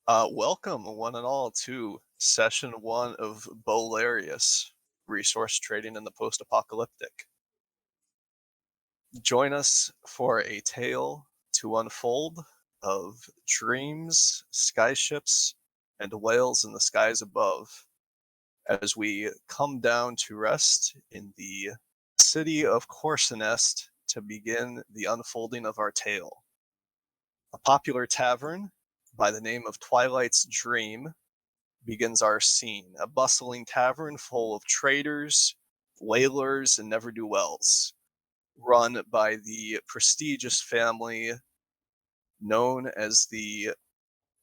Welcome, one and all, to session one of Bolarius, resource trading in the post-apocalyptic. Join us for a tale to unfold of dreams, skyships, and whales in the skies above, as we come down to rest in the city of Corsinest to begin the unfolding of our tale. A popular tavern by the name of Twilight's Dream begins our scene, a bustling tavern full of traders, whalers, and ne'er-do-wells, run by the prestigious family known as the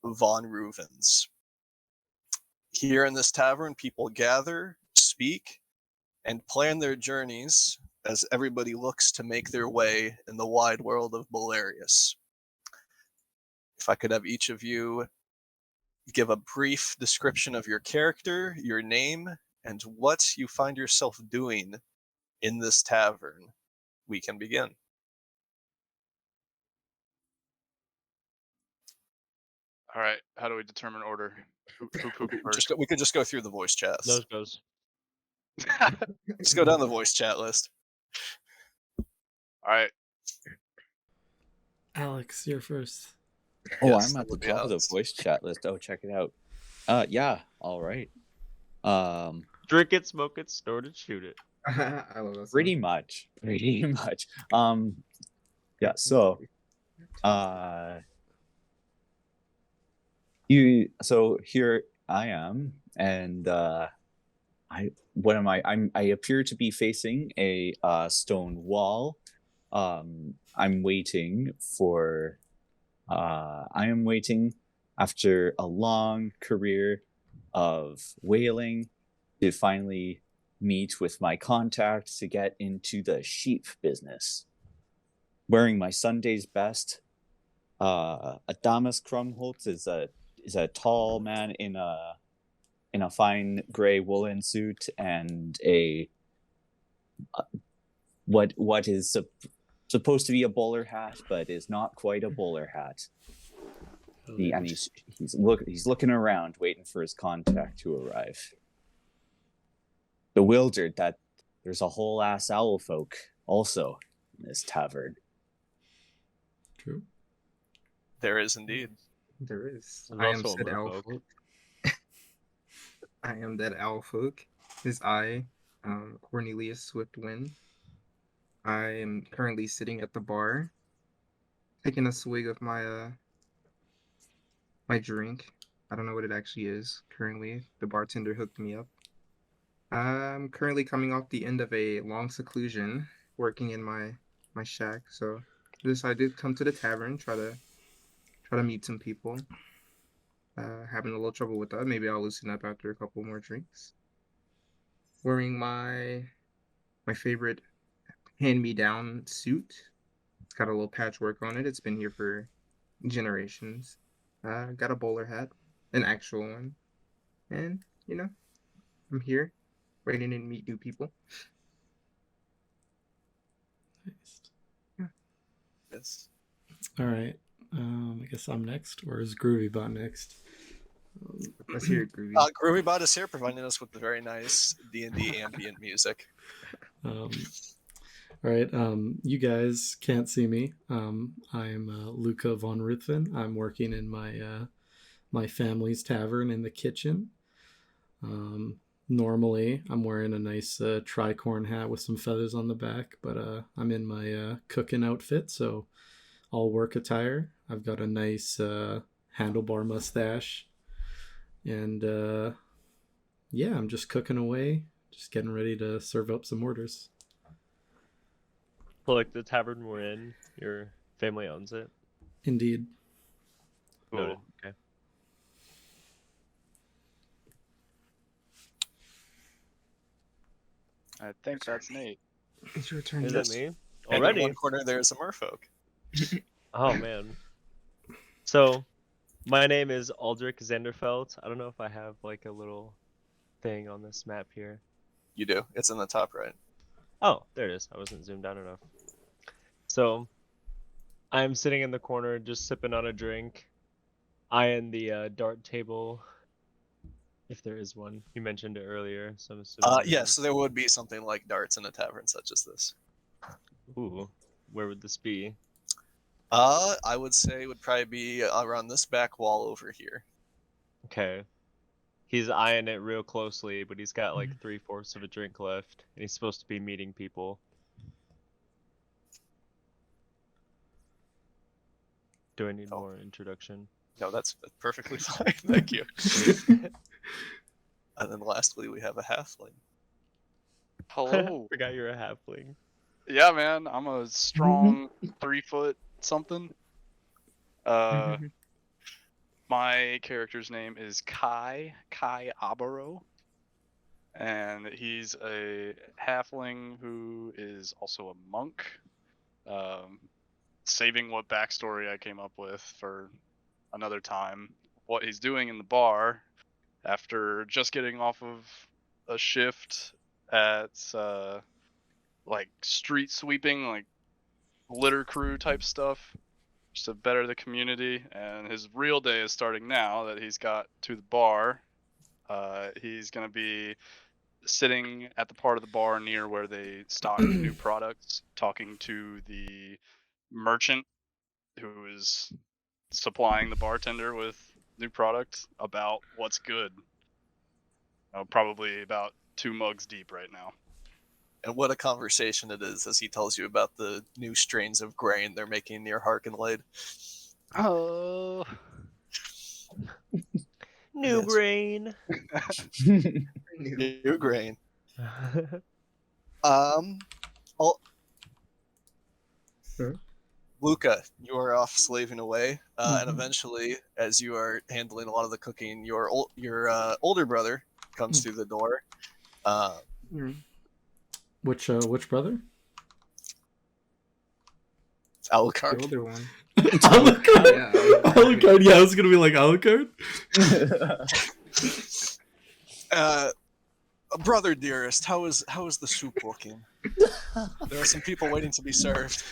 Von Reuvens. Here in this tavern, people gather, speak, and plan their journeys as everybody looks to make their way in the wide world of Bolarius. If I could have each of you give a brief description of your character, your name, and what you find yourself doing in this tavern, we can begin. All right. How do we determine order? Who pooped first? We could just go through the voice chats. Nose goes. Just go down the voice chat list. All right. Alex, you're first. Oh, Yes, I'm that at the would be top of the Alex. voice chat list. Oh, check it out. Yeah, all right. Drink it, smoke it, snort it, shoot it. I love that. Pretty much. Yeah. So, So here I am, and what am I? I appear to be facing a stone wall. I'm waiting for. I am waiting after a long career of whaling to finally meet with my contact to get into the sheep business. Wearing my Sunday's best, Adamus Krumholtz is a tall man in a fine gray woolen suit and a what is supposed to be a bowler hat, but is not quite a bowler hat. And he's looking around, waiting for his contact to arrive. Bewildered that there's a whole ass owl folk also in this tavern. True. There is indeed. There is. There's I am also a said owl merfolk. folk. I am that owl folk. Is I, Cornelius Swiftwind. I am currently sitting at the bar, taking a swig of my my drink. I don't know what it actually is currently. The bartender hooked me up. I'm currently coming off the end of a long seclusion, working in my shack. So I decided to come to the tavern, try to meet some people. Having a little trouble with that. Maybe I'll loosen up after a couple more drinks. Wearing my favorite hand-me-down suit. It's got a little patchwork on it. It's been here for generations. Got a bowler hat, an actual one, and I'm here, waiting to meet new people. Nice. Yeah. Yes. All right. I guess I'm next, or is GroovyBot next? Let's hear it, Groovy. GroovyBot is here, providing us with the very nice D&D ambient music. All right. You guys can't see me. I'm Luca von Ruthven. I'm working in my family's tavern in the kitchen. Normally, I'm wearing a nice tricorn hat with some feathers on the back, but I'm in my cooking outfit, so all work attire. I've got a nice handlebar mustache, and yeah, I'm just cooking away, just getting ready to serve up some orders. So, like the tavern we're in, your family owns it. Indeed. Noted. Okay. I think that's Nate. It's your turn. Is Yes. it me? And in Already? one corner, there's a merfolk. Oh man. So, my name is Aldrich Zanderfeld. I don't know if I have like a little thing on this map here. You do. It's in the top right. Oh, there it is. I wasn't zoomed out enough. So, I'm sitting in the corner just sipping on a drink. eyeing the dart table, if there is one. You mentioned it earlier, so I'm assuming. Yes, there would be something like darts in a tavern such as this. Ooh, where would this be? I would say it would probably be around this back wall over here. Okay. He's eyeing it real closely, but he's got like 3/4 of a drink left, and he's supposed to be meeting people. Do I need more introduction? No, that's perfectly fine. Thank you. And then lastly, we have a halfling. Hello. Forgot you're a halfling. Yeah, man. I'm a strong 3 foot something. My character's name is Kai Abaro, and he's a halfling who is also a monk. Saving what backstory I came up with for another time. What he's doing in the bar after just getting off of a shift at like street sweeping, like litter crew type stuff, just to better the community. And his real day is starting now that he's got to the bar. He's gonna be sitting at the part of the bar near where they stock new products, talking to the merchant who is supplying the bartender with new product about what's good. Probably about 2 mugs deep right now. And what a conversation it is as he tells you about the new strains of grain they're making near Harkenlade. Oh. New Yes. grain. New grain. Luca, you are off slaving away, and eventually, as you are handling a lot of the cooking, your older brother comes through the door. Which brother? Alucard. The older one. Alucard. Yeah, Alucard. Yeah, I was gonna be like Alucard. Brother dearest, how is the soup looking? There are some people waiting to be served.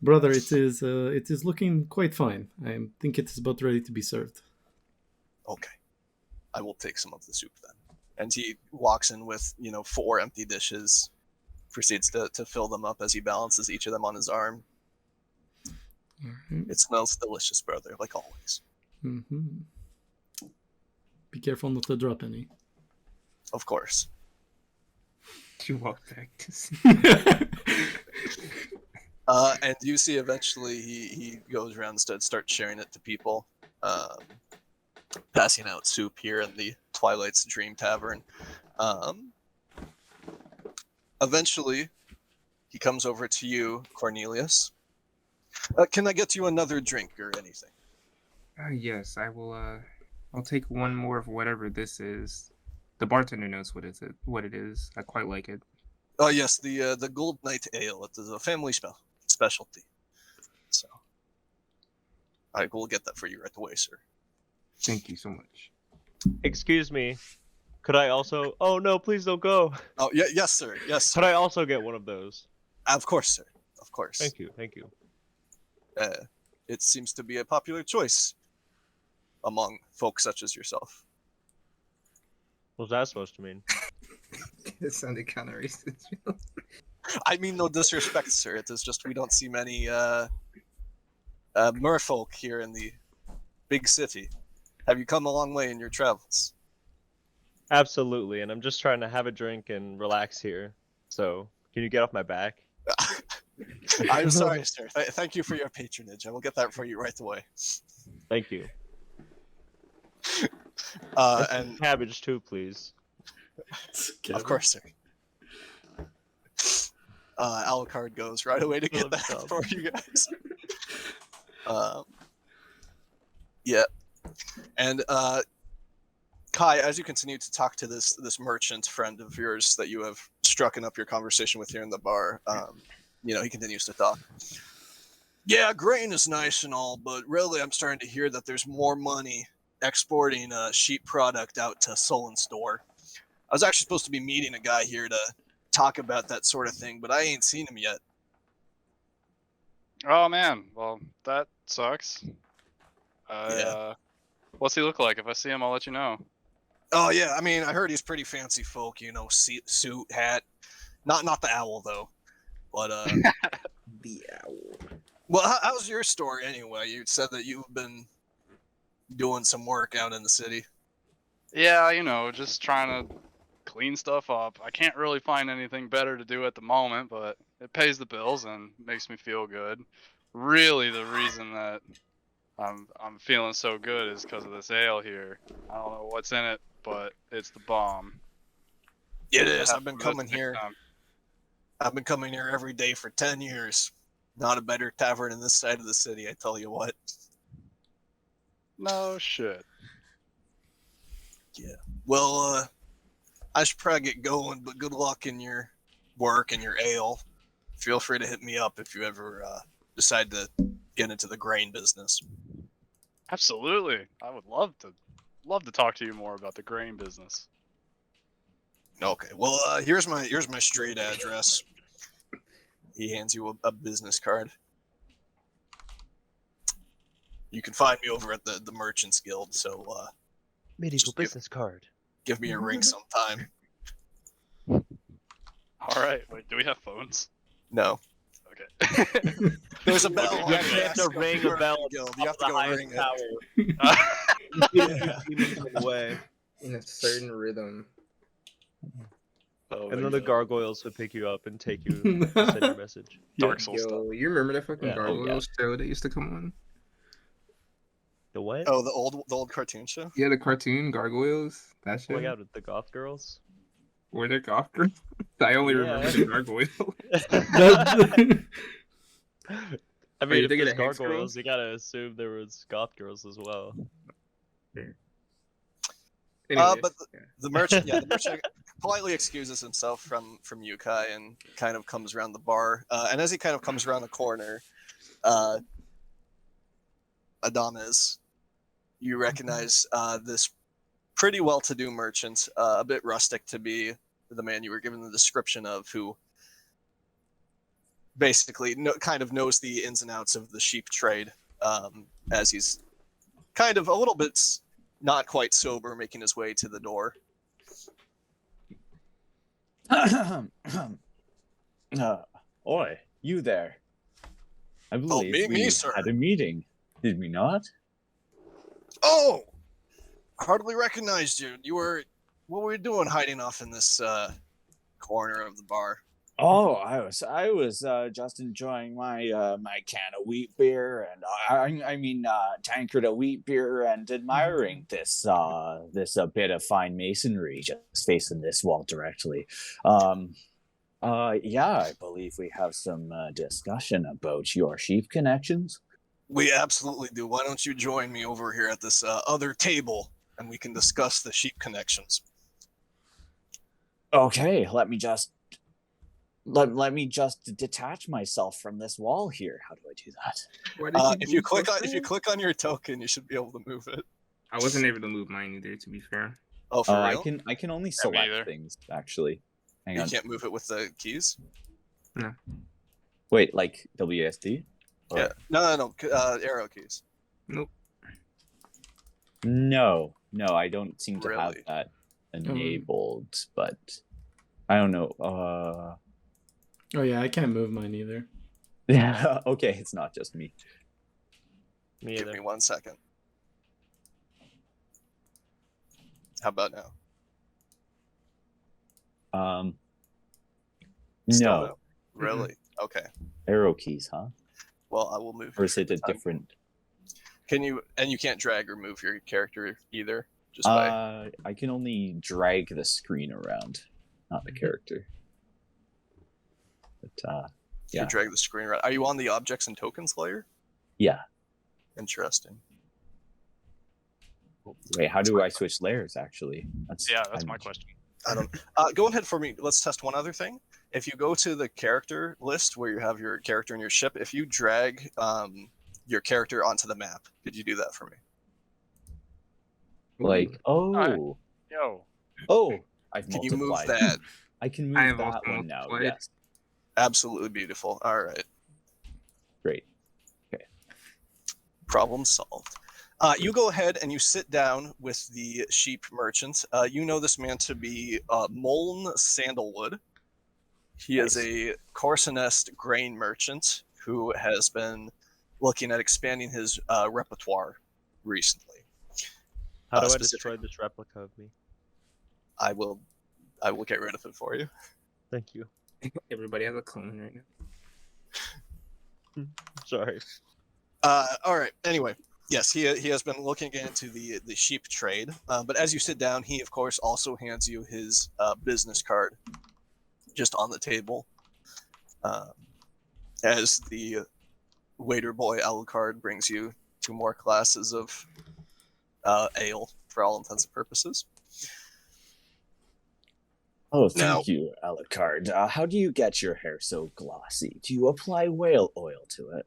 Brother, it is looking quite fine. I think it is about ready to be served. Okay, I will take some of the soup then. And he walks in with 4 empty dishes, proceeds to fill them up as he balances each of them on his arm. Mm-hmm. It smells delicious, brother, like always. Mm-hmm. Be careful not to drop any. Of course. You walk back to see. And you see eventually he goes around and starts sharing it to people, passing out soup here in the Twilight's Dream Tavern. Eventually, he comes over to you, Cornelius. Can I get you another drink or anything? Yes, I will. I'll take one more of whatever this is. The bartender knows what it is. I quite like it. Oh yes, the Gold Knight Ale. It is a family specialty. So, I will get that for you right away, sir. Thank you so much. Excuse me. Could I also? Oh no! Please don't go. Oh yeah, yes, sir. Yes, sir. Could I also get one of those? Of course, sir. Of course. Thank you. Thank you. It seems to be a popular choice among folks such as yourself. What's that supposed to mean? It sounded kind of racist. I mean no disrespect, sir. It is just we don't see many merfolk here in the big city. Have you come a long way in your travels? Absolutely, and I'm just trying to have a drink and relax here. So, can you get off my back? I'm sorry, sir. Thank you for your patronage. I will get that for you right away. Thank you. And cabbage too, please. of course, sir. Alucard goes right away to get that for you guys. Yeah. And Kai, as you continue to talk to this merchant friend of yours that you have struck up your conversation with here in the bar, he continues to talk. Yeah, grain is nice and all, but really I'm starting to hear that there's more money exporting sheep product out to Solenstor. I was actually supposed to be meeting a guy here to talk about that sort of thing, but I ain't seen him yet. Oh man, well that sucks. Yeah. What's he look like? If I see him, I'll let you know. Oh yeah, I mean, I heard he's pretty fancy folk. You know, suit, hat. Not the owl though, but The owl. Well, how's your story anyway? You said that you've been doing some work out in the city. Yeah, just trying to clean stuff up. I can't really find anything better to do at the moment, but it pays the bills and makes me feel good. Really, the reason that I'm feeling so good is because of this ale here. I don't know what's in it, but it's the bomb. It I is. have I've been to do this coming next here. time. I've been coming here every day for 10 years. Not a better tavern in this side of the city, I tell you what. No shit. Yeah. Well, I should probably get going, but good luck in your work and your ale. Feel free to hit me up if you ever decide to get into the grain business. Absolutely. I would love to talk to you more about the grain business. Okay. Well, here's my street address. He hands you a business card. You can find me over at the Merchants Guild, so Medieval business card. give me a ring sometime. All right. Wait, do we have phones? No. Okay. There's a bell. Okay, on you the have desk to of the ring a bell Merchant Guild. up You have to the go highest ring it. tower. Yeah. Demons in the way. In a certain rhythm. Oh And my then the God. gargoyles would pick you up and take you to send your message. Dark Souls stuff. Yo, you remember that fucking Yeah. Gargoyles show that used to come on? The what? Oh, the old cartoon show. Yeah, the cartoon Gargoyles. That Oh show. my god, with the goth girls? Were there goth girls? I only remember Yeah. the Gargoyles. I mean, if thinking there's of Hex gargoyles, Girls? you gotta assume there was goth girls as well. Anyways, But yeah. the merchant politely excuses himself from Yukai and kind of comes around the bar. And as he kind of comes around the corner, Adonis, you recognize this pretty well-to-do merchant, a bit rustic to be the man you were given the description of, who basically kind of knows the ins and outs of the sheep trade, as he's kind of a little bit not quite sober, making his way to the door. Oi, you there. I believe me, we sir. had a meeting, did we not? Oh, hardly recognized you. What were you doing hiding off in this corner of the bar? Oh, I was just enjoying my my can of wheat beer and tankard of wheat beer and admiring this bit of fine masonry just facing this wall directly. Yeah, I believe we have some discussion about your sheep connections. We absolutely do. Why don't you join me over here at this other table, and we can discuss the sheep connections. Okay, let me just detach myself from this wall here. How do I do that? Why did If you move so click fast? on your token, you should be able to move it. I wasn't able to move mine either, to be fair. Oh, for real? I can only me select either. things actually. Hang You on. can't move it with the keys? Wait, like WSD? Or- Yeah. No. Arrow keys. Nope. No, I don't seem to have Really? that enabled, but I don't know. Oh yeah, I can't move mine either. Yeah, okay, it's not just me. Me Give either. me 1 second. How about now? Still No, no. Really? Okay. arrow keys, huh? Well, I will move. Or is you it for a the time. different? Can you? And you can't drag or move your character either. Just by. I can only drag the screen around, not the character. But You yeah. drag the screen around. Are you on the objects and tokens layer? Yeah. Interesting. Wait, how do I switch layers? Actually, that's my question. I don't. Go ahead for me. Let's test one other thing. If you go to the character list where you have your character and your ship, if you drag your character onto the map, could you do that for me? Like, oh, I've Can you move multiplied. that? I can I move have also that one now. multiplied. Yes, Absolutely beautiful. All right. great. Problem solved. You go ahead and you sit down with the sheep merchant. You know this man to be Moln Sandalwood. He is a Corsinest grain merchant who has been looking at expanding his repertoire recently. How do I specific- destroy this replica of me? I will get rid of it for you. Thank you. Everybody has a clone right now. Sorry. All right. Anyway, yes, he has been looking into the sheep trade. But as you sit down, he of course also hands you his business card, just on the table. As the waiter boy Alucard brings you 2 more glasses of ale for all intents and purposes. Oh, Now- thank you, Alucard. How do you get your hair so glossy? Do you apply whale oil to it?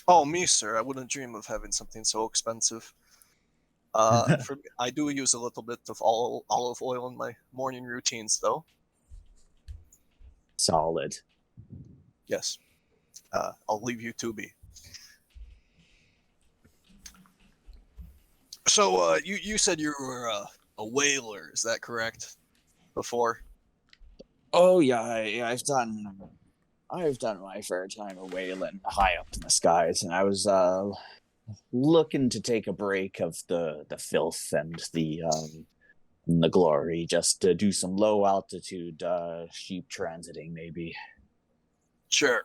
Oh, me, sir. I wouldn't dream of having something so expensive. I do use a little bit of olive oil in my morning routines, though. Solid. Yes. I'll leave you to be. So, you said you were a whaler, is that correct? Before? Oh yeah, I've done my fair time of whaling high up in the skies, and I was looking to take a break of the filth and the glory, just to do some low altitude sheep transiting, maybe. Sure.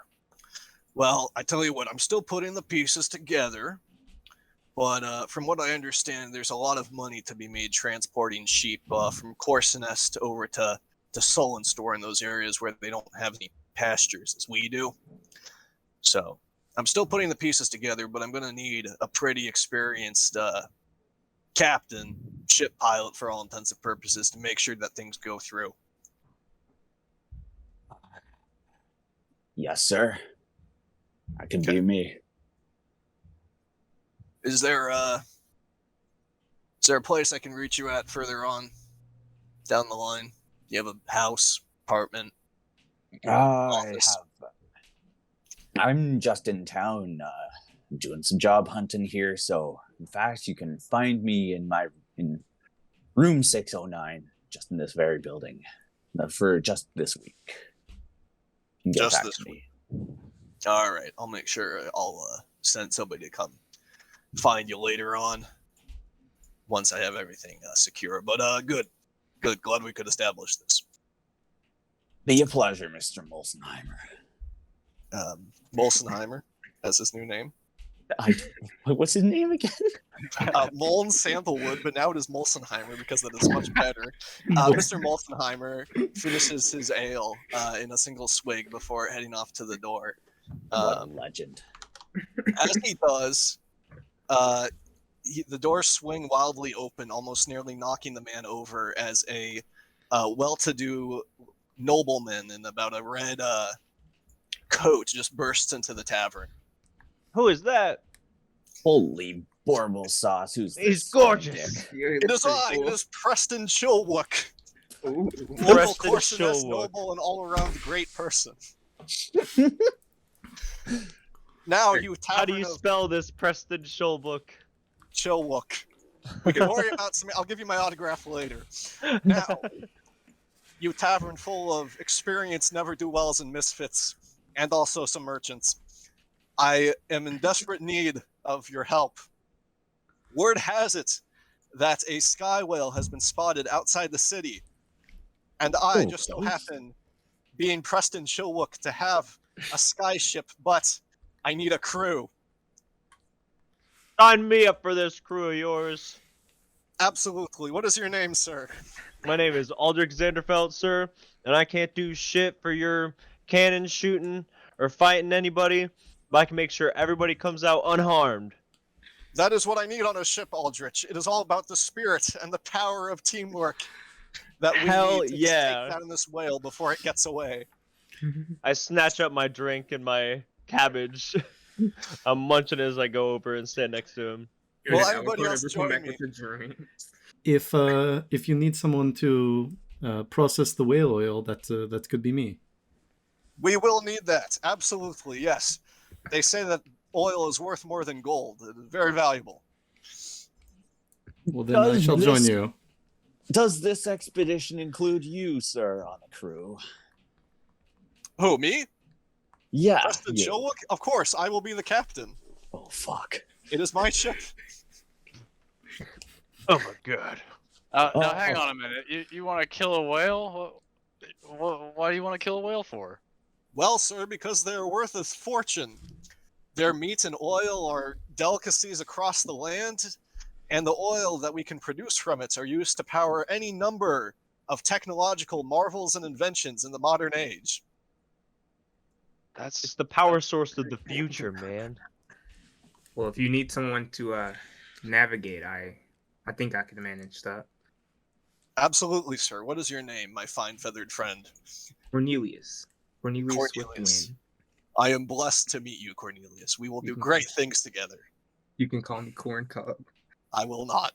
Well, I tell you what, I'm still putting the pieces together, but from what I understand, there's a lot of money to be made transporting sheep from Corsinest over to Sullenstore in those areas where they don't have any pastures as we do. So I'm still putting the pieces together, but I'm going to need a pretty experienced captain, ship pilot for all intents and purposes, to make sure that things go through. Yes, sir. That can Okay. be me. Is there a place I can reach you at further on down the line? Do you have a house, apartment? Office. I'm just in town, doing some job hunting here. So, in fact, you can find me in room 609, just in this very building, for just this week. You can get Just back this to me. All right, I'll make sure I'll send somebody to come find you later on once I have everything secure. But good. Glad we could establish this. Be a pleasure, Mr. Molsenheimer. Molsenheimer has his new name. What's his name again? Moln Sandalwood, but now it is Molsenheimer because that is much better. Mr. Molsenheimer finishes his ale in a single swig before heading off to the door. What a legend. As he does, the doors swing wildly open, almost nearly knocking the man over as a well-to-do nobleman in about a red coat just bursts into the tavern. Who is that? Holy Borble sauce, who's this? He's gorgeous. dick? Yeah, he It looks is pretty I, cool. it is Preston Chilwook, Ooh. local Preston Corsinest Chilwook. noble and all-around great person. Now you How do tavern you of spell this Preston Schulbook? Chilwook. We can worry about some. I'll give you my autograph later. Now, you tavern full of experienced never-do-wells and misfits, and also some merchants. I am in desperate need of your help. Word has it that a sky whale has been spotted outside the city, and I just so happen, being Preston Chilwook, to have a sky ship, but I need a crew. Sign me up for this crew of yours. Absolutely. What is your name, sir? My name is Aldrich Zanderfeld, sir, and I can't do shit for your cannon shooting or fighting anybody, but I can make sure everybody comes out unharmed. That is what I need on a ship, Aldrich. It is all about the spirit and the power of teamwork that we Hell need to yeah. take down this whale before it gets away. I snatch up my drink and my cabbage. I'm munching as I go over and stand next to him. Well, Did everybody Alucard else ever come join back me. with a drink? If you need someone to process the whale oil, that could be me. We will need that. Absolutely, yes. They say that oil is worth more than gold. It is very valuable. Well, then I shall join you. Does this expedition include you, sir, on the crew? Who, me? Yeah. Preston you. Sherlock? Of course, I will be the captain. Oh, fuck. It is my ship. Oh my god. Now hang on a minute. You want to kill a whale? Why do you want to kill a whale for? Well, sir, because they're worth a fortune. Their meat and oil are delicacies across the land, and the oil that we can produce from it are used to power any number of technological marvels and inventions in the modern age. It's the power source of the future, man. Well, if you need someone to navigate, I think I can manage that. Absolutely, sir. What is your name, my fine feathered friend? Cornelius. Cornelius with Cornelius. Win. I am blessed to meet you, Cornelius. We will do great things together. You can call me Corn Cob. I will not.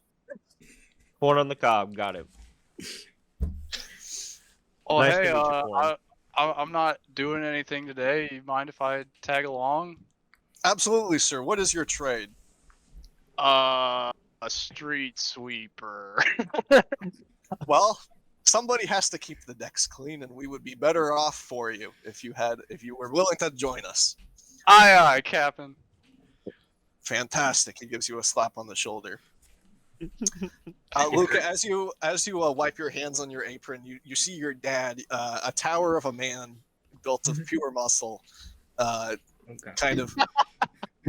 Corn on the cob, got it. Oh, Nice to hey, meet you, Corn. I'm not doing anything today. You mind if I tag along? Absolutely, sir. What is your trade? A street sweeper. Well, somebody has to keep the decks clean, and we would be better off for you if you were willing to join us. Aye, Captain. Fantastic. He gives you a slap on the shoulder. Luca, as you wipe your hands on your apron, you see your dad, a tower of a man built of pure muscle. Kind of.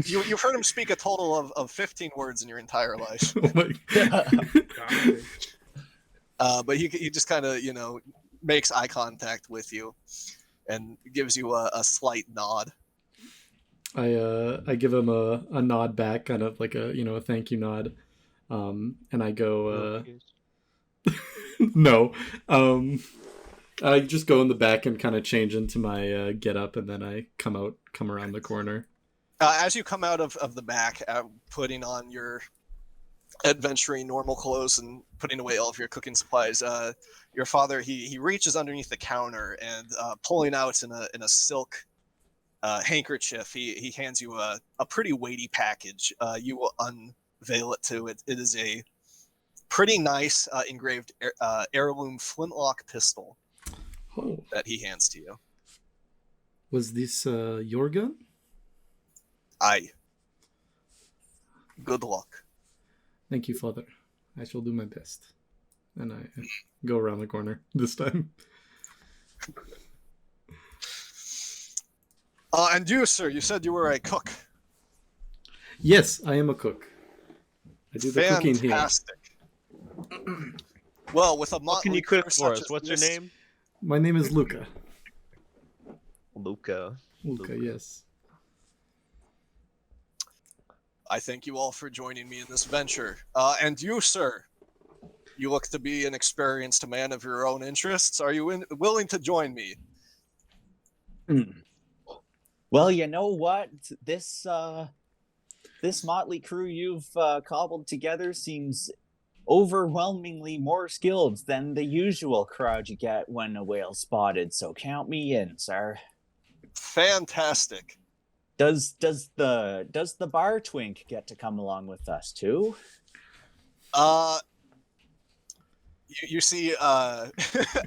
You've heard him speak a total of 15 words in your entire life. Oh my God. But he just kind of, makes eye contact with you and gives you a slight nod. I give him a nod back, kind of like a thank you nod. And I go, no. I just go in the back and kind of change into my get up, and then I come around the corner. As you come out of the back, putting on your adventuring normal clothes and putting away all of your cooking supplies, your father he reaches underneath the counter and pulling out in a silk handkerchief, he hands you a pretty weighty package. You will unveil it to it. It is a pretty nice engraved heirloom flintlock pistol that he hands to you. Was this your gun? Aye. Good luck. Thank you, Father. I shall do my best. And I go around the corner this time. And you, sir, you said you were a cook. Yes, I am a cook. I do the cooking here. Fantastic. Well, with a What can you cook for us? What's your name? My name is Luca. Luca, yes. I thank you all for joining me in this venture. And you, sir, you look to be an experienced man of your own interests. Are you willing to join me? Well, you know what? This motley crew you've cobbled together seems overwhelmingly more skilled than the usual crowd you get when a whale's spotted. So count me in, sir. Fantastic. Does the bar twink get to come along with us too? You see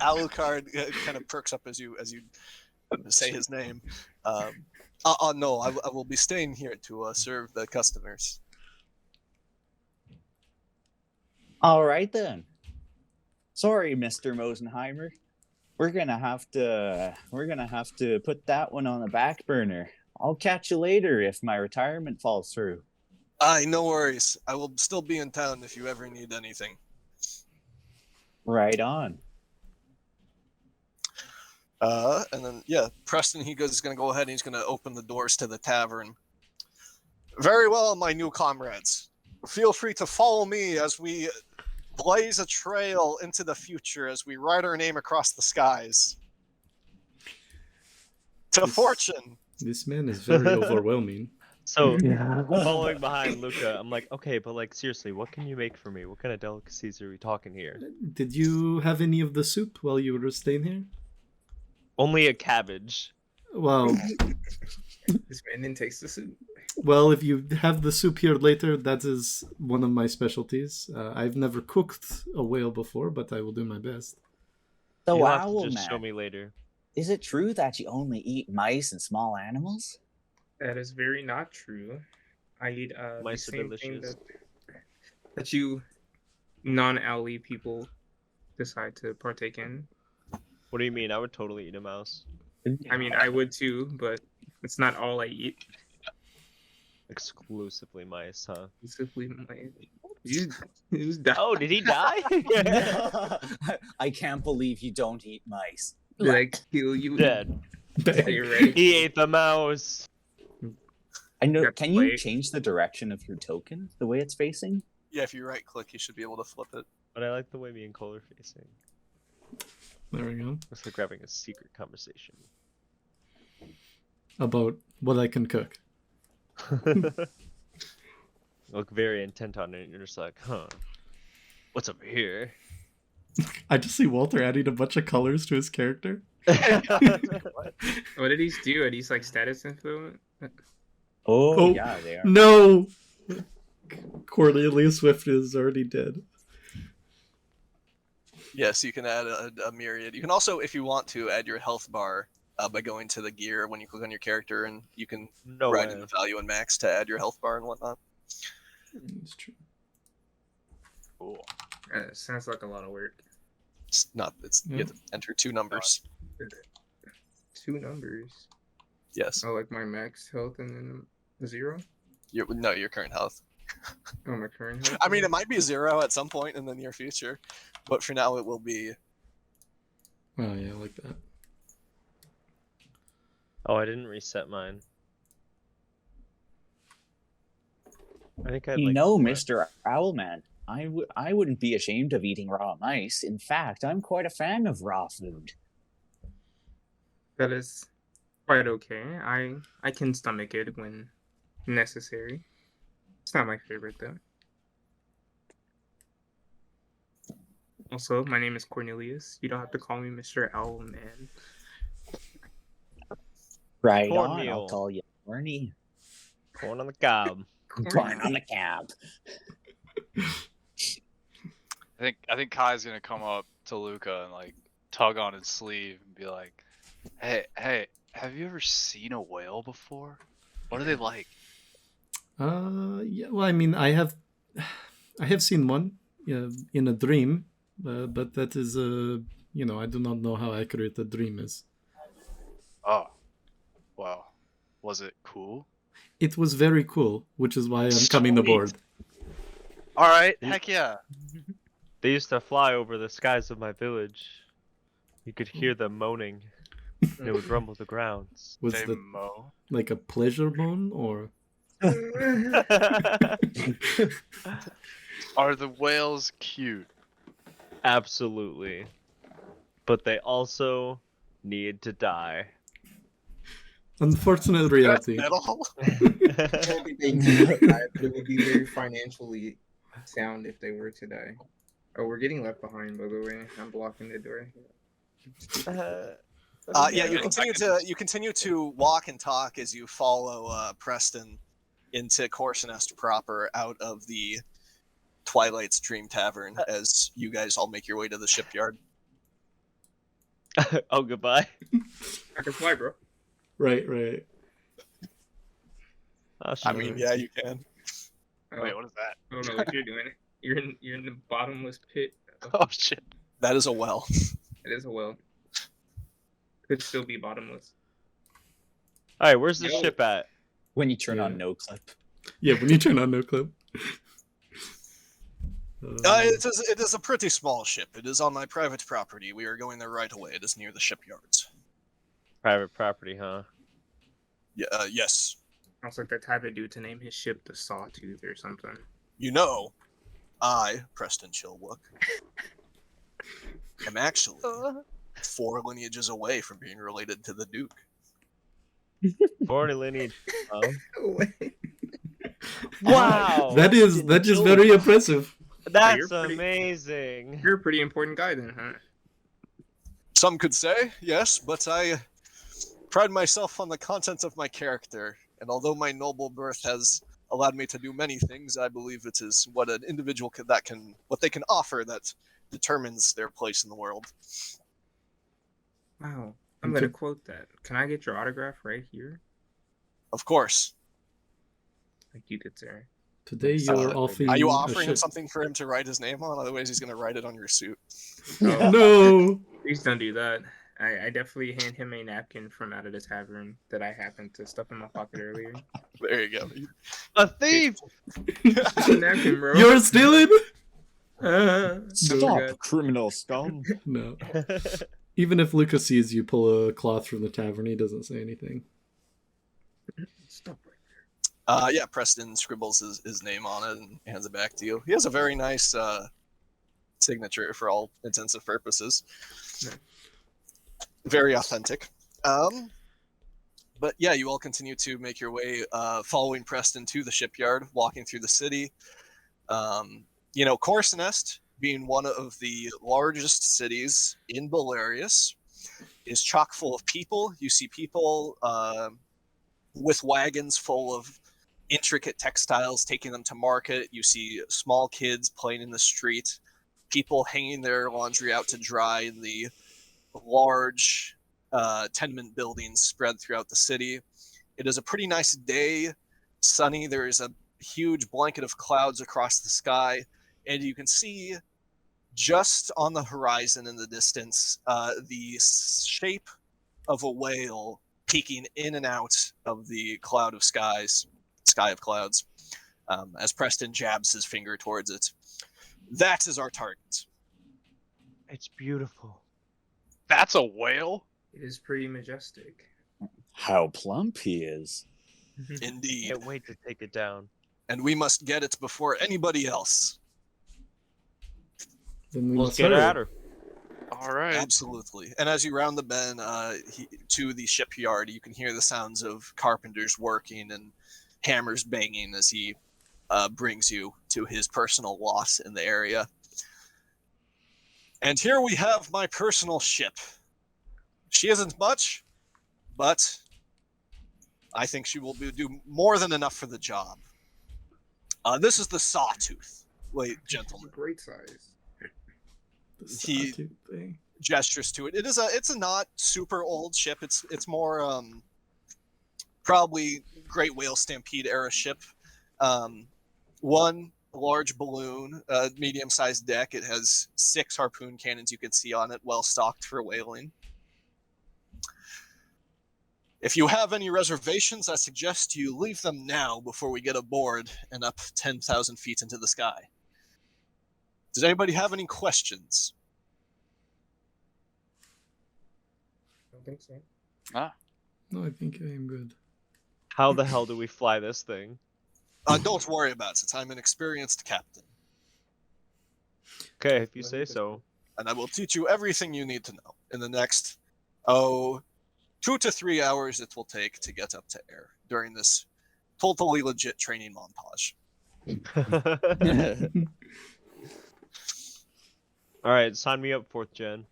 Alucard kind of perks up as you say his name. No, I will be staying here to serve the customers. All right then. Sorry, Mr. Mosenheimer. We're gonna have to put that one on the back burner. I'll catch you later if my retirement falls through. Aye, no worries. I will still be in town if you ever need anything. Right on. And then, yeah, Preston, he's going to go ahead and he's going to open the doors to the tavern. Very well, my new comrades. Feel free to follow me as we blaze a trail into the future as we write our name across the skies. To fortune. This man is very overwhelming. So, following behind Luca, I'm like, okay, but like, seriously, what can you make for me? What kind of delicacies are we talking here? Did you have any of the soup while you were staying here? Only a cabbage. Well, This man then takes the soup. Well, if you have the soup here later, that is one of my specialties. I've never cooked a whale before, but I will do my best. So, You'll have to Owl just show Man, me later. is it true that you only eat mice and small animals? That is very not true. I eat the Mice are same thing delicious. that you non-owly people decide to partake in. What do you mean? I would totally eat a mouse. I mean, I would too, but it's not all I eat. Exclusively mice, huh? Simply my. He's dying. Oh, did he die? I can't believe you don't eat mice. Did I kill you? Dead. Are you ready? He ate the mouse. I know. Got Can you plague. change the direction of your token, the way it's facing? Yeah, if you right click, you should be able to flip it. But I like the way me and Cole are facing. There we go. It's like we're having a secret conversation. About what I can cook. Look very intent on it, and you're just like, huh? What's over here? I just see Walter adding a bunch of colors to his character. What did he do? Are these like status info? Oh, yeah, they are. No! Cornelius Swift is already dead. Yes, you can add a myriad. You can also, if you want to, add your health bar by going to the gear when you click on your character, and you can No write way. in the value in max to add your health bar and whatnot. It's true. Cool. Sounds like a lot of work. It's not. It's you have to enter 2 numbers. 2 numbers. Yes. Oh, like my max health and then a 0? Your current health. Oh, my current health. I mean, it might be 0 at some point in the near future, but for now it will be. Oh, yeah, I like that. Oh, I didn't reset mine. I think I. You know, Mr. Owlman, I wouldn't be ashamed of eating raw mice. In fact, I'm quite a fan of raw food. That is quite okay. I can stomach it when necessary. It's not my favorite though. Also, my name is Cornelius. You don't have to call me Mr. Owlman. Right on, Cornmeal. I'll call you Corny. Corn on the cob. Corn on the cab. I think Kai's gonna come up to Luca and like tug on his sleeve and be like, "Hey, have you ever seen a whale before? What are they like?" Yeah, well, I mean, I have seen one in a dream, but that is I do not know how accurate a dream is. Oh, well, was it cool? It was very cool, which is why I'm coming aboard. All right, heck yeah. They used to fly over the skies of my village. You could hear them moaning. And it would rumble the grounds. Was They that mow. like a pleasure moan or? Are the whales cute? Absolutely. But they also need to die. Unfortunate reality. Metal. It would be very financially sound if they were to die. Oh, we're getting left behind, by the way. I'm blocking the door. Yeah, you continue to walk and talk as you follow Preston into Corsinest proper out of the Twilight Stream Tavern as you guys all make your way to the shipyard. Oh, goodbye. I can fly, bro. Right. Oh, I mean, yeah, you can. Oh, Wait, what is that? I don't know what you're doing. You're in the bottomless pit. Oh shit. That is a well. It is a well. Could still be bottomless. Alright, where's the No. ship at? When you turn Yeah. on no clip. Yeah, when you turn on no clip. It is a pretty small ship. It is on my private property. We are going there right away. It is near the shipyards. Private property, huh? Yeah, yes. Sounds like the type of dude to name his ship the Sawtooth or something. You know, I, Preston Chilwook, am actually 4 lineages away from being related to the Duke. Born lineage. Oh. Wait. Wow! That is very impressive. That's You're pretty- amazing. You're a pretty important guy then, huh? Some could say, yes, but I pride myself on the content of my character, and although my noble birth has allowed me to do many things, I believe it is what an individual what they can offer that determines their place in the world. Wow. I'm gonna quote that. Can I get your autograph right here? Of course. Thank you, good sir. Today you're offering Are you a offering him ship. something for him to write his name on? Otherwise, he's going to write it on your suit. No. Please don't do that. I definitely hand him a napkin from out of the tavern that I happened to stuff in my pocket earlier. There you go. A thief! Napkin, bro. You're stealing? Stop, criminal scum. No. Even if Lucas sees you pull a cloth from the tavern, he doesn't say anything. Stop right Yeah, Preston scribbles his name on it and hands it back to you. He has a very nice signature for all intents and purposes. Yeah. Very authentic. But yeah, you all continue to make your way following Preston to the shipyard, walking through the city. Corsenest, being one of the largest cities in Bolarius, is chock full of people. You see people with wagons full of intricate textiles, taking them to market. You see small kids playing in the street, people hanging their laundry out to dry in the large tenement buildings spread throughout the city. It is a pretty nice day, sunny. There is a huge blanket of clouds across the sky, and you can see just on the horizon in the distance the shape of a whale peeking in and out of the sky of clouds, as Preston jabs his finger towards it. That is our target. It's beautiful. That's a whale? It is pretty majestic. How plump he is. Indeed. Can't wait to take it down. And we must get it before anybody else. Then we Let's must get hurry. at her. All right. Absolutely. And as you round the bend to the shipyard, you can hear the sounds of carpenters working and hammers banging as he brings you to his personal loss in the area. And here we have my personal ship. She isn't much, but I think she will do more than enough for the job. This is the Sawtooth, gentlemen. Great size. The He- sawtooth thing. Gestures to it. It's a not super old ship. It's more probably Great Whale Stampede era ship. One large balloon, medium-sized deck. It has 6 harpoon cannons you can see on it, well stocked for whaling. If you have any reservations, I suggest you leave them now before we get aboard and up 10,000 feet into the sky. Does anybody have any questions? I don't think so. No, I think I am good. How the hell do we fly this thing? Don't worry about it. I'm an experienced captain, Okay, if you say so. and I will teach you everything you need to know in the next, 2 to 3 hours it will take to get up to air during this totally legit training montage. All right, sign me up, 4th Gen.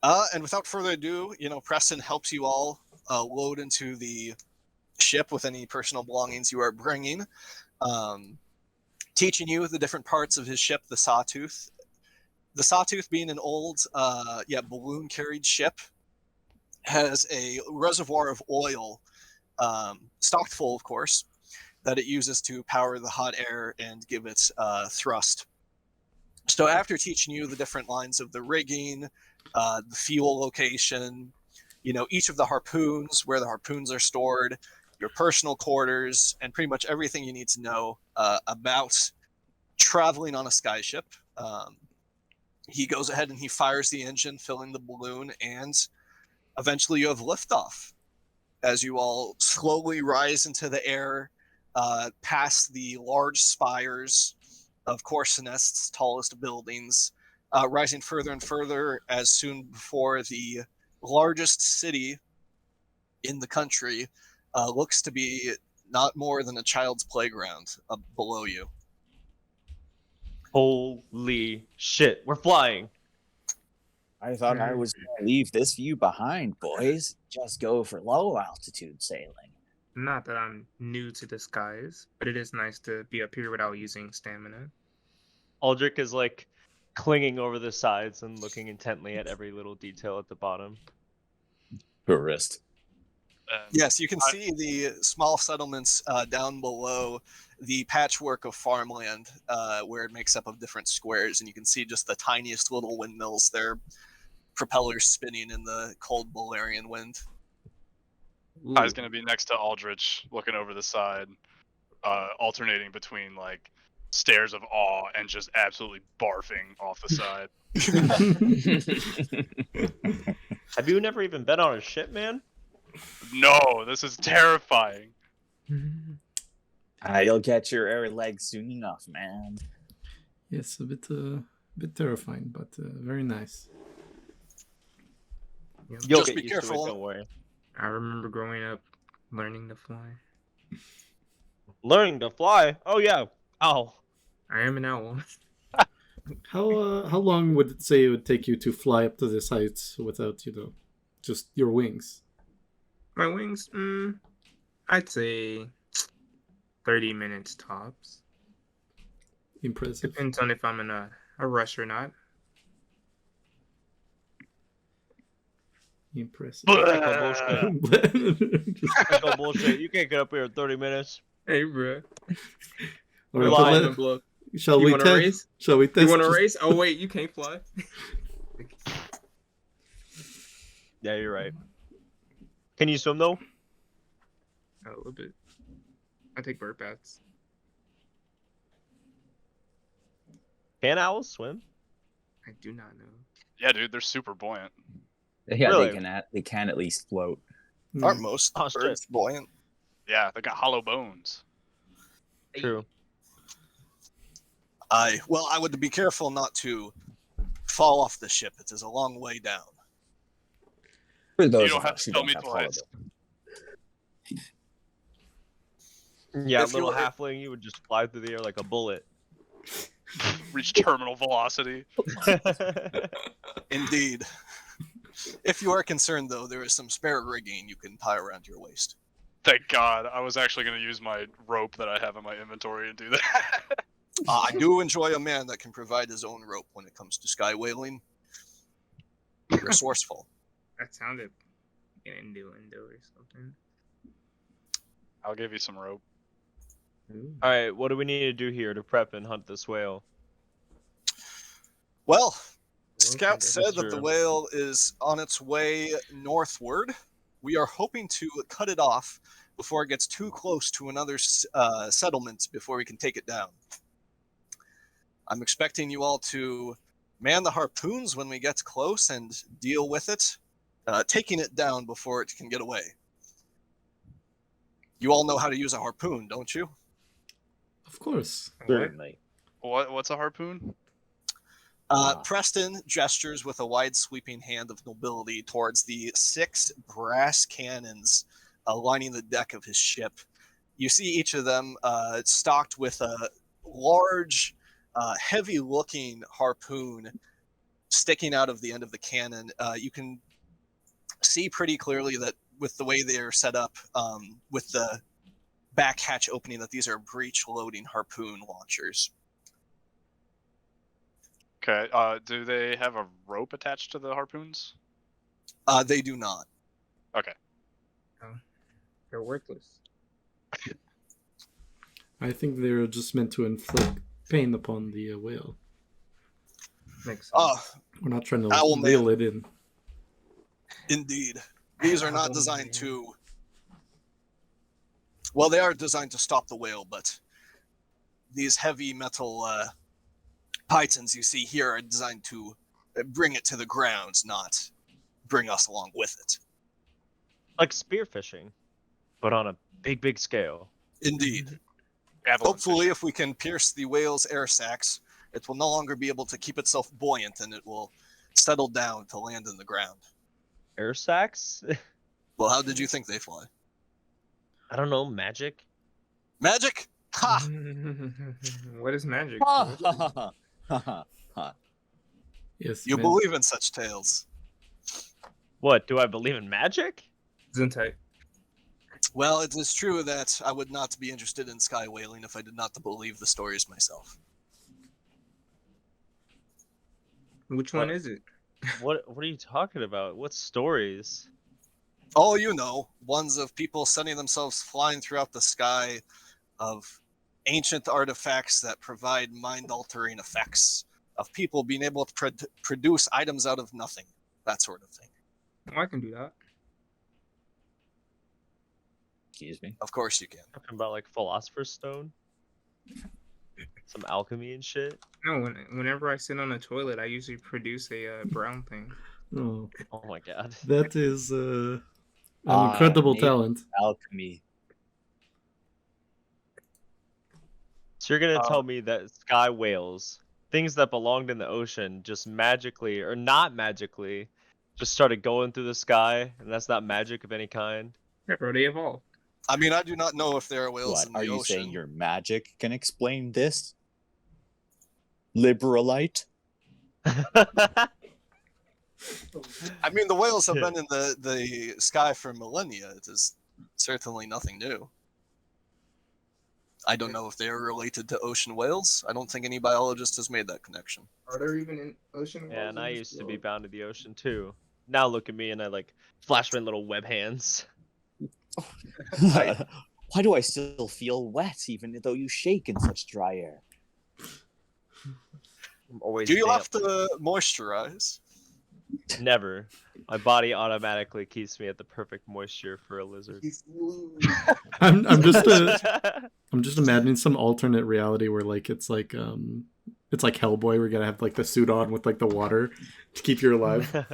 And without further ado, Preston helps you all load into the ship with any personal belongings you are bringing, teaching you the different parts of his ship, the Sawtooth. The Sawtooth, being an old, balloon-carried ship, has a reservoir of oil, stocked full, of course, that it uses to power the hot air and give it thrust. So after teaching you the different lines of the rigging, the fuel location, each of the harpoons, where the harpoons are stored, your personal quarters, and pretty much everything you need to know about traveling on a skyship, he goes ahead and he fires the engine, filling the balloon, and eventually you have liftoff as you all slowly rise into the air, past the large spires of Corsenest's tallest buildings, rising further and further as soon before the largest city in the country looks to be not more than a child's playground below you. Holy shit, we're flying. I thought I was going to leave this view behind, boys. Just go for low altitude sailing. Not that I'm new to the skies, but it is nice to be up here without using stamina. Aldrich is like clinging over the sides and looking intently at every little detail at the bottom. Tourist. Yes, you can see the small settlements down below the patchwork of farmland where it makes up of different squares, and you can see just the tiniest little windmills, their propellers spinning in the cold Bolarian wind. I was gonna be next to Aldrich, looking over the side, alternating between like stares of awe and just absolutely barfing off the side. Have you never even been on a ship, man? No, this is terrifying. You'll get your air legs soon enough, man. Yes, a bit terrifying, but very nice. You'll Just get be used careful. to it, don't worry. I remember growing up learning to fly. Learning to fly? Oh yeah. Ow. I am an owl. How long would it say it would take you to fly up to this height without, just your wings? My wings, I'd say 30 minutes tops. Impressive. Depends on if I'm in a rush or not. Impressive. Echo bullshit. You can't get up here in 30 minutes. Hey, bro. All You're right, lying. let- Bluff. shall You we wanna test? race? Shall we test? You want to just- race? Oh, wait, you can't fly. Yeah, you're right. Can you swim though? A little bit. I take bird baths. Can owls swim? I do not know. Yeah, dude, they're super buoyant. Yeah, Really? they can at least float. Aren't most Oh, shit. birds buoyant? Yeah, they got hollow bones. True. I would be careful not to fall off the ship. It is a long way down. For those don't of have us to who tell don't me have twice. holiday. Yeah, If you little were- halfling, you would just fly through the air like a bullet. Reach terminal velocity. Indeed. If you are concerned, though, there is some spare rigging you can tie around your waist. Thank God. I was actually going to use my rope that I have in my inventory and do that. I do enjoy a man that can provide his own rope when it comes to sky whaling. Resourceful. That sounded innuendo or something. I'll give you some rope. Ooh. All right, what do we need to do here to prep and hunt this whale? Well, Scout that's said that the true. whale is on its way northward. We are hoping to cut it off before it gets too close to another settlement before we can take it down. I'm expecting you all to man the harpoons when we get close and deal with it, taking it down before it can get away. You all know how to use a harpoon, don't you? Of course. Certainly. What's a harpoon? Preston gestures with a wide sweeping hand of nobility towards the 6 brass cannons lining the deck of his ship. You see each of them stocked with a large, heavy-looking harpoon sticking out of the end of the cannon. You can see pretty clearly that with the way they are set up, with the back hatch opening, that these are breech-loading harpoon launchers. Okay. Do they have a rope attached to the harpoons? They do not. Okay. They're worthless. I think they're just meant to inflict pain upon the whale. Makes sense. We're not trying to Owl man. reel it in. Indeed. These are not designed to... Well, they are designed to stop the whale, but these heavy metal pythons you see here are designed to bring it to the ground, not bring us along with it. Like spearfishing, but on a big, big scale. Indeed. Avalon Hopefully, fish. if we can pierce the whale's air sacs, it will no longer be able to keep itself buoyant, and it will settle down to land in the ground. Air sacs? Well, how did you think they fly? I don't know, magic? Magic? Ha! What is magic? Ha ha ha ha ha. Yes, You man. believe in such tales. What, do I believe in magic? Zentai. Well, it is true that I would not be interested in sky whaling if I did not believe the stories myself. Which one is it? What are you talking about? What stories? Oh, you know, ones of people sending themselves flying throughout the sky, of ancient artifacts that provide mind-altering effects, of people being able to produce items out of nothing, that sort of thing. Oh, I can do that. Excuse me. Of course you can. Talking about like Philosopher's Stone? Some alchemy and shit? No, whenever I sit on a toilet, I usually produce a brown thing. Oh, Oh my god. that is an incredible native talent. alchemy. So you're gonna tell me that sky whales, things that belonged in the ocean, just magically, or not magically, just started going through the sky, and that's not magic of any kind? Yeah, bro, they evolved. I mean, I do not know if there are whales What in are the you ocean. saying? Your magic can explain this? Liberalite? I mean, the whales have been in the sky for millennia. It is certainly nothing new. I don't know if they are related to ocean whales. I don't think any biologist has made that connection. Are there even in ocean Yeah, whales and in I this used to be world? bound to the ocean too. Now look at me and I like flash my little web hands. Why do I still feel wet even though you shake in such dry air? I'm always Do you damp. have to moisturize? Never. My body automatically keeps me at the perfect moisture for a lizard. I'm just imagining some alternate reality where like it's like Hellboy where you gotta have like the suit on with like the water to keep you alive.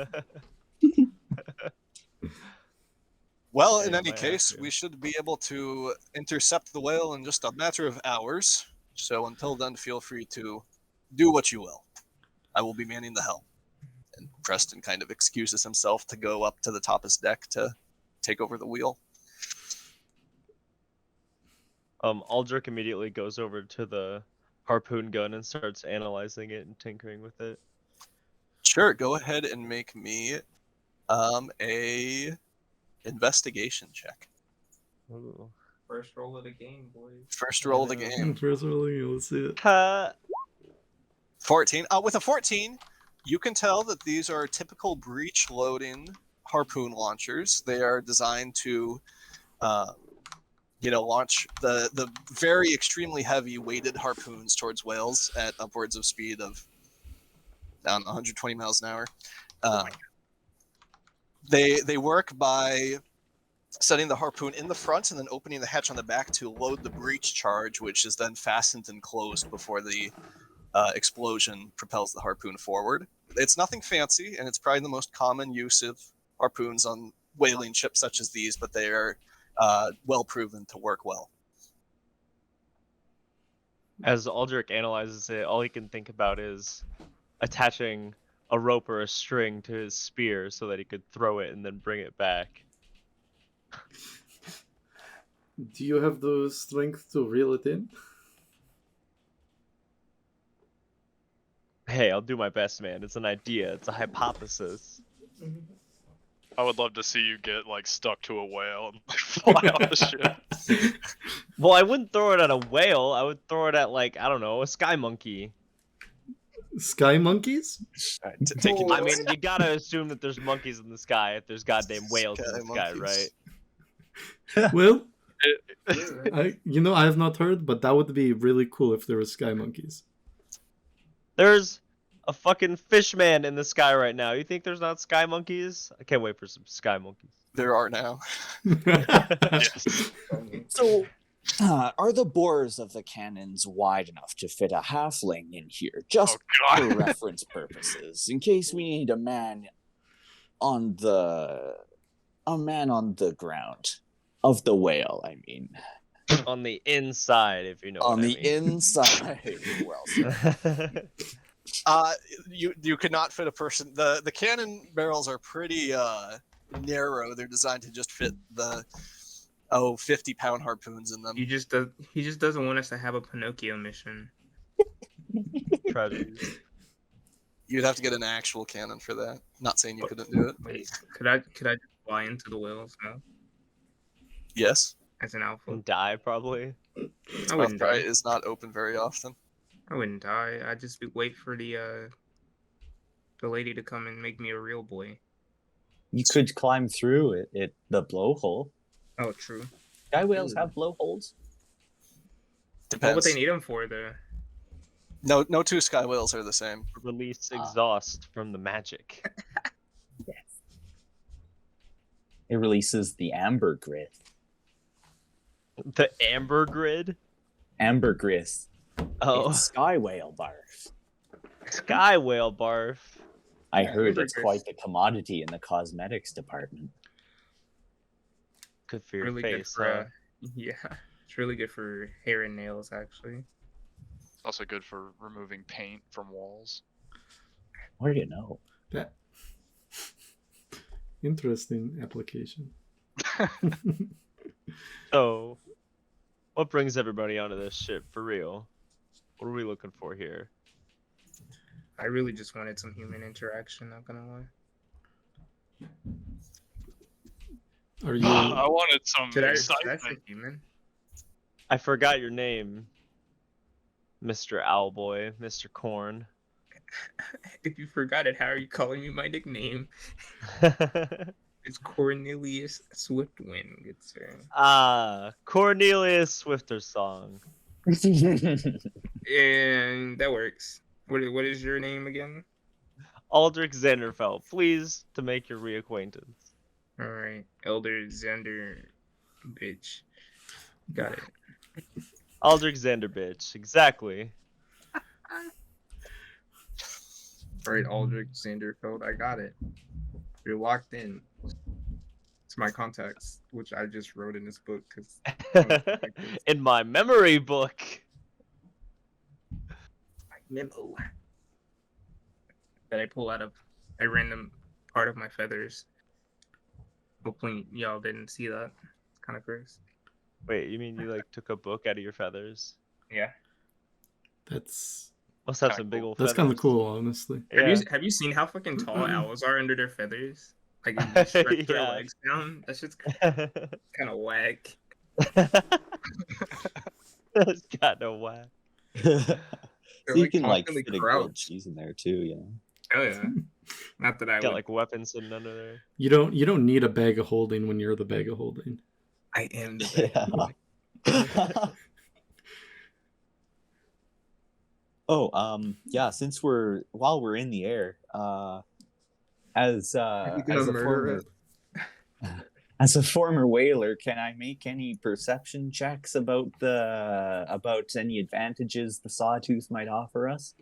Well, Yeah, in any might have case, to. we should be able to intercept the whale in just a matter of hours. So until then, feel free to do what you will. I will be manning the helm. And Preston kind of excuses himself to go up to the top of his deck to take over the wheel. Aldrich immediately goes over to the harpoon gun and starts analyzing it and tinkering with it. Sure, go ahead and make me a investigation check. Ooh. First roll of the game, boys. First roll of the game. First rolling, let's see it. 14. With a 14, you can tell that these are typical breech loading harpoon launchers. They are designed to, launch the very extremely heavy weighted harpoons towards whales at upwards of speed of 120 miles an hour. They work by setting the harpoon in the front and then opening the hatch on the back to load the breech charge, which is then fastened and closed before the explosion propels the harpoon forward. It's nothing fancy, and it's probably the most common use of harpoons on whaling ships such as these, but they are well proven to work well. As Aldrich analyzes it, all he can think about is attaching a rope or a string to his spear so that he could throw it and then bring it back. Do you have the strength to reel it in? Hey, I'll do my best, man. It's an idea. It's a hypothesis. I would love to see you get like stuck to a whale and like, fly off the ship. Well, I wouldn't throw it at a whale. I would throw it at like, I don't know, a sky monkey. Sky monkeys? Take I mean, you gotta assume that there's monkeys in the sky if there's goddamn whales in the sky, right? Well, I have not heard, but that would be really cool if there were sky monkeys. There's a fucking fish man in the sky right now. You think there's not sky monkeys? I can't wait for some sky monkeys. There are now. Yes. So, are the bores of the cannons wide enough to fit a halfling in here, just Oh for god. reference purposes, in case we need a man on the ground of the whale? I mean, On the inside, if you know on what the I mean. inside. Well said. You could not fit a person. The cannon barrels are pretty narrow. They're designed to just fit the 50-pound harpoons in them. He just doesn't want us to have a Pinocchio mission. Tragedies. You'd have to get an actual cannon for that. Not saying you couldn't do it. Wait, could I just fly into the whales now Yes. as an alpha? And die probably. I wouldn't die. Is not open very often. I wouldn't die. I'd just wait for the lady to come and make me a real boy. You could climb through the blowhole. Oh, true. Sky whales Ooh. have blowholes. What Depends. would they need them for, though? No two sky whales are the same. Release exhaust from the magic. Yes. It releases the ambergris. The amber grid? Ambergris. Oh, It's sky whale barf. sky whale barf. I heard it's Ambergris. quite the commodity in the cosmetics department. Good for your Really good face, for huh? yeah. It's really good for hair and nails, actually. It's also good for removing paint from walls. What do you know? That interesting application. So, what brings everybody onto this ship for real? What are we looking for here? I really just wanted some human interaction, not gonna lie. Are you? I wanted some Should I excitement. say human? I forgot your name, Mr. Owlboy, Mr. Corn. If you forgot it, how are you calling me my nickname? It's Cornelius Swiftwind, good sir. Cornelius Swifter song. And that works. What is your name again? Aldrich Zanderfeld, pleased to make your reacquaintance. All right, Elder Xander, bitch. Got it. Aldrich Xander, bitch. Exactly. All right, Aldrich Zanderfeld, I got it. You're locked in. It's my contacts, which I just wrote in this book because In my memory book. memo that I pull out of a random part of my feathers. Hopefully y'all didn't see that. It's kind of gross. Wait, you mean you like took a book out of your feathers? Yeah. That's Must have Kinda some big cool. old that's feathers. kind of cool, honestly. Yeah. Have you seen how fucking tall owls are under their feathers? Like if you stretch their Yeah. legs down, that shit's kind of whack. That's kind of whack. So you like can like constantly fit a crouched. grilled cheese in there too, you know. Oh yeah. Not that I Got would. like weapons sitting under there. You don't need a bag of holding when you're the bag of holding. I am the best. Oh, yeah, since while we're in the air, as You a gonna murder former it? as a former whaler, can I make any perception checks about any advantages the sawtooth might offer us?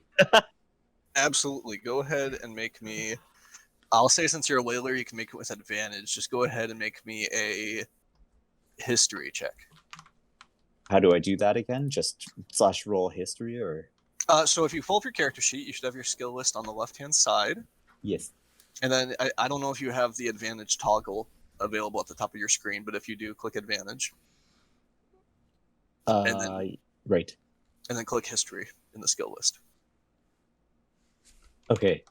Absolutely. Go ahead and make me. I'll say since you're a whaler, you can make it with advantage. Just go ahead and make me a history check. How do I do that again? Just / roll history or? So if you pull up your character sheet, you should have your skill list on the left-hand side. Yes. And then I don't know if you have the advantage toggle available at the top of your screen, but if you do, click advantage. And then- Right. And then click history in the skill list. Okay.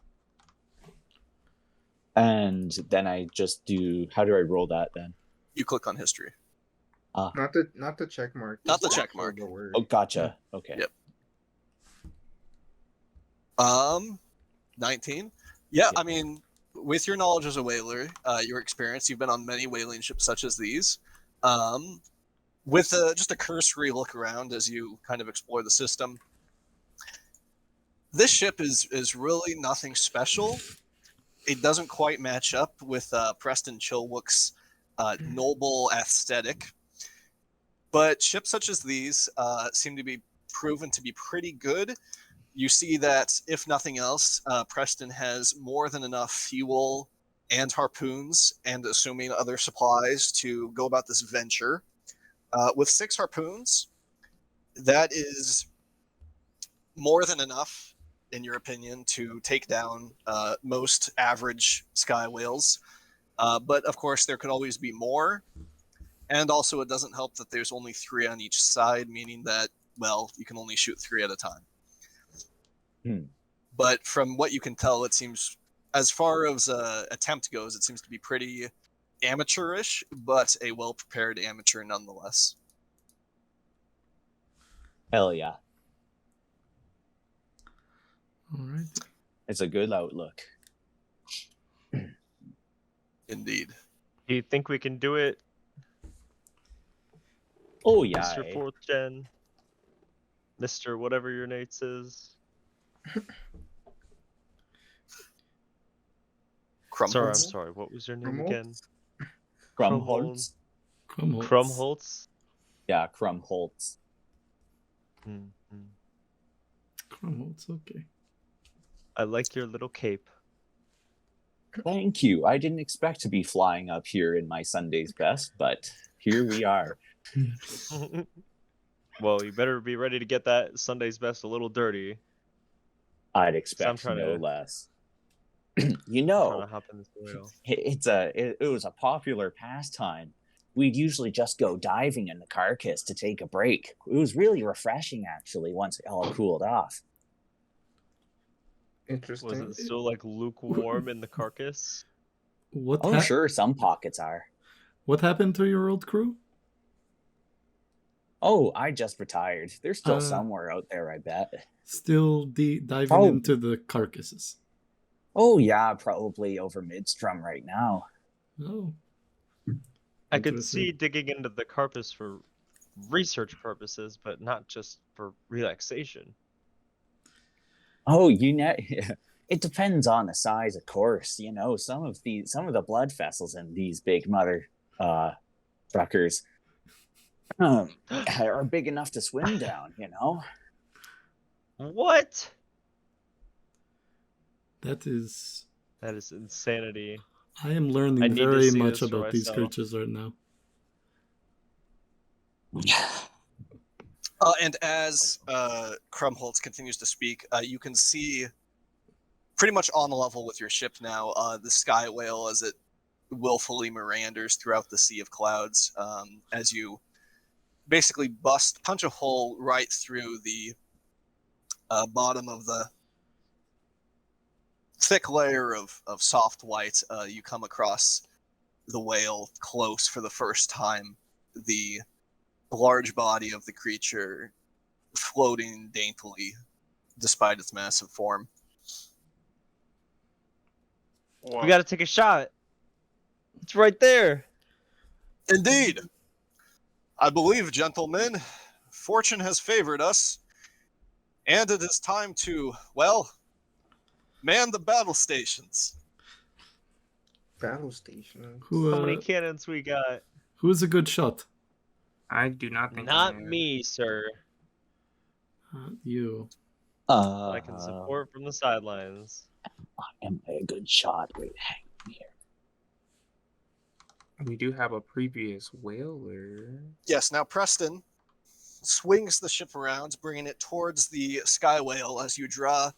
And then I just do. How do I roll that then? You click on history. Not the check mark. Not the just check actual mark. the word. Oh, gotcha. Okay. Yep. 19. Yeah, I mean, with your knowledge as a whaler, your experience, you've been on many whaling ships such as these. With just a cursory look around as you kind of explore the system, this ship is really nothing special. It doesn't quite match up with Preston Chilwick's noble aesthetic. But ships such as these seem to be proven to be pretty good. You see that, if nothing else, Preston has more than enough fuel and harpoons, and assuming other supplies, to go about this venture. With 6 harpoons, that is more than enough, in your opinion, to take down most average sky whales. But, of course, there could always be more. And also, it doesn't help that there's only 3 on each side, meaning that, well, you can only shoot 3 at a time. but from what you can tell, it seems, as far as attempt goes, it seems to be pretty amateurish, but a well-prepared amateur nonetheless. Hell yeah. All right. It's a good outlook. Indeed. Do you think we can do it, Oh yeah. Mr. Fourth Gen? Mr. whatever your name is? Sorry, I'm Crumholz? sorry. What was your name Crumholz? again? Crumholz. Crumholz. Crumholz? Yeah, Crumholz. Mm-hmm. Crumholz, okay. I like your little cape. Thank you. I didn't expect to be flying up here in my Sunday's best, but here we are. Well, you better be ready to get that Sunday's best a little dirty. I'd I'm expect trying no to- less. I'm trying to hop in this whale. It was a popular pastime. We'd usually just go diving in the carcass to take a break. It was really refreshing, actually, once it all cooled off. Interesting. Was it still like lukewarm in the carcass? What Oh, sure, some pockets are. What happened to your old crew? Oh, I just retired. They're still Uh, somewhere out there, I bet. Still diving Oh. into the carcasses. Oh, yeah, probably over Midstrom right now. Oh. I could Interesting. see digging into the carcass for research purposes, but not just for relaxation. Oh, it depends on the size, of course. You know, some of the blood vessels in these big mother truckers are big enough to swim down, you know? What? That is... That is insanity. I am I learning need to very see much this for about these myself. creatures right now. And as Crumholz continues to speak, you can see pretty much on the level with your ship now, the sky whale as it willfully meanders throughout the sea of clouds, as you basically punch a hole right through the bottom of the thick layer of soft white. You come across the whale close for the first time, the large body of the creature floating daintily despite its massive form. We gotta take a shot. It's right there. Indeed. I believe, gentlemen, fortune has favored us, and it is time to, well, man the battle stations. Battle station. How many Who cannons we got? is a good shot? I do not think I Not am. me, sir. You. I can support from the sidelines. Am I a good shot? Wait, hang on here. We do have a previous whaler. Yes, now Preston swings the ship around, bringing it towards the sky whale as you draw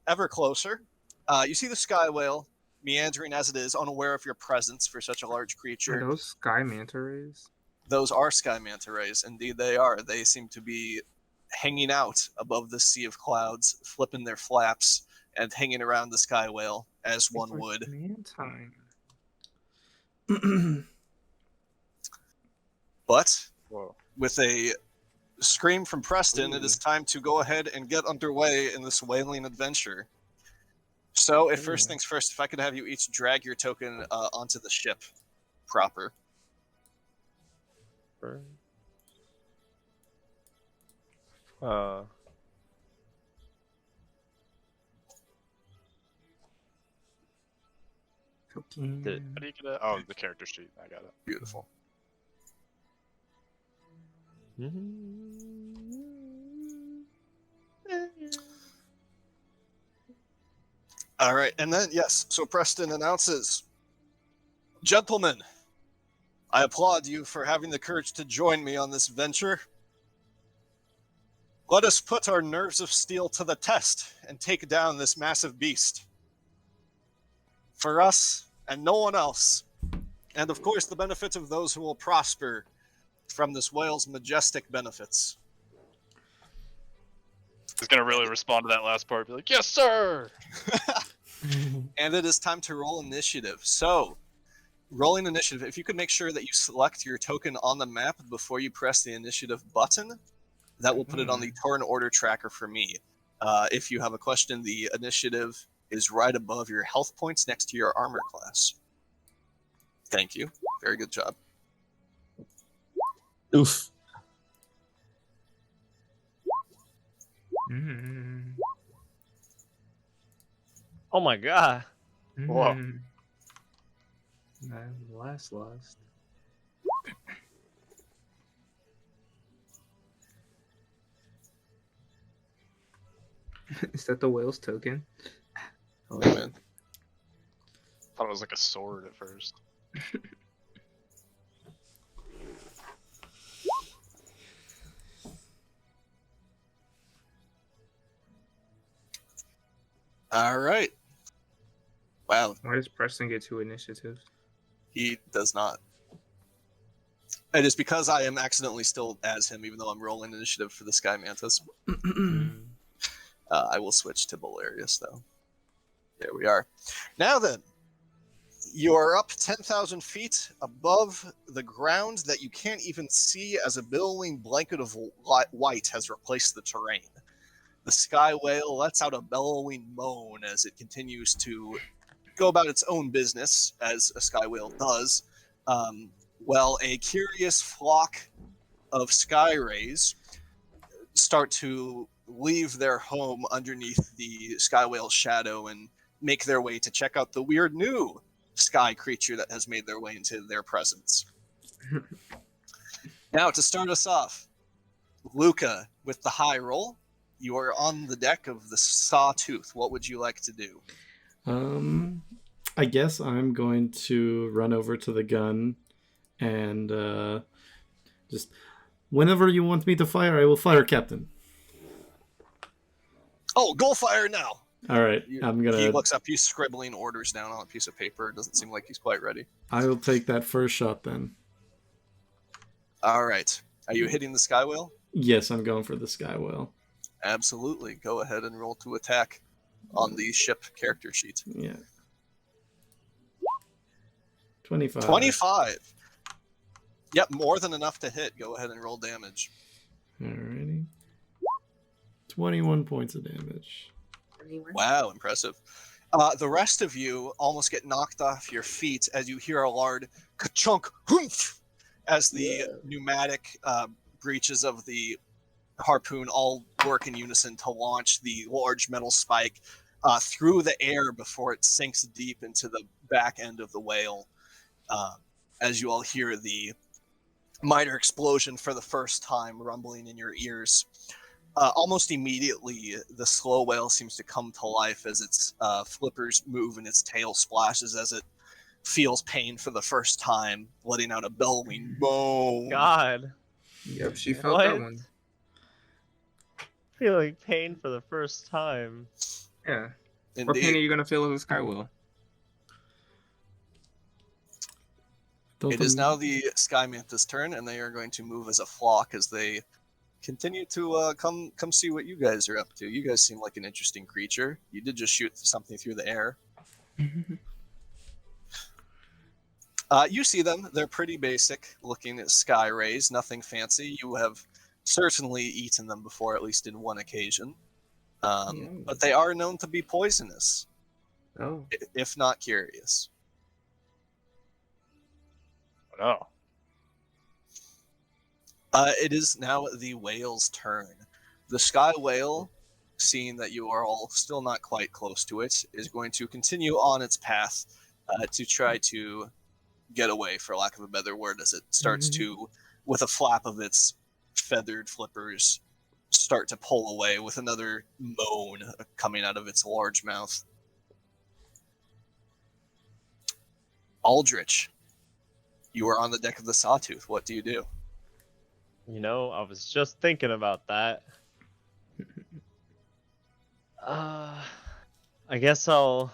ever closer. You see the sky whale meandering as it is, unaware of your presence for such a large Are creature. those sky manta rays? Those are sky manta rays. Indeed, they are. They seem to be hanging out above the sea of clouds, flipping their flaps, and hanging around the sky whale as one It's like would. Manta. But Whoa. with a scream from Preston, it is time to go ahead and get underway in this whaling adventure. So, if first things first, if I could have you each drag your token onto the ship proper. How do you get it? Oh, the character sheet. I got it. Beautiful. All right, and then, yes, so Preston announces, "Gentlemen, I applaud you for having the courage to join me on this venture. Let us put our nerves of steel to the test and take down this massive beast. For us and no one else. And of course, the benefit of those who will prosper from this whale's majestic benefits. He's gonna really respond to that last part. Be like, "Yes, sir." And it is time to roll initiative. So, rolling initiative. If you could make sure that you select your token on the map before you press the initiative button, that will put it on the turn order tracker for me. If you have a question, the initiative is right above your health points next to your armor class. Thank you. Very good job. Oof. Oh my god. Whoa. Last. Is that the whale's token? Oh, Yeah, man. Thought it was like a sword at first. All right. Wow, Why does Preston get 2 initiatives? he does not. It is because I am accidentally still as him, even though I'm rolling initiative for the Sky Mantis. I will switch to Bolarius, though. There we are. Now then, you are up 10,000 feet above the ground that you can't even see as a billowing blanket of white has replaced the terrain. The sky whale lets out a bellowing moan as it continues to go about its own business, as a sky whale does, while a curious flock of sky rays start to leave their home underneath the sky whale's shadow and make their way to check out the weird new sky creature that has made their way into their presence. Now, to start us off, Luca, with the high roll, you are on the deck of the Sawtooth. What would you like to do? I guess I'm going to run over to the gun and just whenever you want me to fire, I will fire, Captain. Oh, go fire now! All right, He I'm looks up. He's scribbling orders down on a piece of paper. It doesn't seem like he's quite ready. I will take that first shot then. All right. Are you hitting the sky whale? Yes, I'm going for the sky whale. Absolutely. Go ahead and roll to attack on the ship character sheet. Yeah. 25. 25. Yep, more than enough to hit. Go ahead and roll damage. Alrighty. 21 points of damage. Wow, impressive. The rest of you almost get knocked off your feet as you hear a loud ka-chunk humph as the pneumatic breeches of the harpoon all work in unison to launch the large metal spike through the air before it sinks deep into the back end of the whale. As you all hear the minor explosion for the first time rumbling in your ears. Almost immediately, the slow whale seems to come to life as its flippers move and its tail splashes as it feels pain for the first time, letting out a bellowing moan. God. Yep, she felt that What? one. Feeling pain for the first time. Yeah. What pain are Indeed. you gonna feel as a sky whale? It is now the Sky Mantis' turn, and they are going to move as a flock as they continue to come see what you guys are up to. You guys seem like an interesting creature. You did just shoot something through the air. You see them. They're pretty basic looking at sky rays, nothing fancy. You have certainly eaten them before, at least in one occasion. But they are known to be poisonous, Oh. if not curious. Oh. It is now the whale's turn. The sky whale, seeing that you are all still not quite close to it, is going to continue on its path to try to get away, for lack of a better word, as it starts to, with a flap of its feathered flippers, start to pull away with another moan coming out of its large mouth. Aldrich, you are on the deck of the Sawtooth. What do you do? You know, I was just thinking about that. I guess I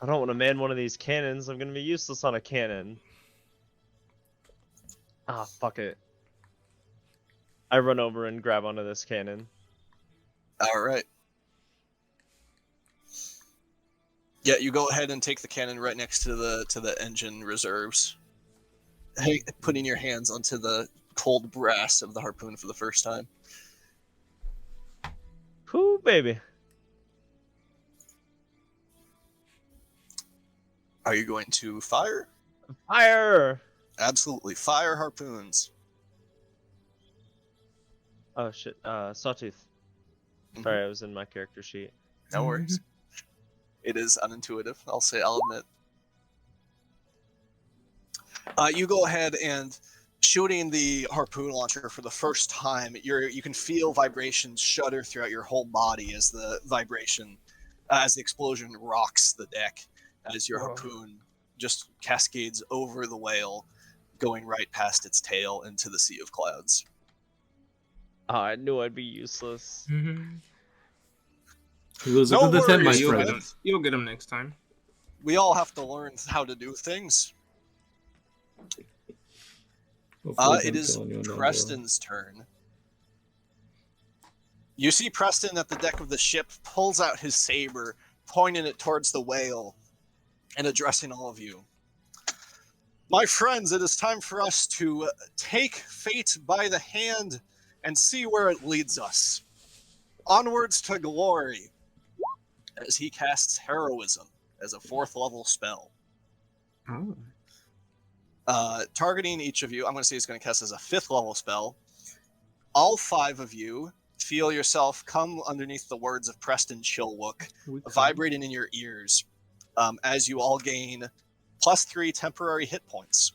don't want to man one of these cannons. I'm gonna be useless on a cannon. Fuck it. I run over and grab onto this cannon. All right. Yeah, you go ahead and take the cannon right next to the engine reserves. Hey, putting your hands onto the cold brass of the harpoon for the first time. Whoo, baby. Are you going to fire? Fire! Absolutely. Fire harpoons. Oh, shit. Sawtooth. Sorry, I was in my character sheet. No worries. It is unintuitive. I'll admit. You go ahead and shooting the harpoon launcher for the first time. You can feel vibrations shudder throughout your whole body as the explosion rocks the deck, as your harpoon just cascades over the whale, going right past its tail into the sea of clouds. Oh, I knew I'd be useless. You lose No it to the tent, my worries, You'll friend. get him. You'll get him next time. We all have to learn how to do things. Hopefully It don't is kill anyone down below. Preston's turn. You see Preston at the deck of the ship pulls out his saber, pointing it towards the whale, and addressing all of you. My friends, it is time for us to take fate by the hand and see where it leads us. Onwards to glory, as he casts Heroism as a 4th level spell. Oh. Targeting each of you, I'm going to say he's going to cast as a 5th level spell. All 5 of you feel yourself come underneath the words of Preston Chilwook, vibrating in your ears, as you all gain +3 temporary hit points.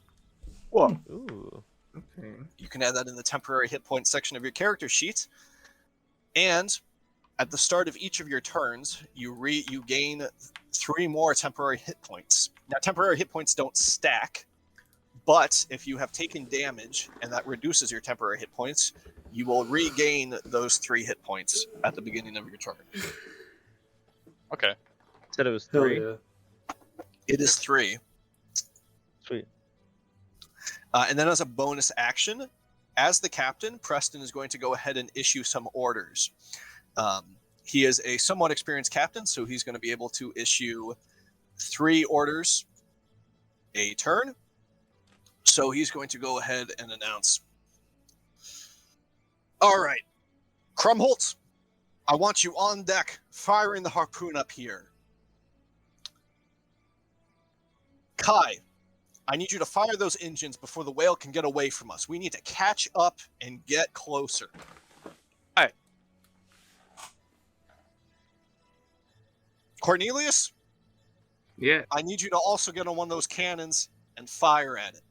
Whoa. Ooh. Okay. You can add that in the temporary hit points section of your character sheet. And at the start of each of your turns, you gain 3 more temporary hit points. Now, temporary hit points don't stack, but if you have taken damage and that reduces your temporary hit points, you will regain those 3 hit points at the beginning of your turn. Okay. Said it was Hell 3. yeah. It is 3. Sweet. And then as a bonus action, as the captain, Preston is going to go ahead and issue some orders. He is a somewhat experienced captain, so he's going to be able to issue 3 orders a turn. So he's going to go ahead and announce, all right, Krumholtz, I want you on deck, firing the harpoon up here. Kai, I need you to fire those engines before the whale can get away from us. We need to catch up and get closer. Aye. Cornelius, Yeah. I need you to also get on one of those cannons and fire at it.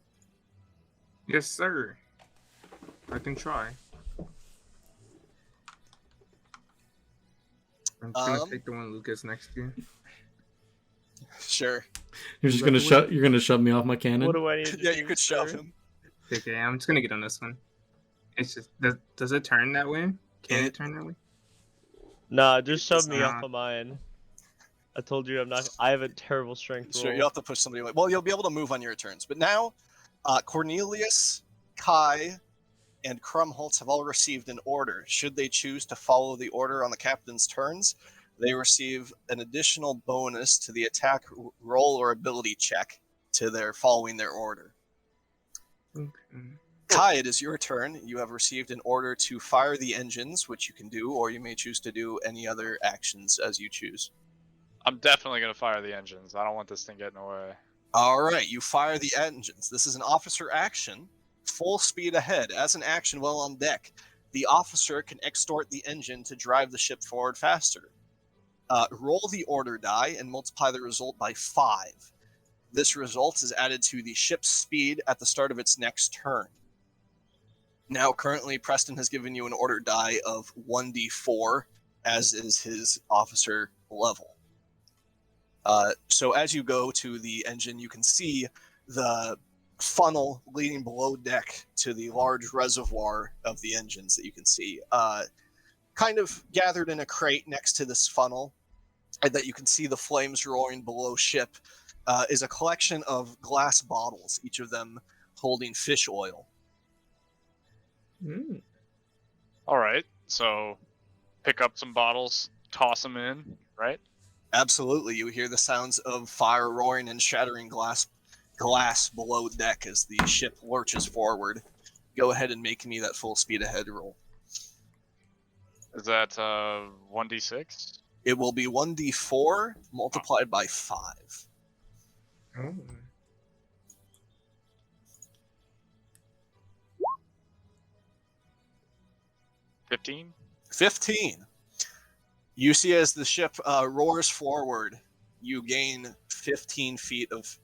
Yes, sir. I can try. I'm just gonna take the one Lucas next to you. Sure. You're just gonna shove. You're gonna shove me off my cannon. What do I need to Yeah, do, you could shove sir? him. Okay, I'm just gonna get on this one. It's just does it turn that way? Can it turn that way? Nah, just does shove me off of mine. I told you I have a terrible strength roll. Sure, you'll have to push somebody away. Well, you'll be able to move on your turns. But now, Cornelius, Kai, and Krumholtz have all received an order. Should they choose to follow the order on the captain's turns, they receive an additional bonus to the attack roll or ability check to their following their order. Okay. Kai, it is your turn. You have received an order to fire the engines, which you can do, or you may choose to do any other actions as you choose. I'm definitely going to fire the engines. I don't want this thing getting away. All right, you fire the engines. This is an officer action, full speed ahead. As an action while on deck, the officer can extort the engine to drive the ship forward faster. Roll the order die and multiply the result by 5. This result is added to the ship's speed at the start of its next turn. Now, currently, Preston has given you an order die of 1d4, as is his officer level. So as you go to the engine, you can see the funnel leading below deck to the large reservoir of the engines that you can see. Kind of gathered in a crate next to this funnel, and that you can see the flames roaring below ship, is a collection of glass bottles, each of them holding fish oil. Mm. All right. So pick up some bottles, toss them in, right? Absolutely. You hear the sounds of fire roaring and shattering glass below deck as the ship lurches forward. Go ahead and make me that full speed ahead roll. Is that 1d6? It will be 1d4 multiplied by 5. Oh. 15? 15. You see as the ship roars forward, you gain 15 feet of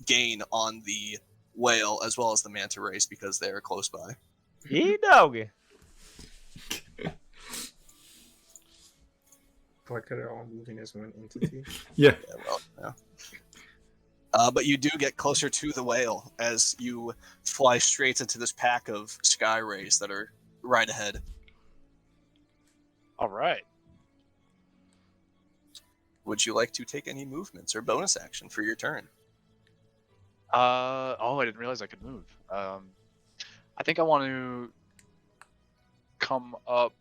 gain on the whale as well as the manta rays because they are close by. Yee doggy. Like they're all moving as one entity. Yeah. But you do get closer to the whale as you fly straight into this pack of sky rays that are right ahead. All right. Would you like to take any movements or bonus action for your turn? Oh, I didn't realize I could move. I think I want to come up.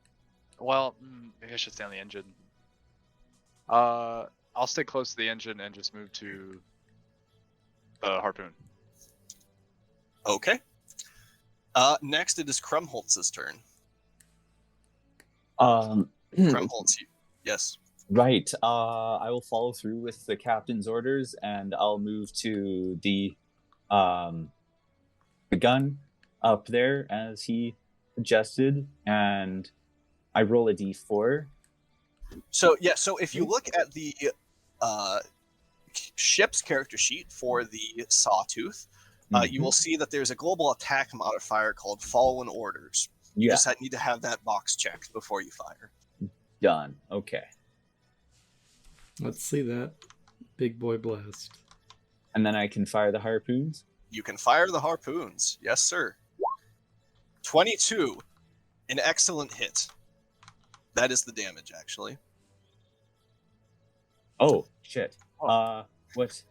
Well, maybe I should stay on the engine. I'll stay close to the engine and just move to the harpoon. Okay. Next, it is Krumholtz's turn. Krumholtz, yes. Right. I will follow through with the captain's orders, and I'll move to the gun up there as he suggested, and I roll a d4. So if you look at the ship's character sheet for the Sawtooth, you will see that there's a global attack modifier called Fallen Orders. You just need to have that box checked before you fire. Done. Okay. Let's see that. Big boy blast. And then I can fire the harpoons? You can fire the harpoons. Yes, sir. 22. An excellent hit. That is the damage, actually. Oh, shit. What?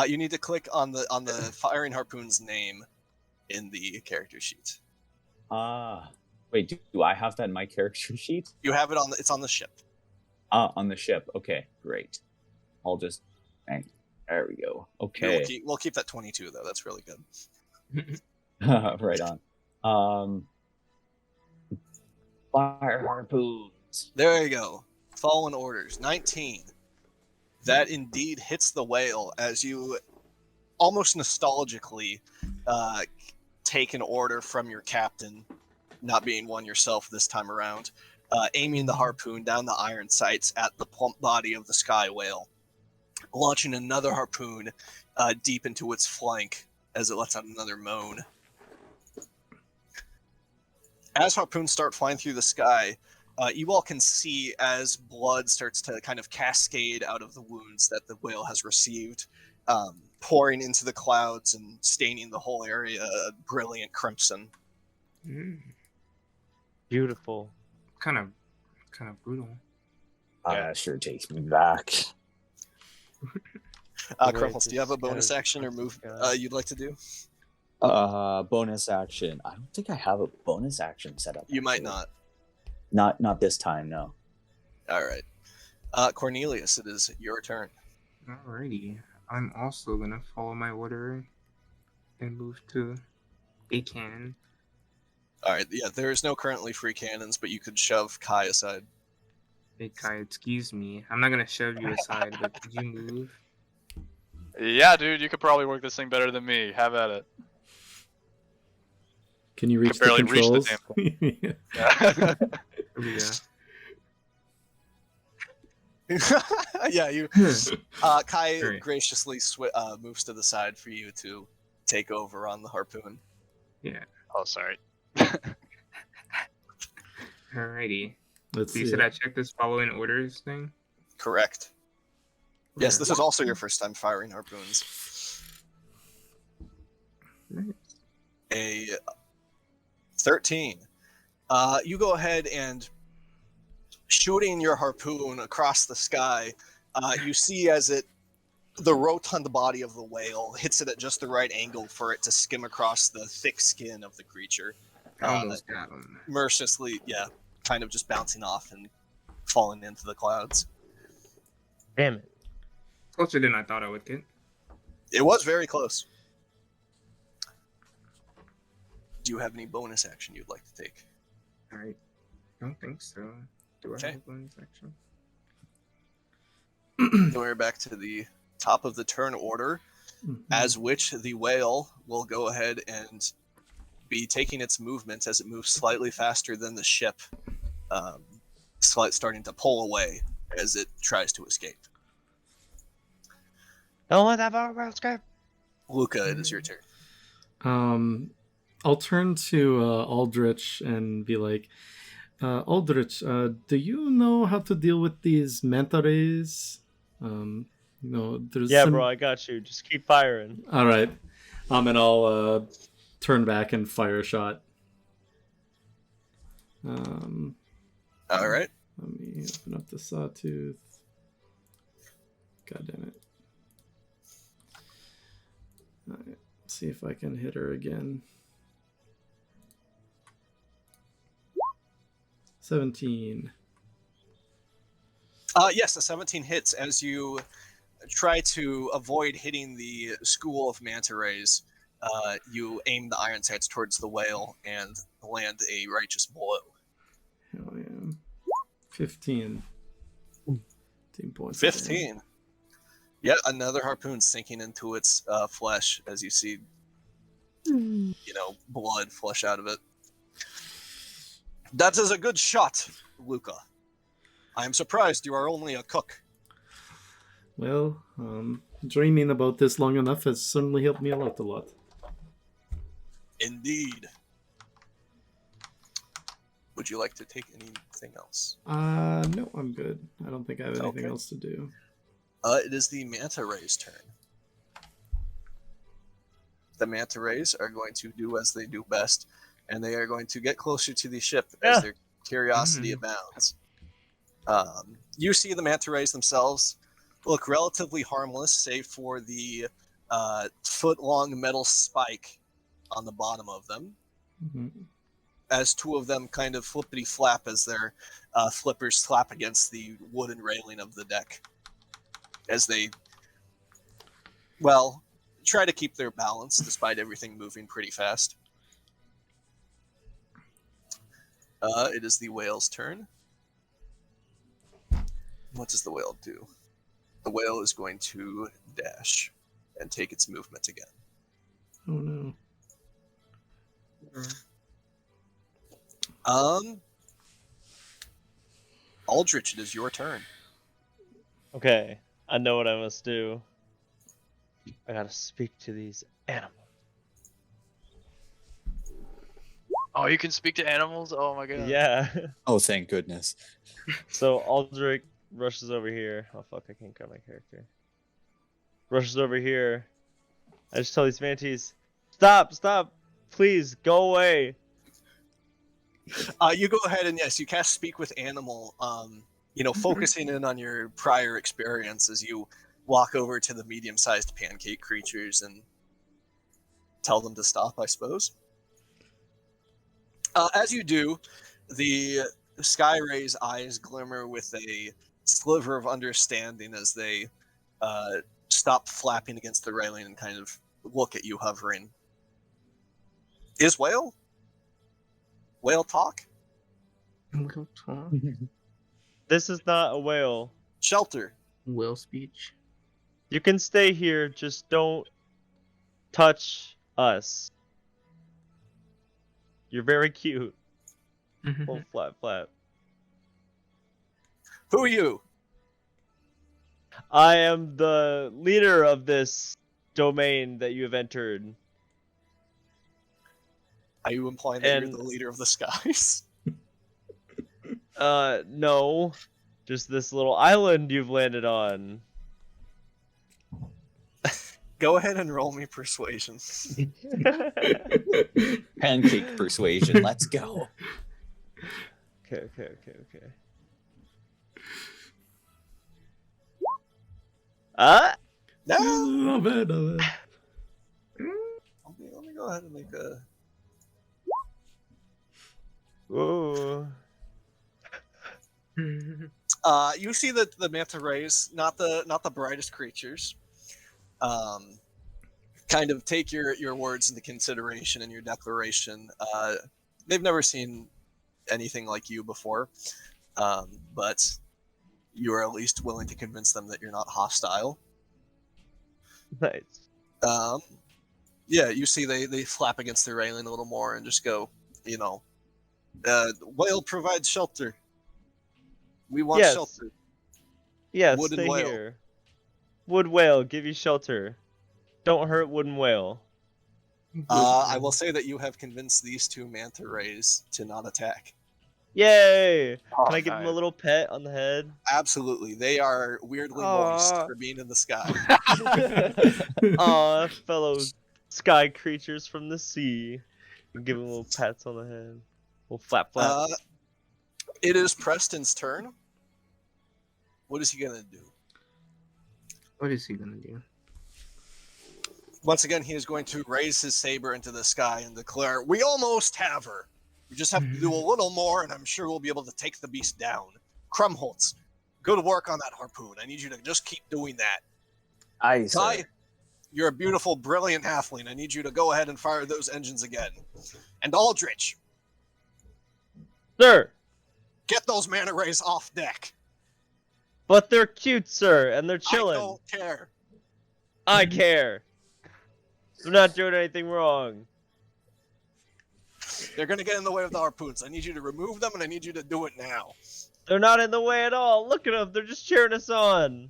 You need to click on the firing harpoon's name in the character sheet. Wait, do I have that in my character sheet? You have it it's on the ship. On the ship. Okay, great. I'll just... There we go. Okay. We'll keep that 22, though. That's really good. Right on. Fire harpoons. There you go. Fallen Orders. 19. That indeed hits the whale as you almost nostalgically take an order from your captain, not being one yourself this time around, aiming the harpoon down the iron sights at the plump body of the sky whale, launching another harpoon deep into its flank as it lets out another moan. As harpoons start flying through the sky, you all can see as blood starts to kind of cascade out of the wounds that the whale has received, pouring into the clouds and staining the whole area a brilliant crimson. Beautiful. Kind of brutal. That sure takes me back. Crumples, do you have a bonus action or move you'd like to do? Bonus action. I don't think I have a bonus action set up. You might not. Not this time, no. All right. Cornelius, it is your turn. Alrighty. I'm also gonna follow my order and move to a cannon. All right. Yeah, there is no currently free cannons, but you could shove Kai aside. Hey Kai, excuse me. I'm not gonna shove you aside, but could you move? Yeah, dude, you could probably work this thing better than me. Have at it. Can you reach the barely controls? reach the damn Yeah. Yeah, you. Kai Great. graciously moves to the side for you to take over on the harpoon. Yeah. Oh, sorry. Alrighty. Let's So you see. said I check this following orders thing? Correct. Yes, this is also your first time firing harpoons. Nice. A 13. You go ahead and shooting your harpoon across the sky. You see as the rotund body of the whale hits it at just the right angle for it to skim across the thick skin of the creature. I almost got him. Mercilessly, yeah. kind of just bouncing off and falling into the clouds. Damn it. Closer than I thought I would get. It was very close. Do you have any bonus action you'd like to take? I don't think so. Do I Okay. have a bonus action? Then we're back to the top of the turn order, Mhm. as which the whale will go ahead and be taking its movement as it moves slightly faster than the ship, starting to pull away as it tries to escape. Don't let that boat escape. Luca, it is your turn. I'll turn to Aldrich and be like, Aldrich, do you know how to deal with these manta rays? There's Yeah, some... bro, I got you. Just keep firing. All right. And I'll turn back and fire a shot. All right. Let me open up the sawtooth. God damn it. All right. See if I can hit her again. 17. Yes, a 17 hits as you try to avoid hitting the school of manta rays. You aim the iron sights towards the whale and land a righteous blow. Hell yeah. 15. 15 points. 15. Yet another harpoon sinking into its flesh as you see, blood flush out of it. That is a good shot, Luca. I am surprised you are only a cook. Well, dreaming about this long enough has certainly helped me out a lot. Indeed. Would you like to take anything else? No, I'm good. I don't think I have anything Okay. else to do. It is the manta ray's turn. The manta rays are going to do as they do best, and they are going to get closer to the ship as their curiosity abounds. You see the manta rays themselves look relatively harmless, save for the foot-long metal spike on the bottom of them, as two of them kind of flippity-flap as their flippers slap against the wooden railing of the deck, as they, try to keep their balance despite everything moving pretty fast. It is the whale's turn. What does the whale do? The whale is going to dash and take its movement again. Oh no. Aldrich, it is your turn. Okay, I know what I must do. I gotta speak to these animals. Oh, you can speak to animals? Oh my god. Yeah. Oh, thank goodness. So Aldrich rushes over here. Oh fuck, I can't grab my character. Rushes over here. I just tell these mantis, stop, please, go away. You go ahead and yes, you cast Speak with Animal, focusing in on your prior experience as you walk over to the medium-sized pancake creatures and tell them to stop, I suppose. As you do, the Sky Ray's eyes glimmer with a sliver of understanding as they stop flapping against the railing and kind of look at you hovering. Is whale talk? Whale talk. This is not a whale. Shelter. Whale speech. You can stay here, just don't touch us. You're very cute. Oh, flap. Who are you? I am the leader of this domain that you have entered. Are you implying that you're the leader of the skies? No. Just this little island you've landed on. Go ahead and roll me persuasion. Pancake persuasion. Let's go. Okay. No! Not bad. Let me go ahead and make a... Whoa. You see that the manta rays, not the brightest creatures, kind of take your words into consideration in your declaration. They've never seen anything like you before, but you are at least willing to convince them that you're not hostile. Nice. Yeah, you see they flap against the railing a little more and just go, whale provides shelter. We want Yes. shelter. Yeah, Wooden stay whale. here. Wood whale, give you shelter. Don't hurt wooden whale. I will say that you have convinced these two manta rays to not attack. Yay! Oh, Can I give him a nice. little pet on the head? Absolutely. They are weirdly moist for being in the sky. Aw, fellow sky creatures from the sea. Give him little pats on the head. Little flap flaps. It is Preston's turn. What is he going to do? What is he gonna do? Once again, he is going to raise his saber into the sky and declare, "We almost have her. We just have to do a little more, and I'm sure we'll be able to take the beast down. Krumholtz, go to work on that harpoon. I need you to just keep doing that. Aye, Kai, sir. you're a beautiful, brilliant halfling. I need you to go ahead and fire those engines again. And Aldrich, Sir! get those mana rays off deck. But they're cute, sir, and they're I chilling. don't care. I care. They're not doing anything wrong. They're going to get in the way of the harpoons. I need you to remove them, and I need you to do it now." They're not in the way at all. Look at them. They're just cheering us on.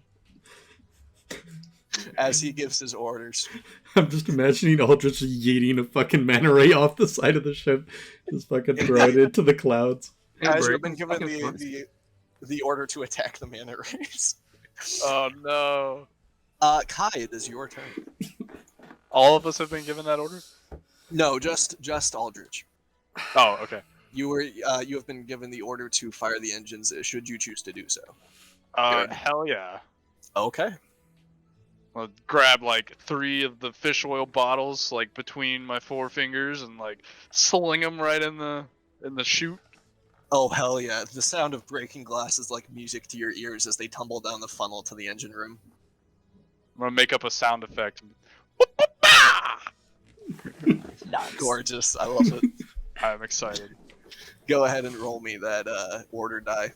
As he gives his orders. I'm just imagining Aldrich yeeting a fucking mana ray off the side of the ship, just fucking throw it into the clouds. Guys, Bert, you've been given fucking fun. the order to attack the mana rays. Oh no! Kai, it is your turn. All of us have been given that order. No, just Aldrich. Oh, okay. You have been given the order to fire the engines, should you choose to do so. Good. Hell yeah! Okay. I'll grab like 3 of the fish oil bottles, like between my 4 fingers, and like sling them right in the chute. Oh, hell yeah. The sound of breaking glass is like music to your ears as they tumble down the funnel to the engine room. I'm gonna make up a sound effect. Nice. Gorgeous. I love it. I'm excited. Go ahead and roll me that order die.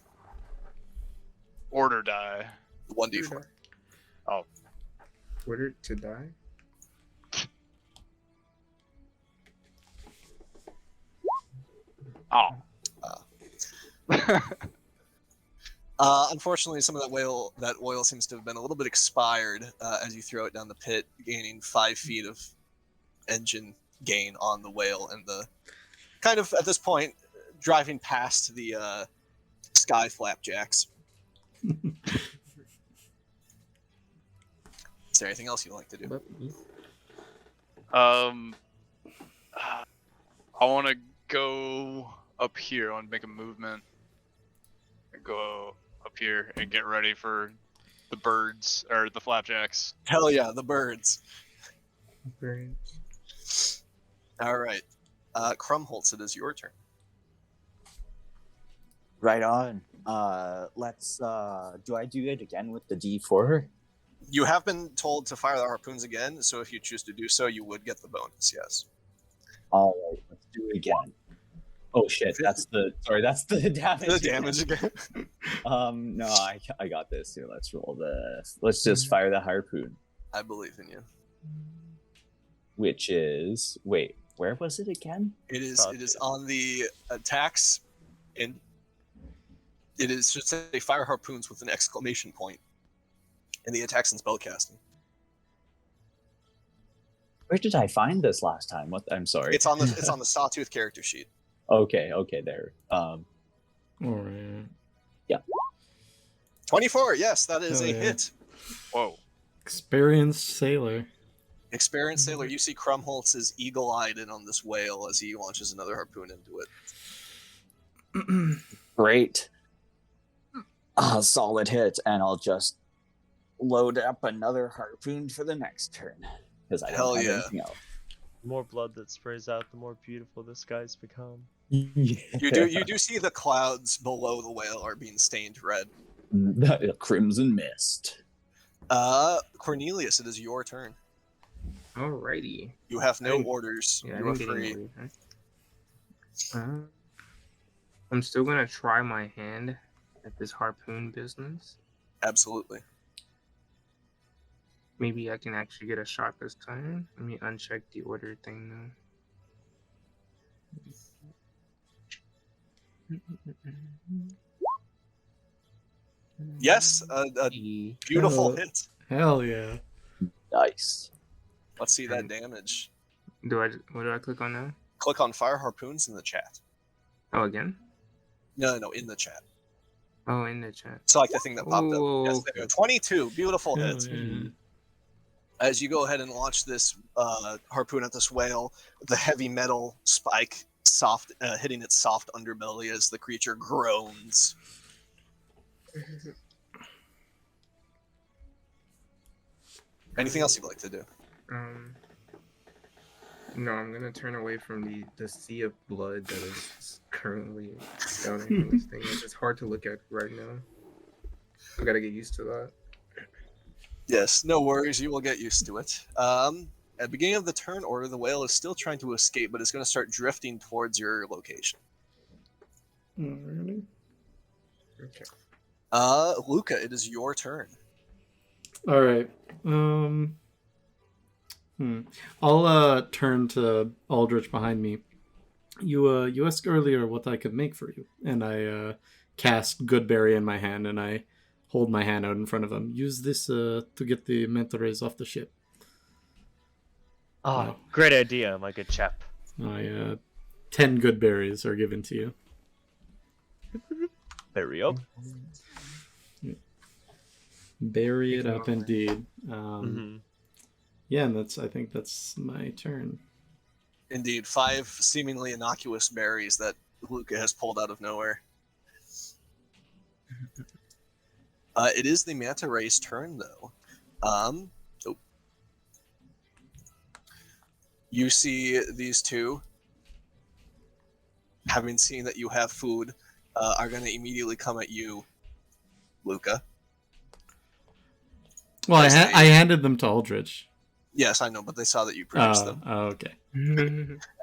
Order die. 1d4. Oh, Order to die? oh. Unfortunately, some of that oil seems to have been a little bit expired as you throw it down the pit, gaining 5 feet of engine gain on the whale, and the kind of at this point driving past the sky flapjacks. Is there anything else you'd like to do? I want to go up here. I want to make a movement and go up here and get ready for the birds or the flapjacks. Hell yeah, the birds. Birds. All right. Krumholtz, it is your turn. Right on. Let's. Do I do it again with the D4? You have been told to fire the harpoons again, so if you choose to do so, you would get the bonus, yes. All right, let's do it again. Oh shit! That's the damage. The damage again. No, I got this. Here, let's roll this. Let's just fire the harpoon, I believe in you. which is wait, where was it again? It is on the attacks, and it is should say fire harpoons with an exclamation point. In the attacks and spellcasting. Where did I find this last time? What? I'm sorry. It's on the Sawtooth character sheet. Okay, there. All right. 24, yes, that is Oh, a yeah. hit. Whoa. Experienced sailor. Experienced sailor, you see Krumholtz is eagle-eyed in on this whale as he launches another harpoon into it. Great. Solid hit, and I'll just load up another harpoon for the next turn because I don't Hell have yeah. anything else. The more blood that sprays out, the more beautiful the skies become. You do see the clouds below the whale are being stained red. A crimson mist. Cornelius, it is your turn. Alrighty. You have no I- orders. Yeah, I You are didn't get any free. orders, huh? I'm still gonna try my hand at this harpoon business. Absolutely. Maybe I can actually get a shot this time. Let me uncheck the order thing though. Yes, a beautiful Hell. hit. Hell yeah. Nice. Let's see that damage. What do I click on now? Click on fire harpoons in the chat. Oh, again? No, in the chat. Oh, in the chat. It's like the thing that popped up. Yes, there you go. 22, beautiful Hell hits. yeah. As you go ahead and launch this harpoon at this whale, the heavy metal spike hitting its soft underbelly as the creature groans. Anything else you'd like to do? No, I'm gonna turn away from the sea of blood that is currently spouting from this thing. It's just hard to look at right now. I gotta get used to that. Yes, no worries. You will get used to it. At the beginning of the turn order, the whale is still trying to escape, but it's going to start drifting towards your location. Alrighty. Okay. Luca, it is your turn. All right. I'll turn to Aldrich behind me. You asked earlier what I could make for you, and I cast Goodberry in my hand, and I hold my hand out in front of him. Use this to get the manta rays off the ship. Oh, great idea, my good chap. 10 good berries are given to you. Berry up. Berry it up, indeed. Mm-hmm. Yeah, and I think that's my turn. Indeed, 5 seemingly innocuous berries that Luca has pulled out of nowhere. It is the manta ray's turn, though. You see these two, having seen that you have food, are going to immediately come at you, Luca. Well, I handed them to Aldrich. Yes, I know, but they saw that you produced them. Oh, okay.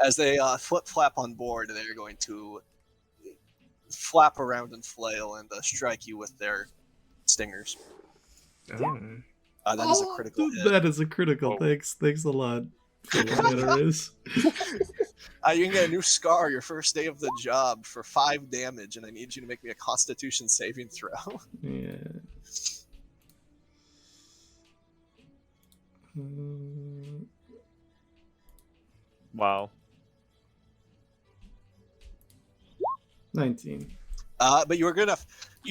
As they flip-flap on board, they're going to flap around and flail and strike you with their stingers. Oh. That is a critical hit. That is a critical. Whoa. Thanks a lot. For what it is. You can get a new scar your first day of the job for 5 damage, and I need you to make me a Constitution saving throw. Yeah. Wow. 19. But you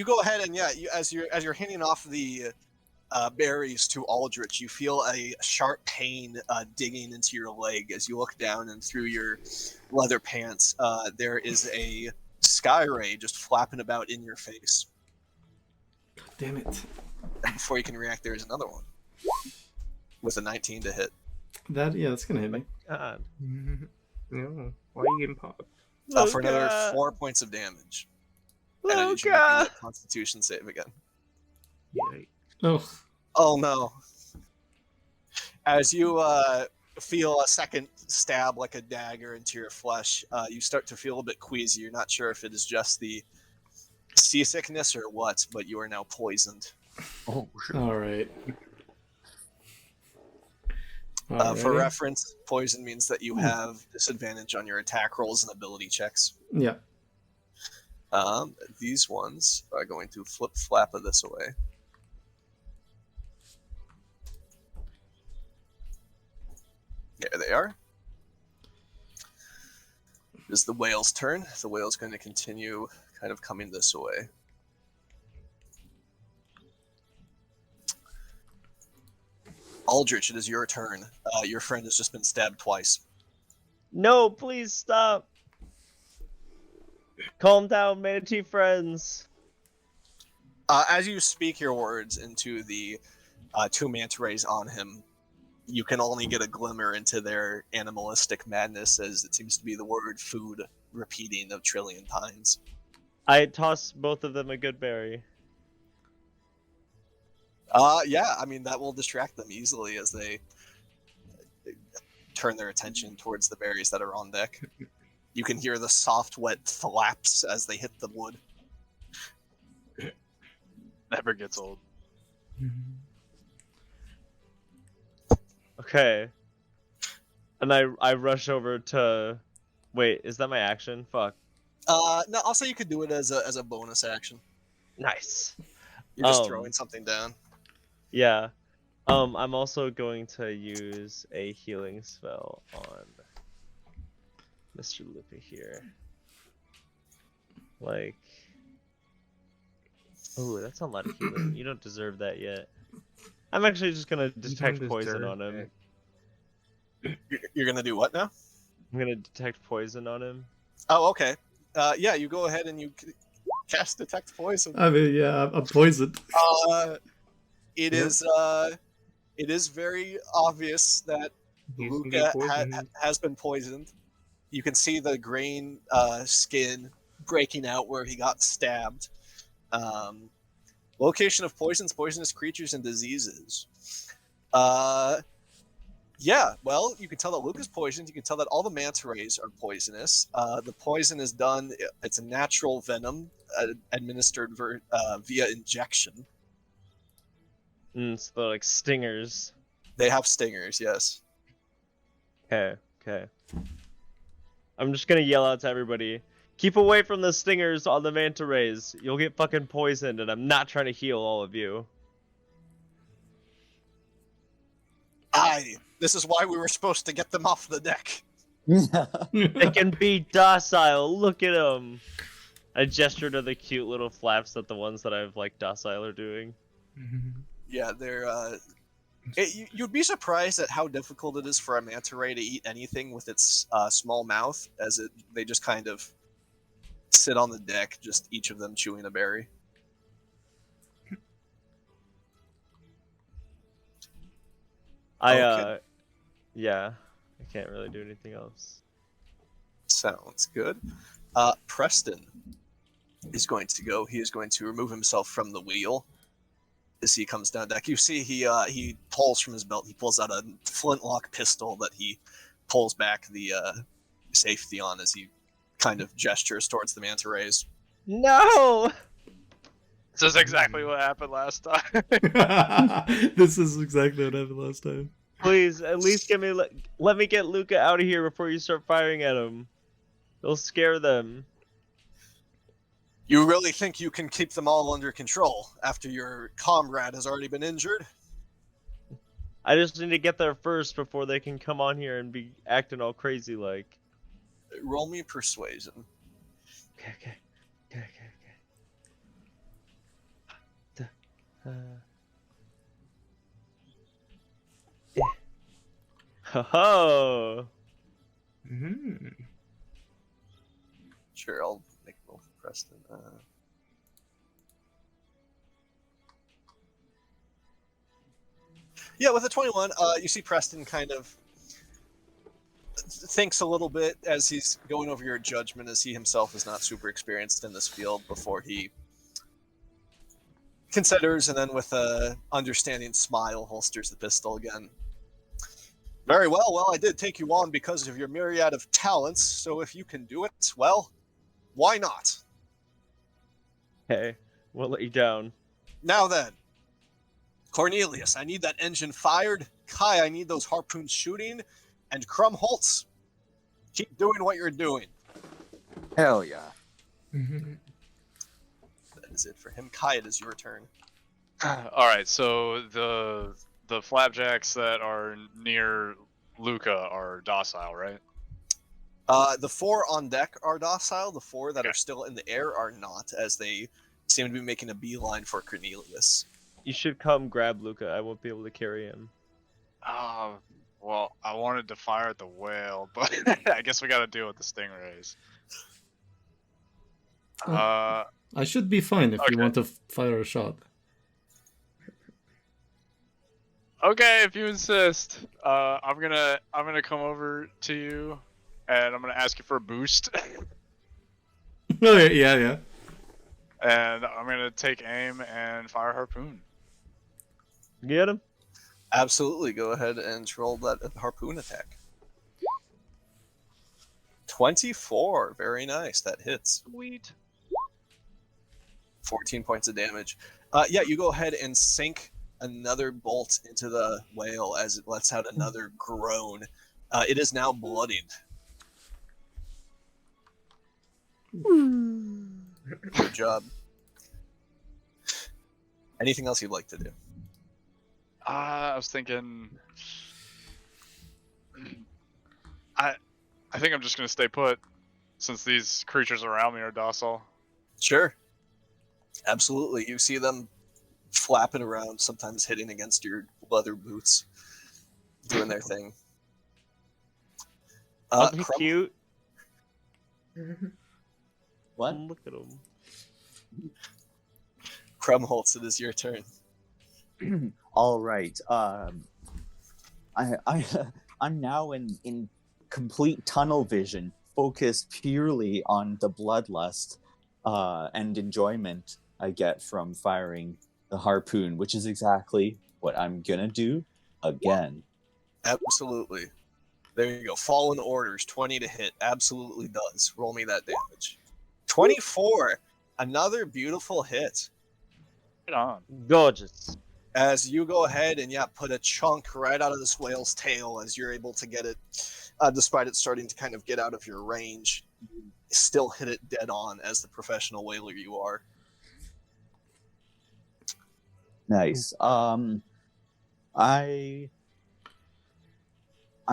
go ahead and as you're handing off the berries to Aldrich, you feel a sharp pain digging into your leg as you look down, and through your leather pants there is a sky ray just flapping about in your face. God damn it. And before you can react, there is another one with a 19 to hit. That's gonna hit me. God. No. Why are you getting popped? For another 4 points of damage. And I need you to make that Constitution save again. Yikes. Oh. Oh no. As you feel a second stab like a dagger into your flesh, you start to feel a bit queasy. You're not sure if it is just the seasickness or what, but you are now poisoned. Oh, shit. All right. For reference, poison means that you have disadvantage on your attack rolls and ability checks. Yeah. These ones are going to flip-flap this away. There they are. It is the whale's turn. The whale's going to continue kind of coming this way. Aldrich, it is your turn. Your friend has just been stabbed twice. No, please stop. Calm down, manatee friends. As you speak your words into the 2 manta rays on him, you can only get a glimmer into their animalistic madness, as it seems to be the word food repeating a trillion times. I toss both of them a good berry. Yeah, I mean, that will distract them easily as they turn their attention towards the berries that are on deck. You can hear the soft, wet flaps as they hit the wood. Never gets old. Okay. And I rush over to... Wait, is that my action? Fuck. No, I'll say you could do it as a bonus action. Nice. You're just throwing something down. Yeah. I'm also going to use a healing spell on Mr. Lupa here. Like... Ooh, that's a lot of healing. You don't deserve that yet. I'm actually just gonna detect poison on him. You're gonna do what now? I'm gonna detect poison on him. Oh, okay. Yeah, you go ahead and you cast detect poison. I mean, yeah, I'm poisoned. It is very obvious that Luca has been poisoned. You can see the green skin breaking out where he got stabbed. Location of poisons, poisonous creatures, and diseases. Yeah, well, you can tell that Luke is poisoned. You can tell that all the manta rays are poisonous. The poison is done, it's a natural venom administered via injection. So they're like stingers. They have stingers, yes. Okay. I'm just gonna yell out to everybody, keep away from the stingers on the manta rays. You'll get fucking poisoned, and I'm not trying to heal all of you. This is why we were supposed to get them off the deck. They can be docile. Look at them. I gesture to the cute little flaps that the ones that I've like docile are doing. Yeah, they're. You'd be surprised at how difficult it is for a manta ray to eat anything with its small mouth, as they just kind of sit on the deck, just each of them chewing a berry. Yeah, I can't really do anything else. Sounds good. Preston is going to go. He is going to remove himself from the wheel as he comes down deck. You see, he pulls from his belt. He pulls out a flintlock pistol that he pulls back the safety on as he kind of gestures towards the manta rays. No! This is exactly what happened last time. This is exactly what happened last time. Please, at least let me get Luca out of here before you start firing at him. It'll scare them. You really think you can keep them all under control after your comrade has already been injured? I just need to get there first before they can come on here and be acting all crazy like. Roll me persuasion. Okay. Ho-ho! Sure, I'll make a roll for Preston. Yeah, with a 21, you see Preston kind of thinks a little bit as he's going over your judgment, as he himself is not super experienced in this field, before he considers, and then with a understanding smile holsters the pistol again. Very well, I did take you on because of your myriad of talents, so if you can do it, well, why not? Okay, we'll let you down. Now then, Cornelius, I need that engine fired. Kai, I need those harpoons shooting. And Krumholtz, keep doing what you're doing. Hell yeah. That is it for him. Kai, it is your turn. All right, so the flapjacks that are near Luca are docile, right? The 4 on deck are docile. The 4 that are still in the air are not, as they seem to be making a beeline for Cornelius. You should come grab Luca. I won't be able to carry him. Well, I wanted to fire at the whale, but I guess we got to deal with the stingrays. I should be fine if you want to fire a shot. Okay, if you insist. I'm gonna come over to you, and I'm gonna ask you for a boost, Oh yeah. and I'm gonna take aim and fire harpoon. Get him. Absolutely. Go ahead and roll that harpoon attack. 24. Very nice. That hits. Sweet. 14 points of damage. Yeah, you go ahead and sink another bolt into the whale as it lets out another groan. It is now bloodied. Good job. Anything else you'd like to do? I was thinking. I think I'm just gonna stay put, since these creatures around me are docile. Sure. Absolutely. You see them flapping around, sometimes hitting against your leather boots, doing their thing. Aren't they cute? What? Look at them. Krumholtz, it is your turn. All right. I'm now in complete tunnel vision, focused purely on the bloodlust and enjoyment I get from firing the harpoon, which is exactly what I'm gonna do again. Absolutely. There you go. Fallen orders, 20 to hit. Absolutely does. Roll me that damage. 24. Another beautiful hit. Right on. Gorgeous. As you go ahead and put a chunk right out of this whale's tail as you're able to get it, despite it starting to kind of get out of your range, you still hit it dead on as the professional whaler you are. Nice. I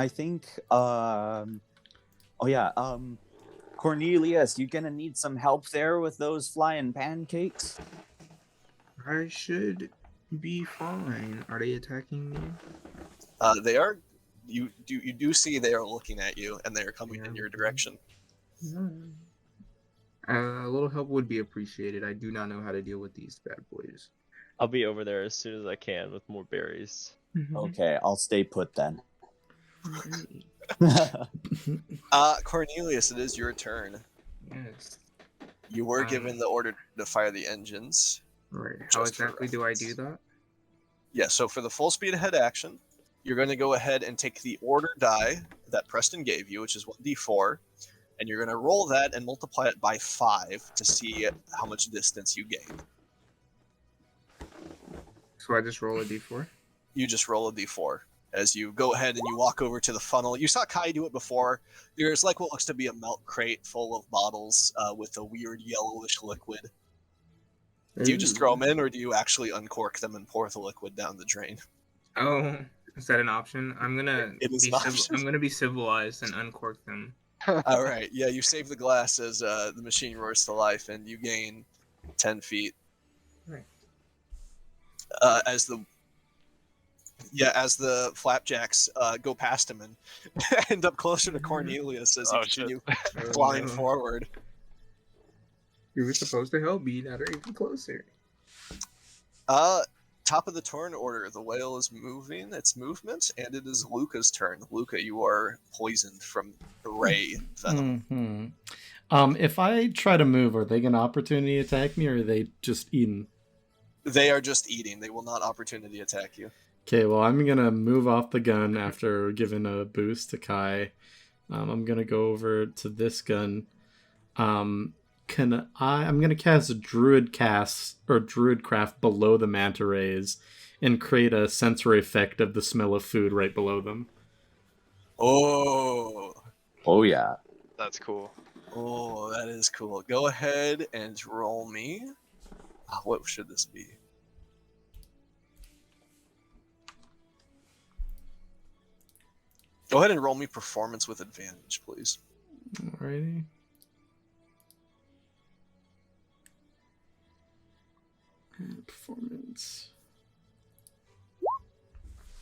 think Cornelius, you gonna need some help there with those flying pancakes? I should be fine. Are they attacking me? They are. You do see they are looking at you and they are coming in your direction. A little help would be appreciated. I do not know how to deal with these bad boys. I'll be over there as soon as I can with more berries. Okay, I'll stay put then. Cornelius, it is your turn. Yes. You were given the order to fire the engines. Right. How Just for exactly do I do that? Yeah, so for the full speed ahead action, you're going to go ahead and take the order die that Preston gave you, which is 1d4, and you're going to roll that and multiply it by 5 to see how much distance you gain. So I just roll a d4? You just roll a d4. As you go ahead and you walk over to the funnel. You saw Kai do it before. There's like what looks to be a milk crate full of bottles with a weird yellowish liquid. Do you just throw them in, or do you actually uncork them and pour the liquid down the drain? Oh, is that an option? I'm gonna It is an option. I'm gonna be civilized and uncork them. All right. Yeah, you save the glass as the machine roars to life, and you gain 10 feet. Right. As the flapjacks go past him and end up closer to Cornelius as you continue flying forward. You were supposed to help me, now they're even closer. Top of the turn order, the whale is moving its movement, and it is Luca's turn. Luca, you are poisoned from the ray venom. If I try to move, are they going to opportunity attack me, or are they just eating? They are just eating. They will not opportunity attack you. Okay, well, I'm going to move off the gun after giving a boost to Kai. I'm going to go over to this gun. I'm going to cast a Druid Craft below the manta rays and create a sensory effect of the smell of food right below them. Oh yeah. That's cool. Oh, that is cool. Go ahead and roll me. What should this be? Go ahead and roll me performance with advantage, please. Alrighty. Performance.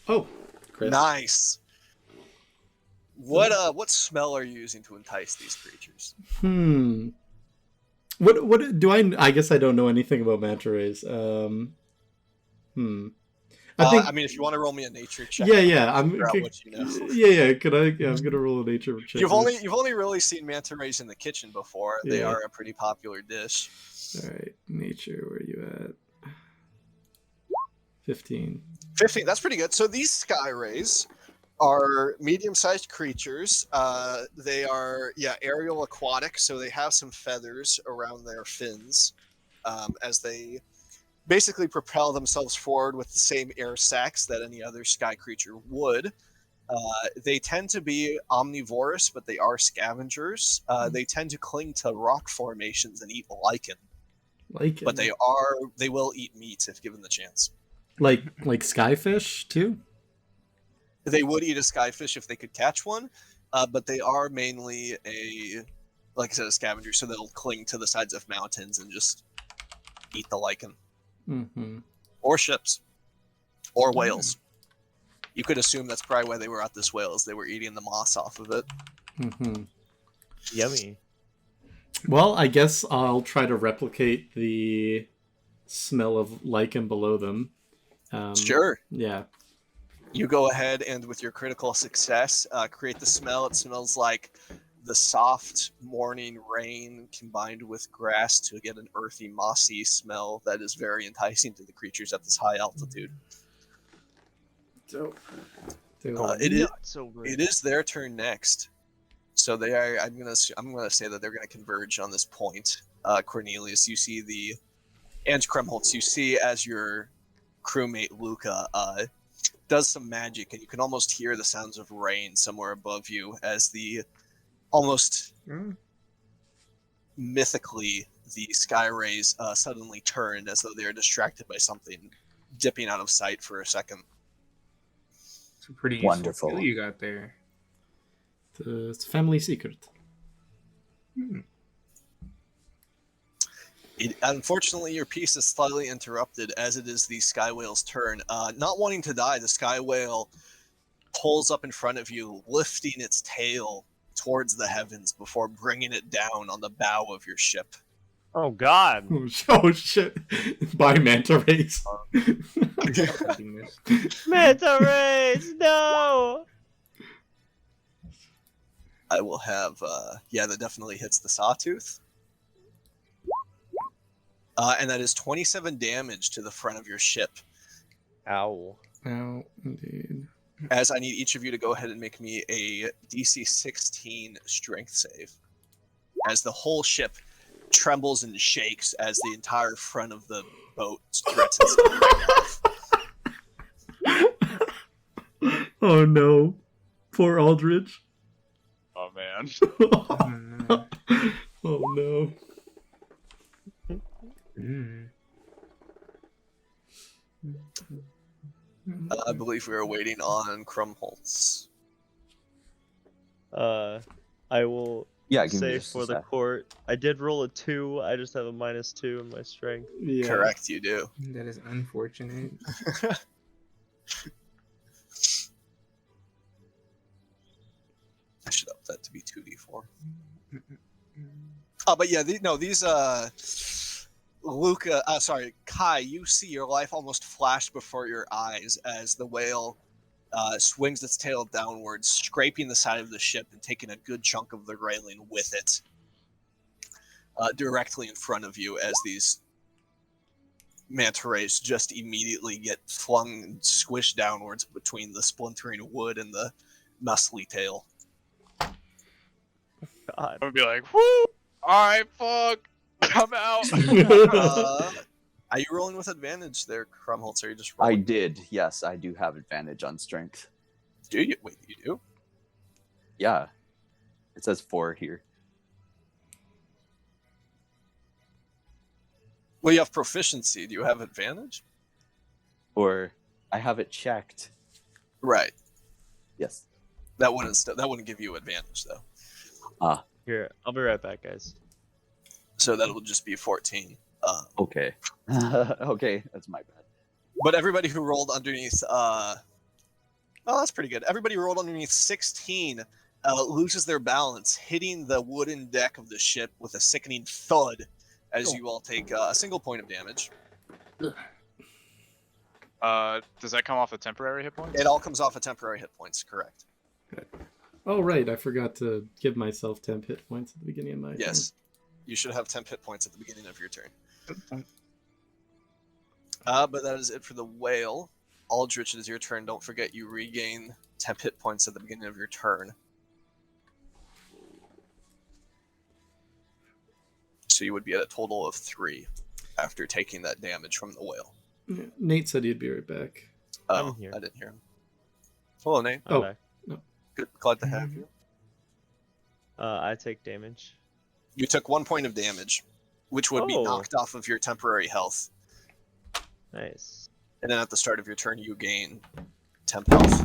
Oh, Chris. Nice. What smell are you using to entice these creatures? What do I guess I don't know anything about manta rays. I think. I mean, if you want to roll me a nature check, Yeah. figure out what you know. Yeah. Could I? Yeah, I'm gonna roll a nature check. You've only really seen manta rays in the kitchen before. They Yeah. are a pretty popular dish. All right, nature. Where are you at? 15. 15. That's pretty good. So these sky rays are medium-sized creatures. They are aerial aquatic, so they have some feathers around their fins as they basically propel themselves forward with the same air sacs that any other sky creature would. They tend to be omnivorous, but they are scavengers. They tend to cling to rock formations and eat lichen. Lichen. But they will eat meat if given the chance. Like skyfish too. They would eat a skyfish if they could catch one, but they are mainly like I said, a scavenger. So they'll cling to the sides of mountains and just eat the lichen, or ships, or whales. You could assume that's probably why they were at this whales. They were eating the moss off of it. Yummy. Well, I guess I'll try to replicate the smell of lichen below them. Sure. Yeah. You go ahead and with your critical success, create the smell. It smells like the soft morning rain combined with grass to get an earthy, mossy smell that is very enticing to the creatures at this high altitude. It is their turn next. So they are. I'm gonna say that they're gonna converge on this point. Cornelius, you see and Kremholtz, you see as your crewmate Luca does some magic, and you can almost hear the sounds of rain somewhere above you as the almost mythically the sky rays suddenly turn as though they are distracted by something dipping out of sight for a second. It's a pretty Wonderful skill you got there. It's a family secret. Unfortunately, your piece is slightly interrupted as it is the sky whale's turn. Not wanting to die, the sky whale pulls up in front of you, lifting its tail towards the heavens before bringing it down on the bow of your ship. Oh God! Oh shit! By manta rays. Manta rays! No! I will have, that definitely hits the sawtooth. And that is 27 damage to the front of your ship. Ow. Ow, indeed. As I need each of you to go ahead and make me a DC 16 strength save. As the whole ship trembles and shakes as the entire front of the boat threatens to break off. Oh no. Poor Aldrich. Oh man. Oh no. I believe we are waiting on Krumholtz. I will give me say just for a the sec. court, I did roll a 2. I just have a -2 in my strength. Yeah. Correct, you do. That is unfortunate. I should up that to be 2d4. But yeah, these Luca, Kai, you see your life almost flash before your eyes as the whale swings its tail downwards, scraping the side of the ship and taking a good chunk of the railing with it, directly in front of you as these manta rays just immediately get flung and squished downwards between the splintering wood and the muscly tail. God. I'm gonna be like, whoo! Alright, fuck! I'm out! Are you rolling with advantage there, Krumholtz, or are you just rolling? I did. Yes, I do have advantage on strength. Do you? Wait, you do? Yeah. It says 4 here. Well, you have proficiency. Do you have advantage? Or I have it checked. Right. Yes. That wouldn't give you advantage, though. Here, I'll be right back, guys. So that will just be 14. Okay. Okay, that's my bad. But everybody who rolled underneath, that's pretty good. Everybody who rolled underneath 16 loses their balance, hitting the wooden deck of the ship with a sickening thud as you all take a single point of damage. Does that come off of temporary hit points? It all comes off of temporary hit points, correct. Oh, right. I forgot to give myself 10 hit points at the beginning of my Yes. You should have 10 hit points at the beginning of your turn. But that is it for the whale. Aldrich, it is your turn. Don't forget you regain 10 hit points at the beginning of your turn. So you would be at a total of 3 after taking that damage from the whale. Yeah, Nate said he'd be right back. Oh, I'm here. I didn't hear him. Hello, Nate. I'm Oh. back. Good. Glad to have you. I take damage. You took 1 point of damage, which would be Oh. knocked off of your temporary health. Nice. And then at the start of your turn, you gain temp health.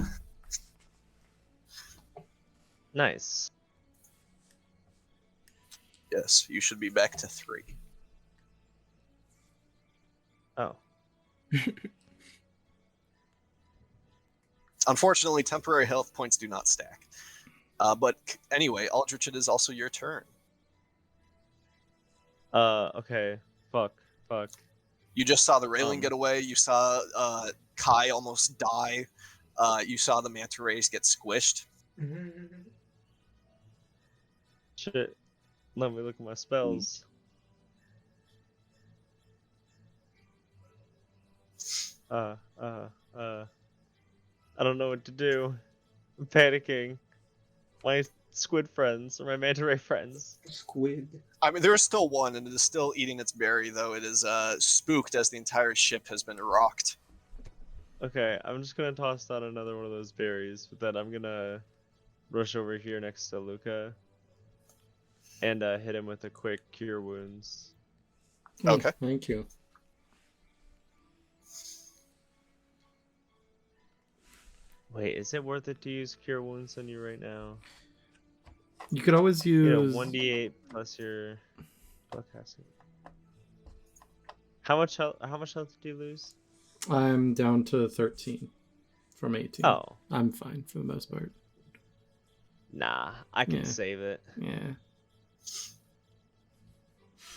Nice. Yes, you should be back to 3. Oh. Unfortunately, temporary health points do not stack. Anyway, Aldrich, it is also your turn. Okay. Fuck. You just saw the railing Um. get away. You saw Kai almost die. You saw the manta rays get squished. Shit. Let me look at my spells. I don't know what to do. I'm panicking. My squid friends, or my manta ray friends. Squid. I mean, there is still one, and it is still eating its berry, though it is spooked as the entire ship has been rocked. Okay, I'm just gonna toss down another one of those berries, but then I'm gonna rush over here next to Luca and hit him with a quick cure wounds. Oh, Okay. Thank you. Wait, is it worth it to use cure wounds on you right now? You could always use... 1d8 plus your spellcasting. How much health do you lose? I'm down to 13 from 18. Oh. I'm fine for the most part. Nah, I can Yeah. save it. Yeah.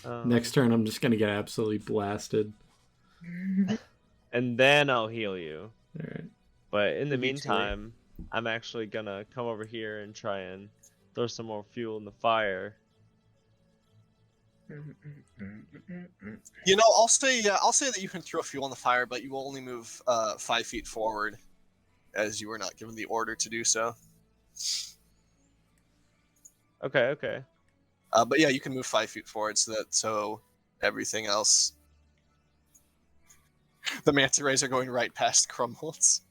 Um, Next turn, I'm just going to get absolutely blasted. And then I'll heal you. All right. But in the Me too. meantime, I'm actually gonna come over here and try and throw some more fuel in the fire. You know, I'll say that you can throw fuel on the fire, but you will only move 5 feet forward, as you were not given the order to do so. Okay. But yeah, you can move 5 feet forward, so everything else, the manta rays are going right past Crumholtz.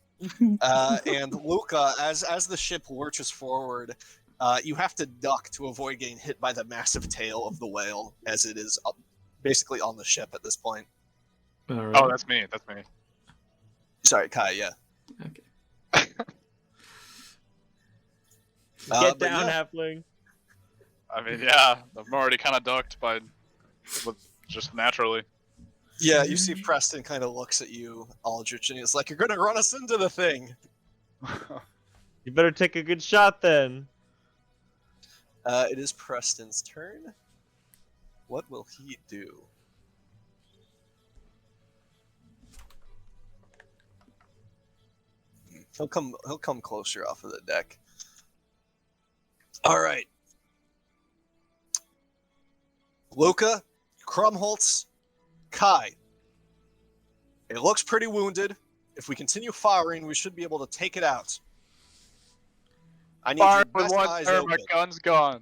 And Luca, as the ship lurches forward, you have to duck to avoid getting hit by the massive tail of the whale, as it is basically on the ship at this point. All right. Oh, that's me. Sorry, Kai. Yeah. Okay. Get But down, yeah. halfling. I mean, yeah, I'm already kind of ducked just naturally. Yeah, you see Preston kind of looks at you, Aldrich, and he's like, "You're gonna run us into the thing." You better take a good shot then. It is Preston's turn. What will he do? He'll come closer off of the deck. All right. Luca, Crumholtz, Kai. It looks pretty wounded. If we continue firing, we should be able to take it out. I need Fire your with best one eyes turn, my open. gun's gone.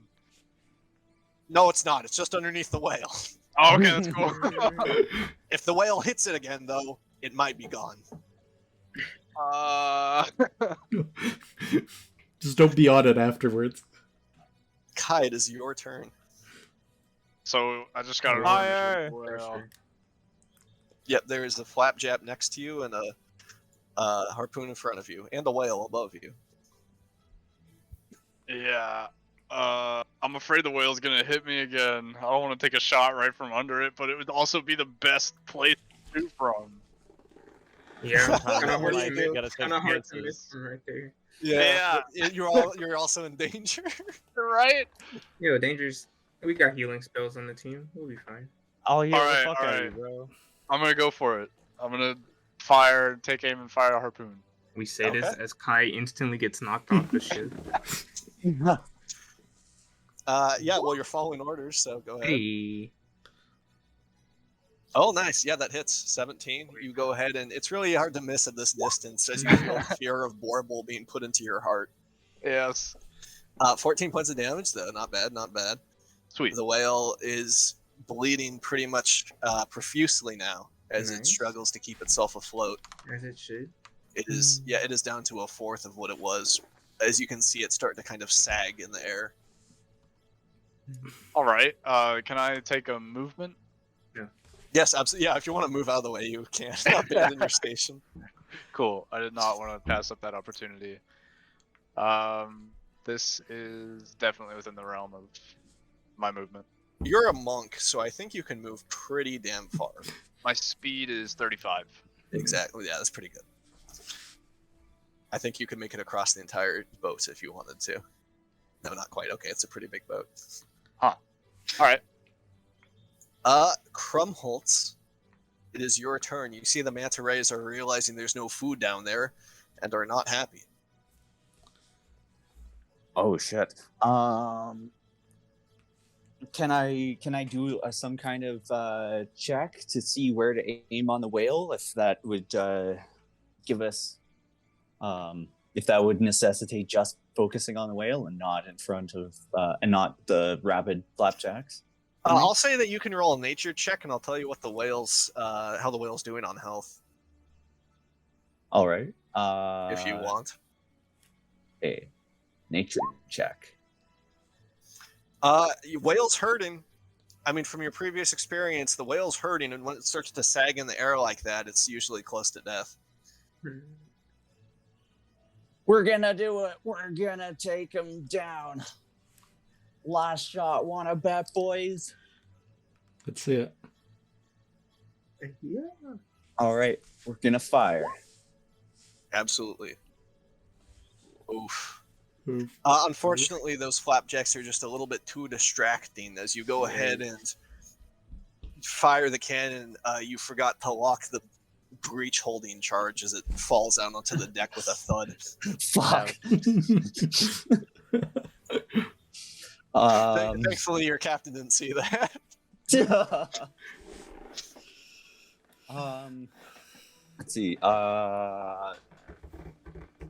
No, it's not. It's just underneath the whale. Oh, okay, that's cool. If the whale hits it again, though, it might be gone. Just don't be on it afterwards. Kai, it is your turn. So I just gotta Fire! Well, Yep, there is a flapjab next to you and a harpoon in front of you, and a whale above you. yeah. I'm afraid the whale's gonna hit me again. I don't want to take a shot right from under it, but it would also be the best place to shoot from. Yeah, Sometimes kind of hard you to do. miss. gotta take Kind of hard to chances. miss from right there. Yeah. but you're also in danger. Right? Yo, Danger's. We got healing spells on the team. We'll be fine. I'll heal Alright, the fuck out of you, alright. bro. I'm gonna go for it. I'm gonna fire, take aim, and fire a harpoon. We say this Okay. as Kai instantly gets knocked off the ship. Yeah, well, you're following orders, so go ahead. Hey. Oh, nice. Yeah, that hits. 17. You go ahead, and it's really hard to miss at this distance as you feel the fear of Borble being put into your heart. Yes. 14 points of damage, though. Not bad, not bad. Sweet. The whale is bleeding pretty much profusely now as it Nice. struggles to keep itself afloat. As it should. It is, yeah, it is down to a fourth of what it was. As you can see, it's starting to kind of sag in the air. All right. Can I take a movement? Yes, absolutely. Yeah, if you want to move out of the way, you can. Abandon your station. Cool. I did not want to pass up that opportunity. This is definitely within the realm of my movement. You're a monk, so I think you can move pretty damn far. My speed is 35. Exactly. Yeah, that's pretty good. I think you could make it across the entire boat if you wanted to. No, not quite. Okay, it's a pretty big boat. All right. Krumholtz, it is your turn. You see the manta rays are realizing there's no food down there and are not happy. Oh shit. Can I do some kind of check to see where to aim on the whale? If that would give us, if that would necessitate just focusing on the whale and not in front of, and not the rabid flapjacks. I'll say that you can roll a nature check, and I'll tell you what the whale's, how the whale's doing on health. All right. If you want. A nature check. Whale's hurting. I mean, from your previous experience, the whale's hurting, and when it starts to sag in the air like that, it's usually close to death. We're gonna do it. We're gonna take him down. Last shot. Wanna bet, boys? Let's see it. Yeah. All right. We're gonna fire. Absolutely. Oof. Oof. Unfortunately, those flapjacks are just a little bit too distracting. As you go ahead and fire the cannon, you forgot to lock the breech holding charge as it falls out onto the deck with a thud. Fuck. Thankfully, your captain didn't see that. Let's see.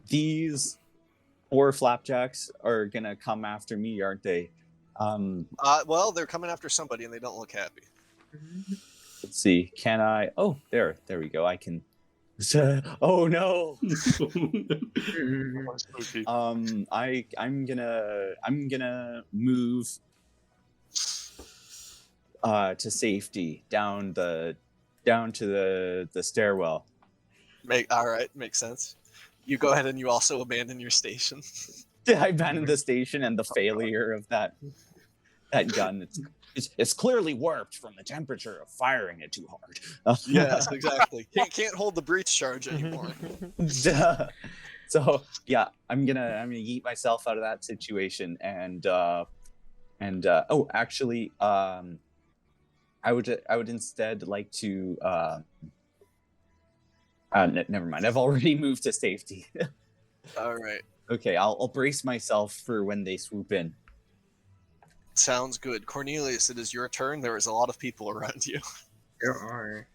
These 4 flapjacks are gonna come after me, aren't they? Well, they're coming after somebody, and they don't look happy. Let's see. Can I? Oh, there we go. I can. Oh no. I'm gonna move to safety down to the stairwell. All right, makes sense. You go ahead and you also abandon your station. I abandoned the station and the failure of that gun. It's clearly warped from the temperature of firing it too hard. Yes, exactly. Can't hold the breach charge anymore. So yeah, I'm gonna yeet myself out of that situation and actually I would instead like to never mind. I've already moved to safety. All right. Okay, I'll brace myself for when they swoop in. Sounds good. Cornelius, it is your turn. There is a lot of people around you. There are.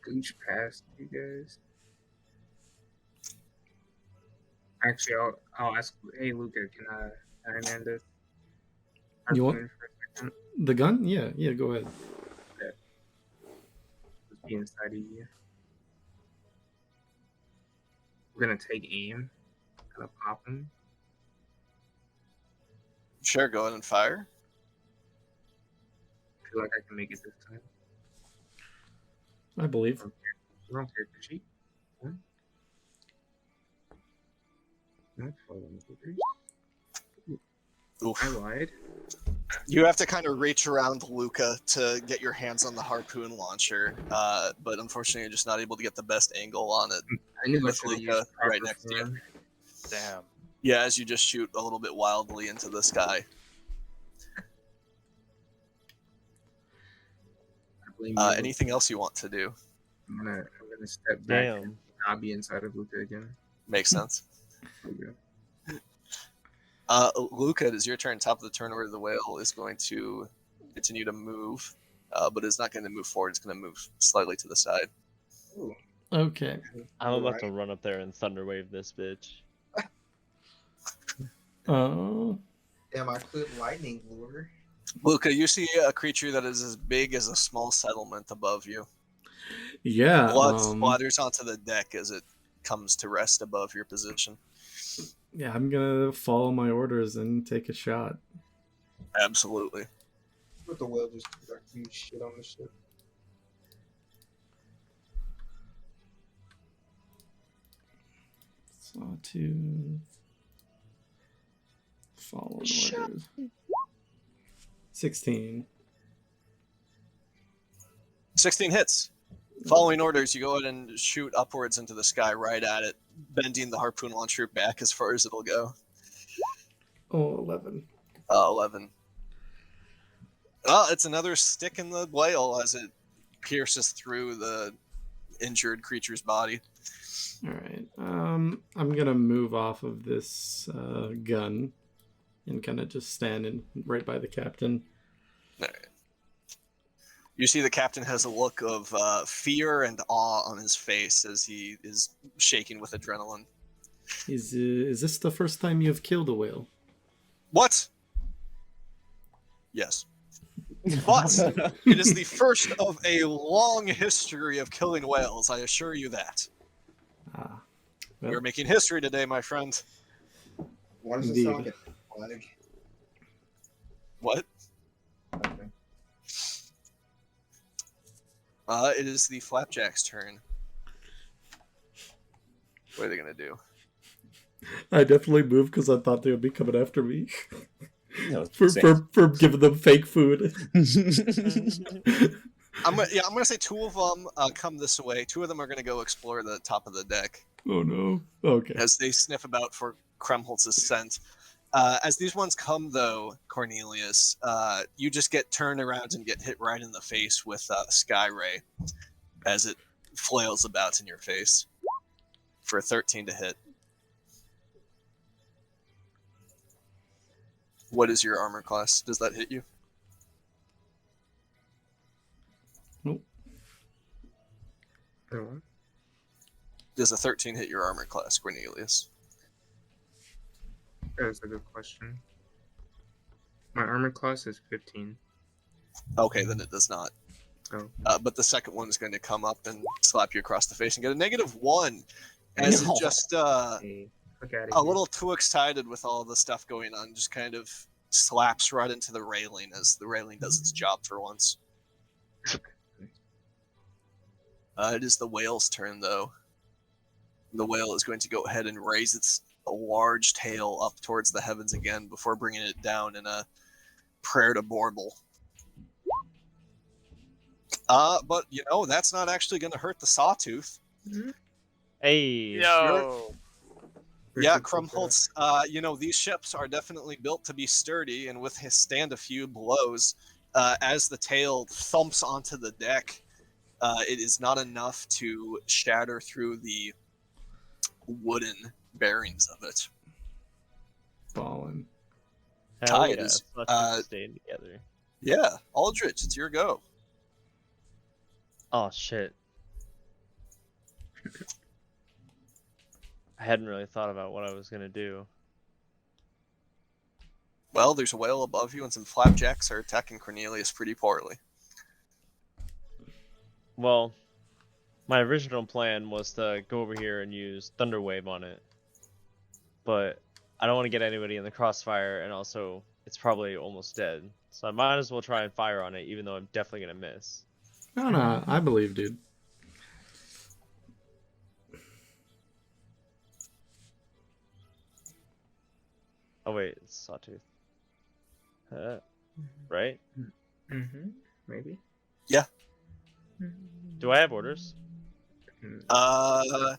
Gooch past you guys. Actually, I'll ask. Hey, Luca, can I man this? You want- Harpoon for a second? The gun? Yeah, go ahead. Just be inside of you. We're gonna take aim. Gonna pop him. Sure, go ahead and fire. I feel like I can make it this time. I believe. Wrong character sheet. One. Not 4, Oof. I lied. You have to kind of reach around Luca to get your hands on the harpoon launcher, but unfortunately, you're just not able to get the best angle on it. I knew I With should have Luca used right proper next to you. form. Damn. Yeah, as you just shoot a little bit wildly into the sky. I blame you. Anything else you want to do? I'm gonna step back Damn. and not be inside of Luca again. Makes sense. Okay. Luca, it is your turn. Top of the turn order, the whale is going to continue to move, but it's not going to move forward. It's going to move slightly to the side. Ooh, Okay. I'm about alright. to run up there and thunderwave this bitch. Damn, I could lightning lure. Luca, you see a creature that is as big as a small settlement above you. Yeah. Blood splatters onto the deck as it comes to rest above your position. Yeah, I'm gonna follow my orders and take a shot. Absolutely. But the whale just got huge shit on the ship. Sawtooth. Follow orders. 16. 16 hits. Following orders, you go ahead and shoot upwards into the sky right at it, bending the harpoon launcher back as far as it'll go. Oh, 11. 11. Well, it's another stick in the whale as it pierces through the injured creature's body. All right. I'm gonna move off of this gun and kind of just stand in right by the captain. All right. You see the captain has a look of fear and awe on his face as he is shaking with adrenaline. Is this the first time you've killed a whale? What? Yes. But it is the first of a long history of killing whales, I assure you that. Ah. We're making history today, my friend. Why does it Indeed. sound like a flag? What? Okay. It is the Flapjack's turn. What are they gonna do? I definitely moved because I thought they would be coming after me. No, for giving them fake food. I'm gonna say two of them come this way. Two of them are gonna go explore the top of the deck Oh no. Okay. as they sniff about for Kremholtz's scent. As these ones come, though, Cornelius, you just get turned around and get hit right in the face with Sky Ray as it flails about in your face for a 13 to hit. What is your armor class? Does that hit you? Nope. Oh, Does a 13 hit your armor class, Cornelius? that's a good question. My armor class is 15. Okay, then it does not. Oh. But the second one is going to come up and slap you across the face and get a -1 as it No. just Hey, look at it. a little too excited with all the stuff going on, just kind of slaps right into the railing as the railing does its job for once. It is the whale's turn, though. The whale is going to go ahead and raise its large tail up towards the heavens again before bringing it down in a prayer to Borble. But, that's not actually going to hurt the Sawtooth. Hey. Yo. Yeah, Krumholtz, these ships are definitely built to be sturdy and withstand a few blows. As the tail thumps onto the deck, it is not enough to shatter through the wooden bearings of it. Ballin'. Hell Kai, yeah. it is, Let's just stay together. Yeah, Aldrich, it's your go. Oh shit. I hadn't really thought about what I was gonna do. Well, there's a whale above you and some flapjacks are attacking Cornelius pretty poorly. Well, my original plan was to go over here and use Thunderwave on it. But I don't want to get anybody in the crossfire, and also it's probably almost dead. So I might as well try and fire on it, even though I'm definitely gonna miss. No, I believe, dude. Oh wait, it's Sawtooth. Right? Mm-hmm. Maybe. Yeah. Do I have orders? I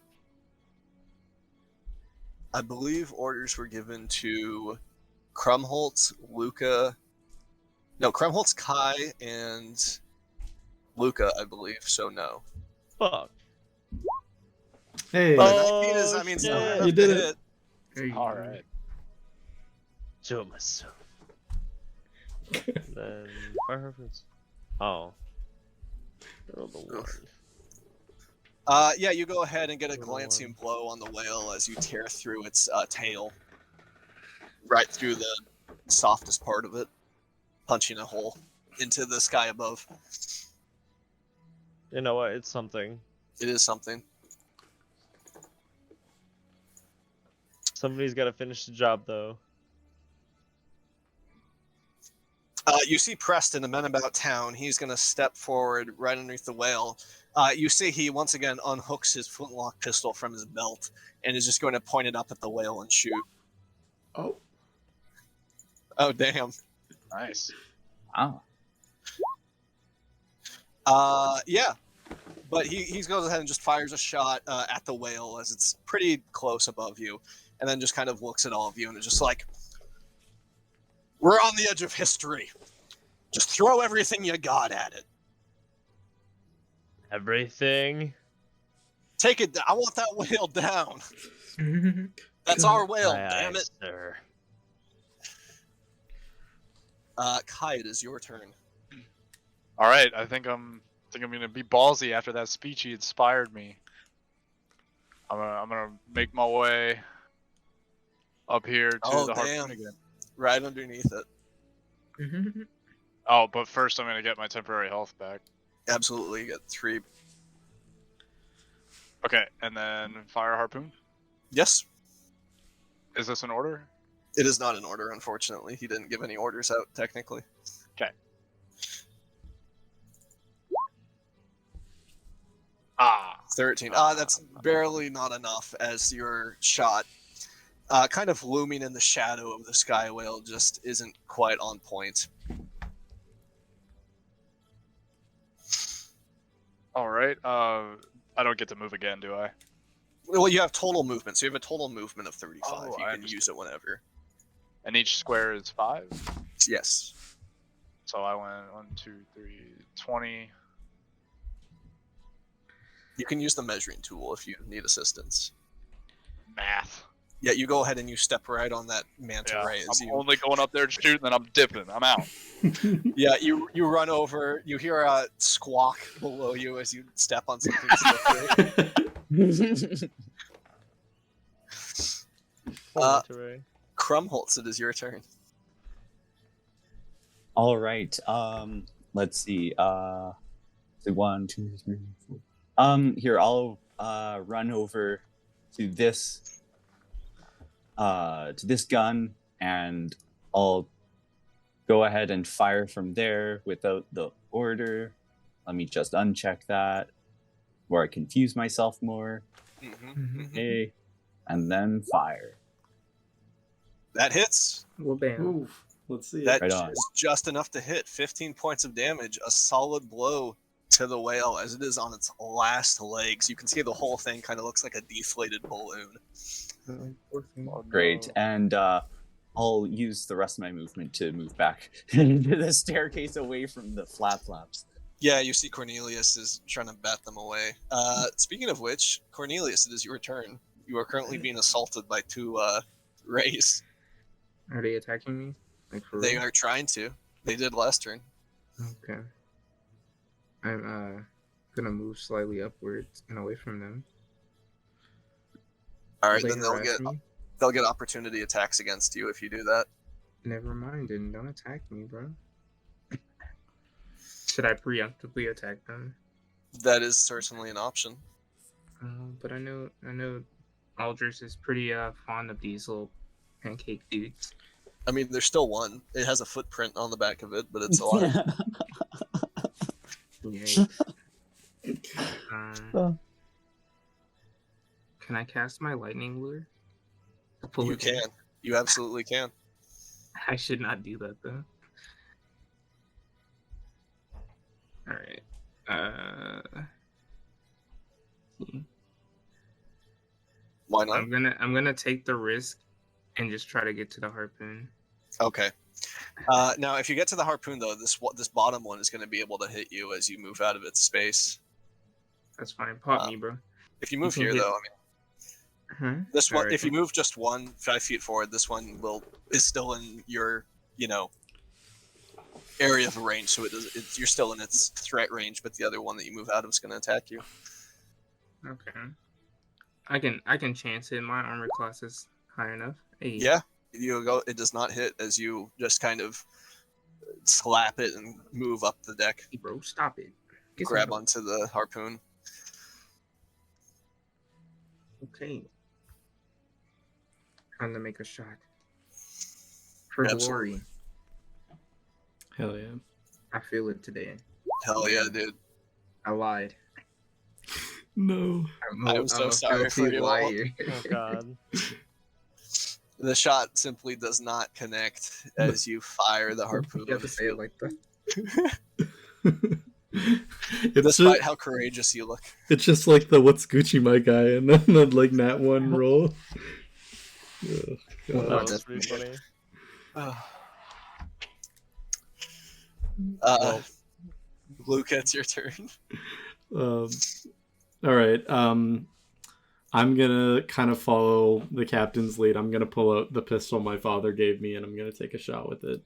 believe orders were given to Krumholtz, Luca. No, Krumholtz, Kai, and Luca, I believe. So no. Fuck. Hey, But a 19 is, I mean, shit. still enough You to did it. hit. There you All go. right. Do it myself. Then fire reference. Oh. Roll the one. Yeah, you go ahead and get a Roll the glancing one. blow on the whale as you tear through its tail, right through the softest part of it, punching a hole into the sky above. You know what? It's something. It is something. Somebody's got to finish the job, though. You see Preston, the men about town. He's going to step forward right underneath the whale. You see he once again unhooks his flintlock pistol from his belt and is just going to point it up at the whale and shoot. Oh. Oh, damn. Nice. Wow. Yeah. But he goes ahead and just fires a shot at the whale as it's pretty close above you, and then just kind of looks at all of you and is just like, we're on the edge of history. Just throw everything you got at it. Everything. Take it. I want that whale down. That's our whale, Aye, damn aye, it. sir. Kai, it is your turn. All right. I think I'm gonna be ballsy after that speech he inspired me. I'm gonna make my way up here to Oh, the damn. harpoon again. Right underneath it. Oh, but first I'm gonna get my temporary health back. Absolutely. You get 3. Okay, and then fire harpoon. Yes. Is this an order? It is not in order, unfortunately. He didn't give any orders out, technically. Okay. Ah. 13. That's barely not enough as your shot, kind of looming in the shadow of the sky whale, just isn't quite on point. All right. I don't get to move again, do I? Well, you have total movement, so you have a total movement of 35. Oh, You I can understand. use it whenever. And each square is 5. Yes. So I went 1, 2, 3, 20. You can use the measuring tool if you need assistance. Math. Yeah, you go ahead and you step right on that manta Yeah, ray as I'm you. only going up there to shoot, and then I'm dipping. I'm out. Yeah, you run over. You hear a squawk below you as you step on something slippery. Crumholtz, it is your turn. All right. Let's see. So 1, 2, 3, 4. Here I'll run over to this gun, and I'll go ahead and fire from there without the order. Let me just uncheck that, where I confuse myself more. Okay, and then fire. That hits. Well, bam. Ooh, let's see. That Right on. is just enough to hit. 15 points of damage. A solid blow to the whale as it is on its last legs. You can see the whole thing kind of looks like a deflated balloon. Great, and I'll use the rest of my movement to move back into the staircase away from the flaps. Yeah, you see Cornelius is trying to bat them away. Speaking of which, Cornelius, it is your turn. You are currently being assaulted by 2 rays. Are they attacking me? Like for They real? are trying to. They did last turn. Okay. I'm gonna move slightly upwards and away from them. All right, Will then they they'll harass get me? opportunity attacks against you if you do that. Never mind, and don't attack me, bro. Should I preemptively attack them? That is certainly an option. But I know Aldris is pretty fond of these little pancake dudes. I mean, there's still one. It has a footprint on the back of it, but it's alive. Yay. Oh. Can I cast my lightning lure? To pull You it in? can. You absolutely can. I should not do that though. All right. Why not? I'm gonna take the risk and just try to get to the harpoon. Okay. Now, if you get to the harpoon, though, this bottom one is going to be able to hit you as you move out of its space. That's fine. Pop me, bro. If you move can here, hit- though, I mean, Huh? this one. Alright. If you move just 5 feet forward, this one is still in your, area of range. So you're still in its threat range, but the other one that you move out of is going to attack you. Okay. I can chance it. My armor class is high enough. Hey. Yeah, it does not hit as you just kind of slap it and move up the deck. Hey, bro, stop it. Get some Grab help. onto the harpoon. Okay. Time to make a shot. For Absolutely. glory. Hell yeah. I feel it today. Hell yeah, dude. I lied. No. I'm so sorry for filthy you all. liar. Oh god. The shot simply does not connect as you fire the harpoon. You have to say it like that. It's Despite just, how courageous you look. it's just like the what's Gucci my guy and then the like nat one roll. Oh, That God. was pretty funny. Luke, it's your turn. All right. I'm gonna kind of follow the captain's lead. I'm gonna pull out the pistol my father gave me, and I'm gonna take a shot with it.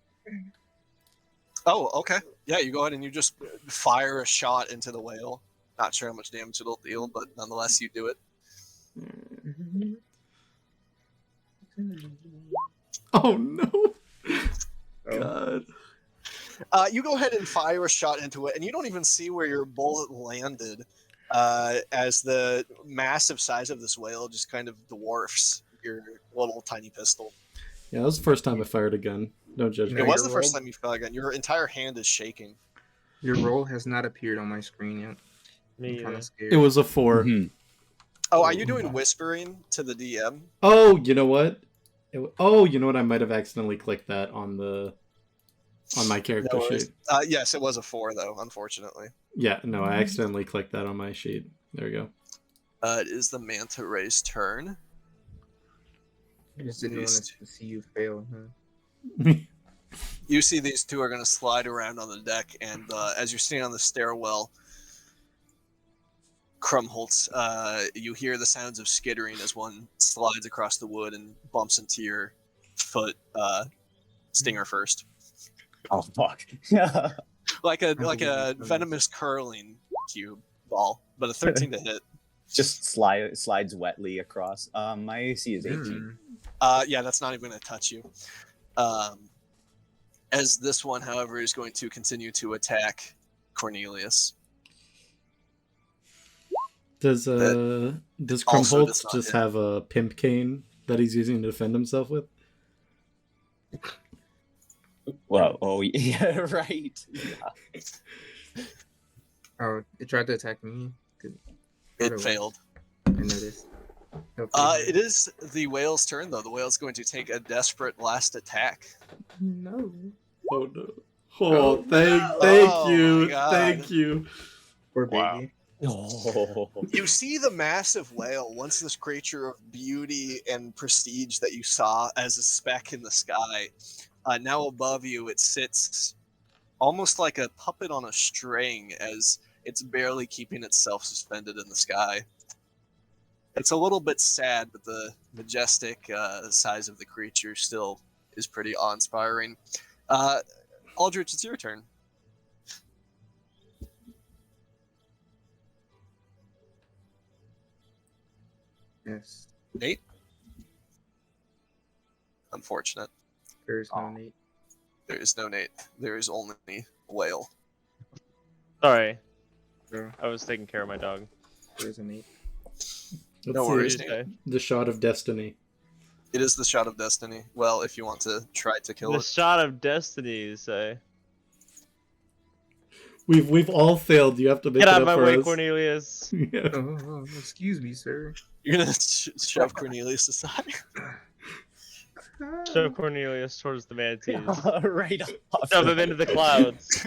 Oh, okay. Yeah, you go ahead and you just fire a shot into the whale. Not sure how much damage it'll deal, but nonetheless, you do it. Oh no! Oh. God. You go ahead and fire a shot into it, and you don't even see where your bullet landed, as the massive size of this whale just kind of dwarfs your little tiny pistol. Yeah, that was the first time I fired a gun. Don't judge me. It No, was your the first roll- time you fired a gun. Your entire hand is shaking. Your roll has not appeared on my screen yet. Me I'm kind either. of scared. It was a 4. Mhm. Oh, are you doing whispering to the DM? Oh, you know what? You know what? I might have accidentally clicked that on my character No worries. sheet. Yes, it was a 4, though, unfortunately. Yeah, no, I accidentally clicked that on my sheet. There we go. It is the manta ray's turn. I just didn't want Beast. to see you fail. Huh? You see these two are going to slide around on the deck, and as you're sitting on the stairwell, Krumholtz, you hear the sounds of skittering as one slides across the wood and bumps into your foot, Stinger first. Oh fuck. Like a venomous curling cube ball, but a 13 to hit. Just slides wetly across. My AC is 18. Yeah, that's not even going to touch you. As this one, however, is going to continue to attack Cornelius. Does also does Krumholtz not just hit. have a pimp cane that he's using to defend himself with? Well, oh yeah, right. Yeah. Oh, it tried to attack me. It failed. I noticed. It is the whale's turn, though. The whale's going to take a desperate last attack. No. Oh no! Oh, thank Oh, you, my God. thank you. Poor Wow. baby. Oh. You see the massive whale, once this creature of beauty and prestige that you saw as a speck in the sky. Now above you, it sits almost like a puppet on a string as it's barely keeping itself suspended in the sky. It's a little bit sad, but the majestic size of the creature still is pretty awe-inspiring. Aldrich, it's your turn. Yes. Nate? Unfortunate. There's no Nate. There is no Nate. There is only Whale. Sorry, Bro, I was taking care of my dog. there's a Nate. No Let's worries, see, Nate. the shot of destiny. It is the shot of destiny. Well, if you want to try to kill The it. shot of destiny, you say. We've all failed. You have to make Get it out up of my for way, us. Cornelius. Yeah. Oh, excuse me, sir. You're going to shove Cornelius aside. Shove Cornelius towards the manatees. Right off. Shove him into the clouds.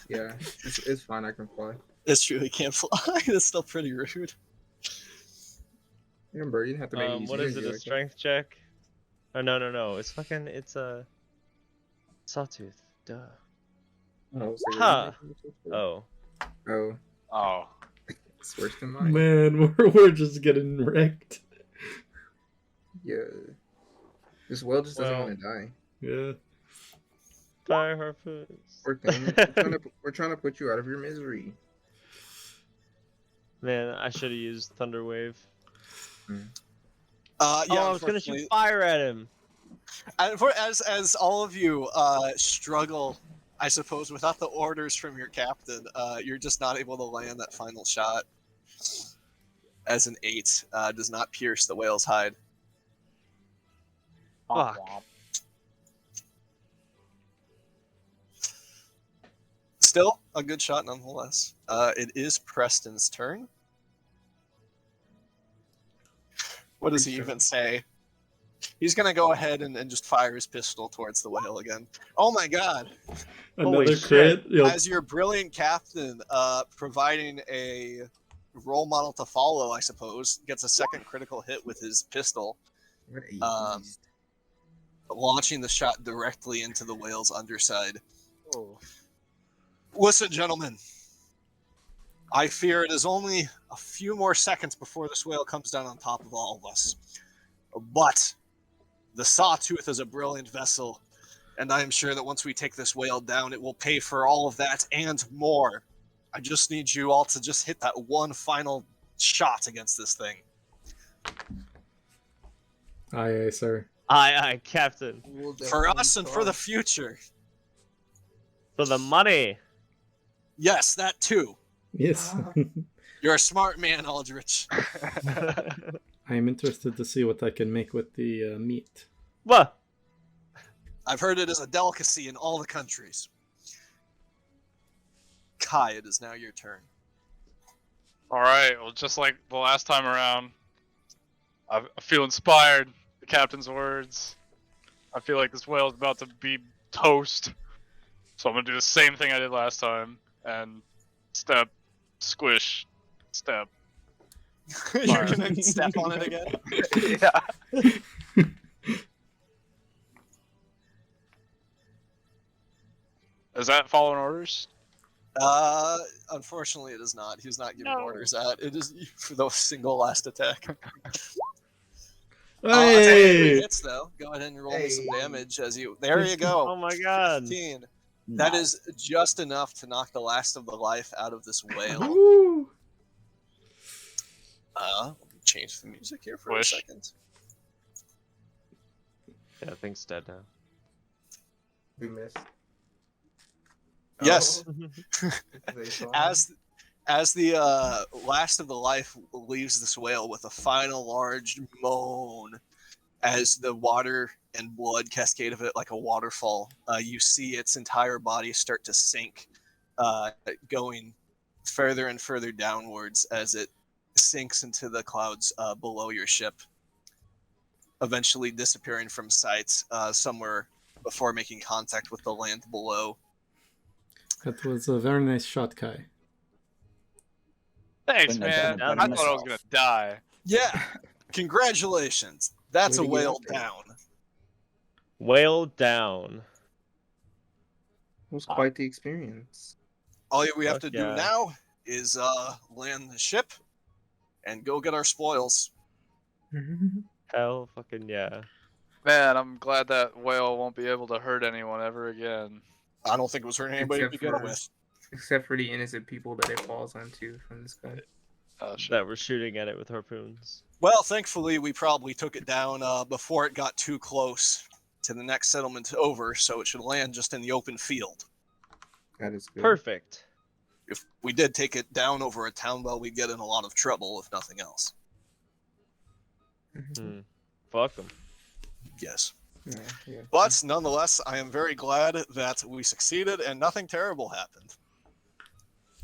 Yeah, it's fine. I can fly. It's true, he can't fly. That's still pretty rude. Remember, you didn't have to make it What is it? A strength check? Oh no! It's a sawtooth. Duh. Oh, so Ha! you're- Oh. Oh. Oh. It's worse than mine. Man, we're just getting wrecked. Yeah. This whale just doesn't Well. want to die. Yeah. Die harpoons. Poor thing. We're trying to put you out of your misery. Man, I should have used Thunder Wave. Yeah, I was gonna shoot unfortunately, fire at him. as all of you struggle, I suppose, without the orders from your captain, you're just not able to land that final shot. As an 8 does not pierce the whale's hide. Fuck. Still a good shot nonetheless. It is Preston's turn. What does he even say? He's gonna go ahead and just fire his pistol towards the whale again. Oh my god! Another shit. crit. Yo, As your brilliant captain, providing a role model to follow, I suppose, gets a second critical hit with his pistol, What a Um, beast. launching the shot directly into the whale's underside. Oh. Listen, gentlemen. I fear it is only a few more seconds before this whale comes down on top of all of us. But the Sawtooth is a brilliant vessel, and I am sure that once we take this whale down, it will pay for all of that and more. I just need you all to just hit that one final shot against this thing. aye, sir. Aye, Captain. We'll For definitely us and for the try. future. For the money. Yes, that too. Yes. You're a smart man, Aldrich. I am interested to see what I can make with the meat. What? I've heard it is a delicacy in all the countries. Kai, it is now your turn. Alright, well, just like the last time around, I feel inspired. The captain's words. I feel like this whale is about to be toast. So I'm gonna do the same thing I did last time. And step, squish, step. You're gonna step on it again? Yeah. Is that following orders? Unfortunately, it is not. He's not giving No. orders out. It is for the single last attack. Hey! Hits though. Go ahead and roll me some Hey. damage as you. There you go. Oh my god. 15. That is just enough to knock the last of the life out of this whale. Woo! Change the music here for Wish. a second. Yeah, thing's dead now. We missed. Yes. Oh, they saw As the last of the life leaves this whale with a final large moan, as the water and blood cascade of it like a waterfall, you see its entire body start to sink, going further and further downwards as it sinks into the clouds below your ship, eventually disappearing from sight somewhere before making contact with the land below. That was a very nice shot, Kai. Thanks, Couldn't have man. done it I better thought I was gonna myself. die. Yeah, congratulations. That's Way a to get whale up there. down. Whale down. It was quite the experience. All we have Fuck to do yeah. now is land the ship and go get our spoils. Hell fucking yeah. Man, I'm glad that whale won't be able to hurt anyone ever again. I don't think it was hurting anybody to Except begin for- with. Except for the innocent people that it falls onto from the sky. Oh, shit. That we're shooting at it with harpoons. Well, thankfully, we probably took it down before it got too close to the next settlement over, so it should land just in the open field. That is good. Perfect. If we did take it down over a town, well, we'd get in a lot of trouble, if nothing else. Mhm. Fuck them. Yes. Yeah. But nonetheless, I am very glad that we succeeded and nothing terrible happened.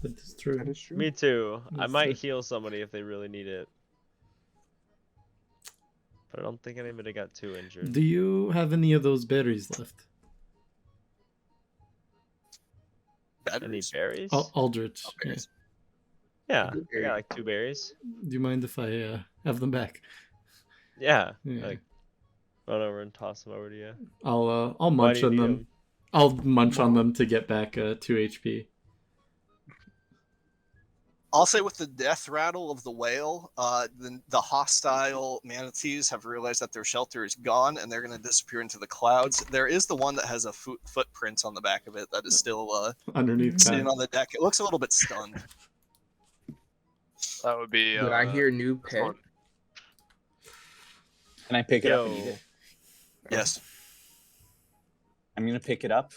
That is true. That is true. Me too. I That's might good. heal somebody if they really need it. But I don't think anybody got too injured. Do you have any of those berries left? Any Batteries. berries? Aldrich. Oh, Yeah. berries. Yeah, Good I berry. got like 2 berries. Do you mind if I have them back? Yeah, Yeah. like run over and toss them over to you. I'll Why munch do you on need them. 'em? I'll munch on them to get back 2 HP. I'll say with the death rattle of the whale, the hostile manatees have realized that their shelter is gone and they're going to disappear into the clouds. There is the one that has a footprint on the back of it that is still Underneath sitting that. on the deck. It looks a little bit stunned. That would be. Did I hear new this pet? one. Can I pick it up and eat Yo. it? Yes. I'm gonna pick it up.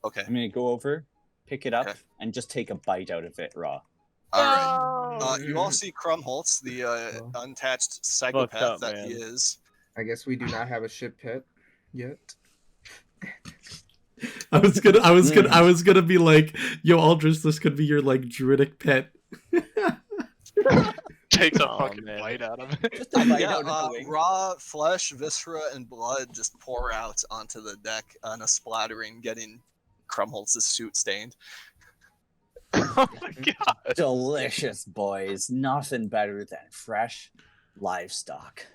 Okay. I'm gonna go over, pick it up, Okay. and just take a bite out of it raw. All right. You all see Krumholtz, the unattached psychopath up, that man. he is. I guess we do not have a ship pet yet. I was gonna be like, yo, Aldris, this could be your like druidic pet. Takes a Oh, fucking man. bite out of it. Just a bite Yeah, out of the wing. raw flesh, viscera, and blood just pour out onto the deck on a splattering, getting Krumholtz's suit stained. Oh my god. Delicious, boys. Nothing better than fresh livestock.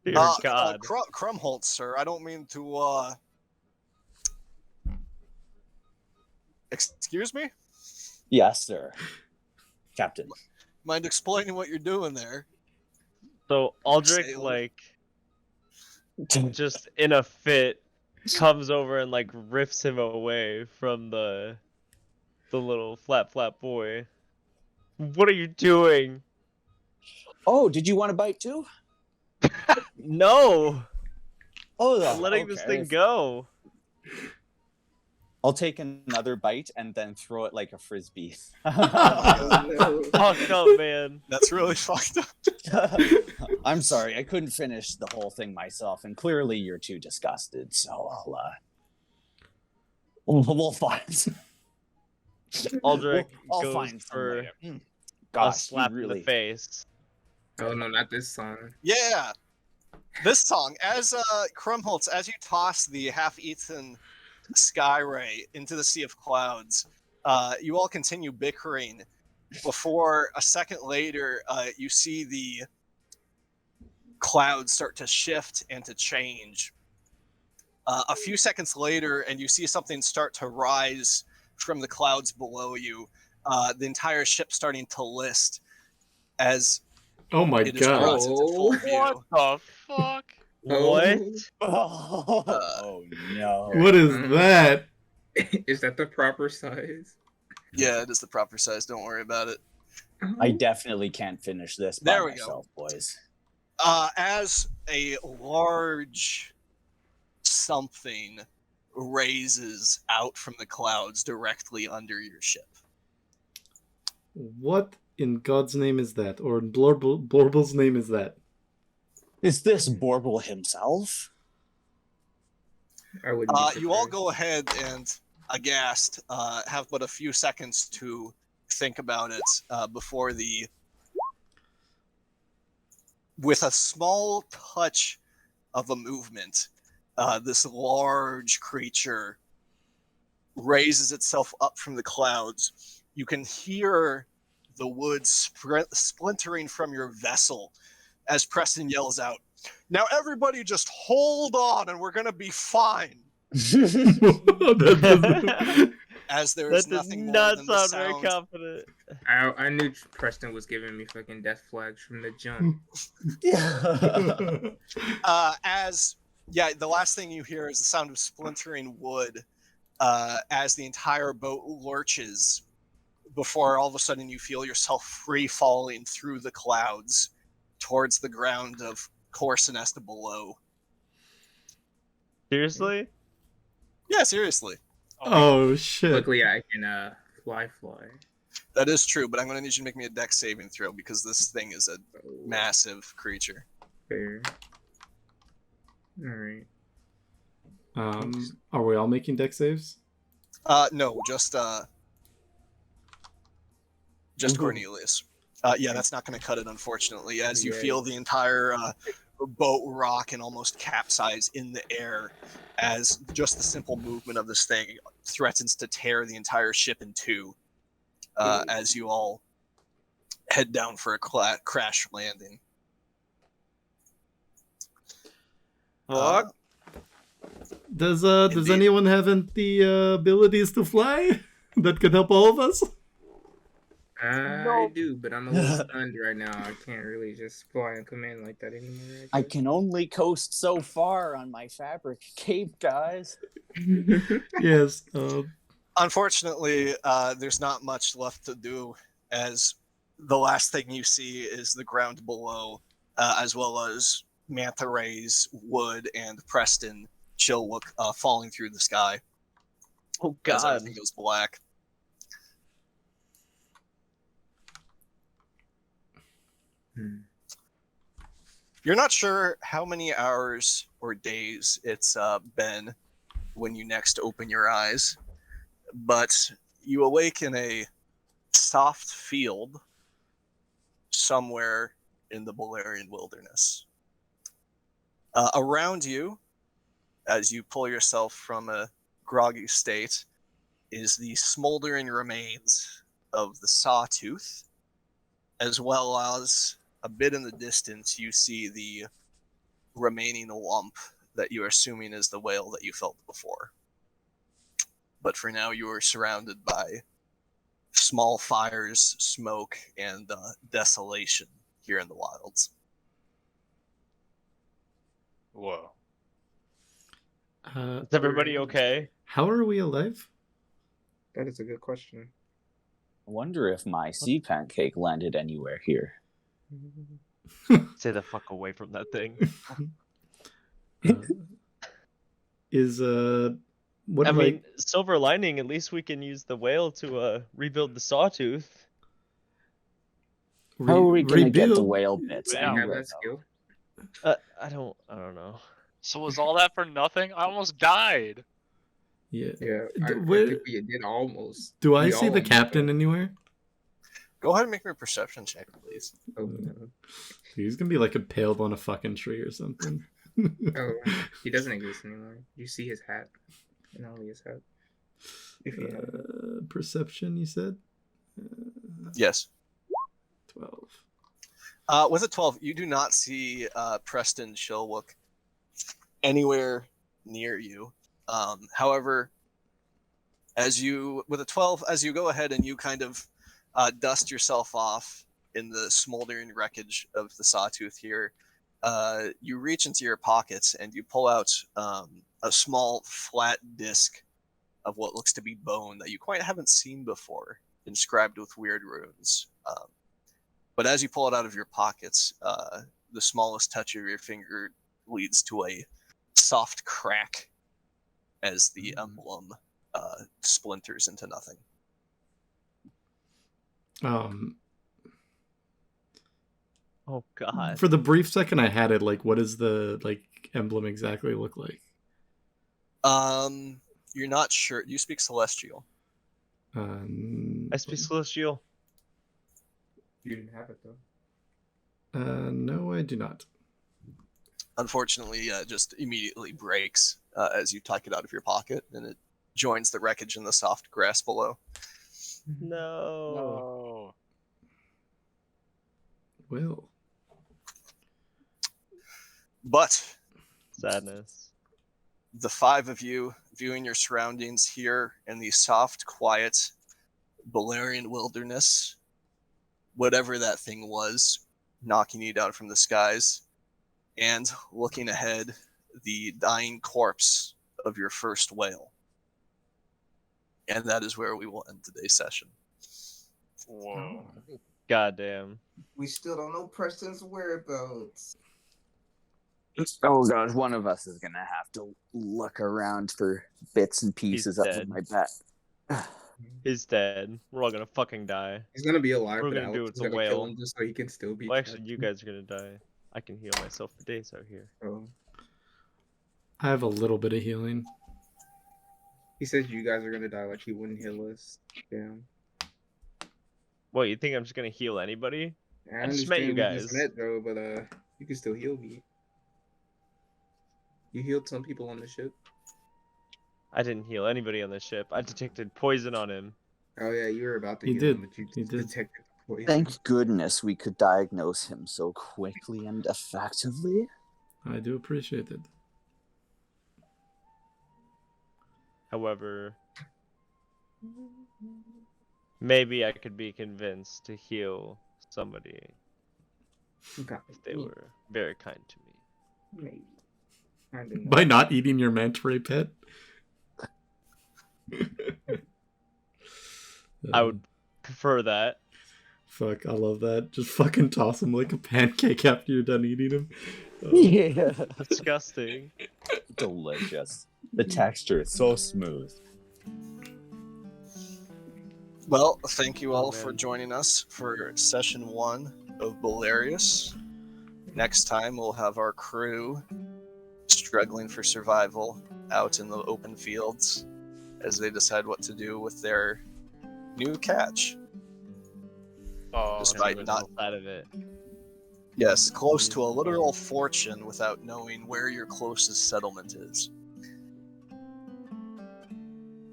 Dear God. God. Krumholtz, sir, I don't mean to, Excuse me? Yes, sir. Captain. Mind explaining what you're doing there? So Aldrich, Sailor. like, just in a fit, comes over and like rips him away from the little flap boy. What are you doing? Oh, did you want a bite too? No, Oh, I'm letting this okay. thing go. I'll take another bite and then throw it like a frisbee. Oh, no. Fucked up, man. That's really fucked up. I'm sorry, I couldn't finish the whole thing myself, and clearly you're too disgusted. So we'll find. Aldrich I'll goes find some for later. a Gosh, slap you in really. the face. Oh no, not this song. Yeah. This song, as Krumholtz, as you toss the half-eaten sky ray into the sea of clouds, you all continue bickering. Before a second later, you see the clouds start to shift and to change. A few seconds later, and you see something start to rise from the clouds below you. The entire ship starting to list as Oh my it is god. brought into full Oh. view. What the fuck? What? Oh no! What is that? Is that the proper size? Yeah, it is the proper size. Don't worry about it. I definitely can't finish this by There we go. myself, boys. As a large something raises out from the clouds directly under your ship. What in God's name is that? Or in Blorble's name is that? Is this Borble himself? I wouldn't be You all surprised. go ahead and, aghast, have but a few seconds to think about it before with a small touch of a movement, this large creature raises itself up from the clouds. You can hear the wood splintering from your vessel as Preston yells out, "Now everybody just hold on and we're going to be fine." That doesn't- As there is That does nothing more not than the sound very sound. confident. I knew Preston was giving me fucking death flags from the jump. The last thing you hear is the sound of splintering wood as the entire boat lurches before all of a sudden you feel yourself free falling through the clouds towards the ground of Corsinesta below. Seriously? Yeah, seriously. Oh shit. Luckily, I can fly. That is true, but I'm going to need you to make me a dex saving throw because this thing is a massive creature. Fair. All right. Are we all making deck saves? No, just Cornelius. Yeah, that's not going to cut it, unfortunately, as you feel the entire boat rock and almost capsize in the air as just the simple movement of this thing threatens to tear the entire ship in two as you all head down for a crash landing. Fuck. Does Indeed. anyone have the abilities to fly that could help all of us? I do, but I'm a little stunned right now. I can't really just fly and come in like that anymore. I can only coast so far on my fabric cape, guys. Yes. Unfortunately, there's not much left to do, as the last thing you see is the ground below, as well as Manta Rays, Wood, and Preston Chilwook falling through the sky Oh as God. everything goes black. You're not sure how many hours or days it's been when you next open your eyes, but you awake in a soft field somewhere in the Bolarian wilderness. Around you, as you pull yourself from a groggy state, is the smoldering remains of the sawtooth, as well as a bit in the distance, you see the remaining lump that you are assuming is the whale that you felt before. But for now, you are surrounded by small fires, smoke, and desolation here in the wilds. Whoa. Is everybody okay? How are we alive? That is a good question. I wonder if my sea pancake landed anywhere here. Stay the fuck away from that thing. What I do mean, silver lining, at least we can use the whale to rebuild the sawtooth. How are we gonna get the rebuild? whale bits Yeah. Do you have anyway? that skill? I don't know. So was all that for nothing? I almost died. Yeah. Yeah, I Where- think we did almost. Do I We see all the almost captain died. anywhere? Go ahead and make me a perception check, please. Oh, no. He's gonna be like impaled on a fucking tree or something. Oh, he doesn't exist anymore. You see his hat, and only his hat. If you have it. Perception, you said? Yes. 12. With a 12, you do not see Preston Chilwook anywhere near you. However, with a 12, as you go ahead and you kind of dust yourself off in the smoldering wreckage of the sawtooth here, you reach into your pockets and you pull out a small flat disc of what looks to be bone that you quite haven't seen before, inscribed with weird runes. But as you pull it out of your pockets, the smallest touch of your finger leads to a soft crack as the emblem splinters into nothing. Oh God. For the brief second I had it, like, what does the emblem exactly look like? You're not sure. You speak Celestial. I speak Celestial. You didn't have it though. No, I do not. Unfortunately, it just immediately breaks as you tuck it out of your pocket, and it joins the wreckage in the soft grass below. No. Well, But Sadness. the five of you viewing your surroundings here in the soft, quiet Bolarian wilderness, whatever that thing was, knocking you down from the skies, and looking ahead, the dying corpse of your first whale. And that is where we will end today's session. Whoa. Goddamn. We still don't know Preston's whereabouts. Oh god, one of us is gonna have to look around for bits and pieces up dead. of my back. He's dead. We're all gonna fucking die. He's gonna be alive. We're but gonna do Alex it is to gonna kill whale. him just so he can still be. Well, actually, captain. you guys are gonna die. I can heal myself for days out here. Oh. I have a little bit of healing. He says you guys are gonna die, like he wouldn't heal us. Damn. What, you think I'm just gonna heal anybody? I just met you understand we just guys. met though, but you can still heal me. You healed some people on the ship. I didn't heal anybody on the ship. I detected poison on him. Oh yeah, you were about to You heal did. him, but you You did. detected the poison. Thank goodness we could diagnose him so quickly and effectively. I do appreciate it. However, maybe I could be convinced to heal somebody Okay. if they were very kind to me. Maybe. Kind of. By not eating your manta ray pet. I would prefer that. Fuck, I love that. Just fucking toss him like a pancake after you're done eating him. Yeah. Disgusting. Delicious. The texture is so smooth. Well, thank you Oh, all for man. joining us for session 1 of Bolarius. Next time, we'll have our crew struggling for survival out in the open fields as they decide what to do with their new catch. Oh, Despite Never not, outside of it. yes, close to a literal fortune without knowing where your closest settlement is.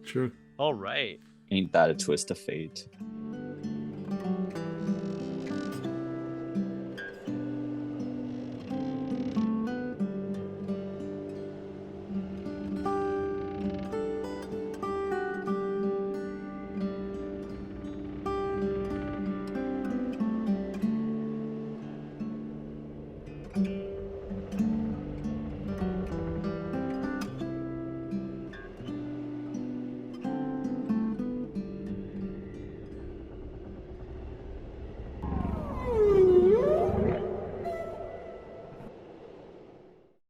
True. All right. Ain't that a twist of fate?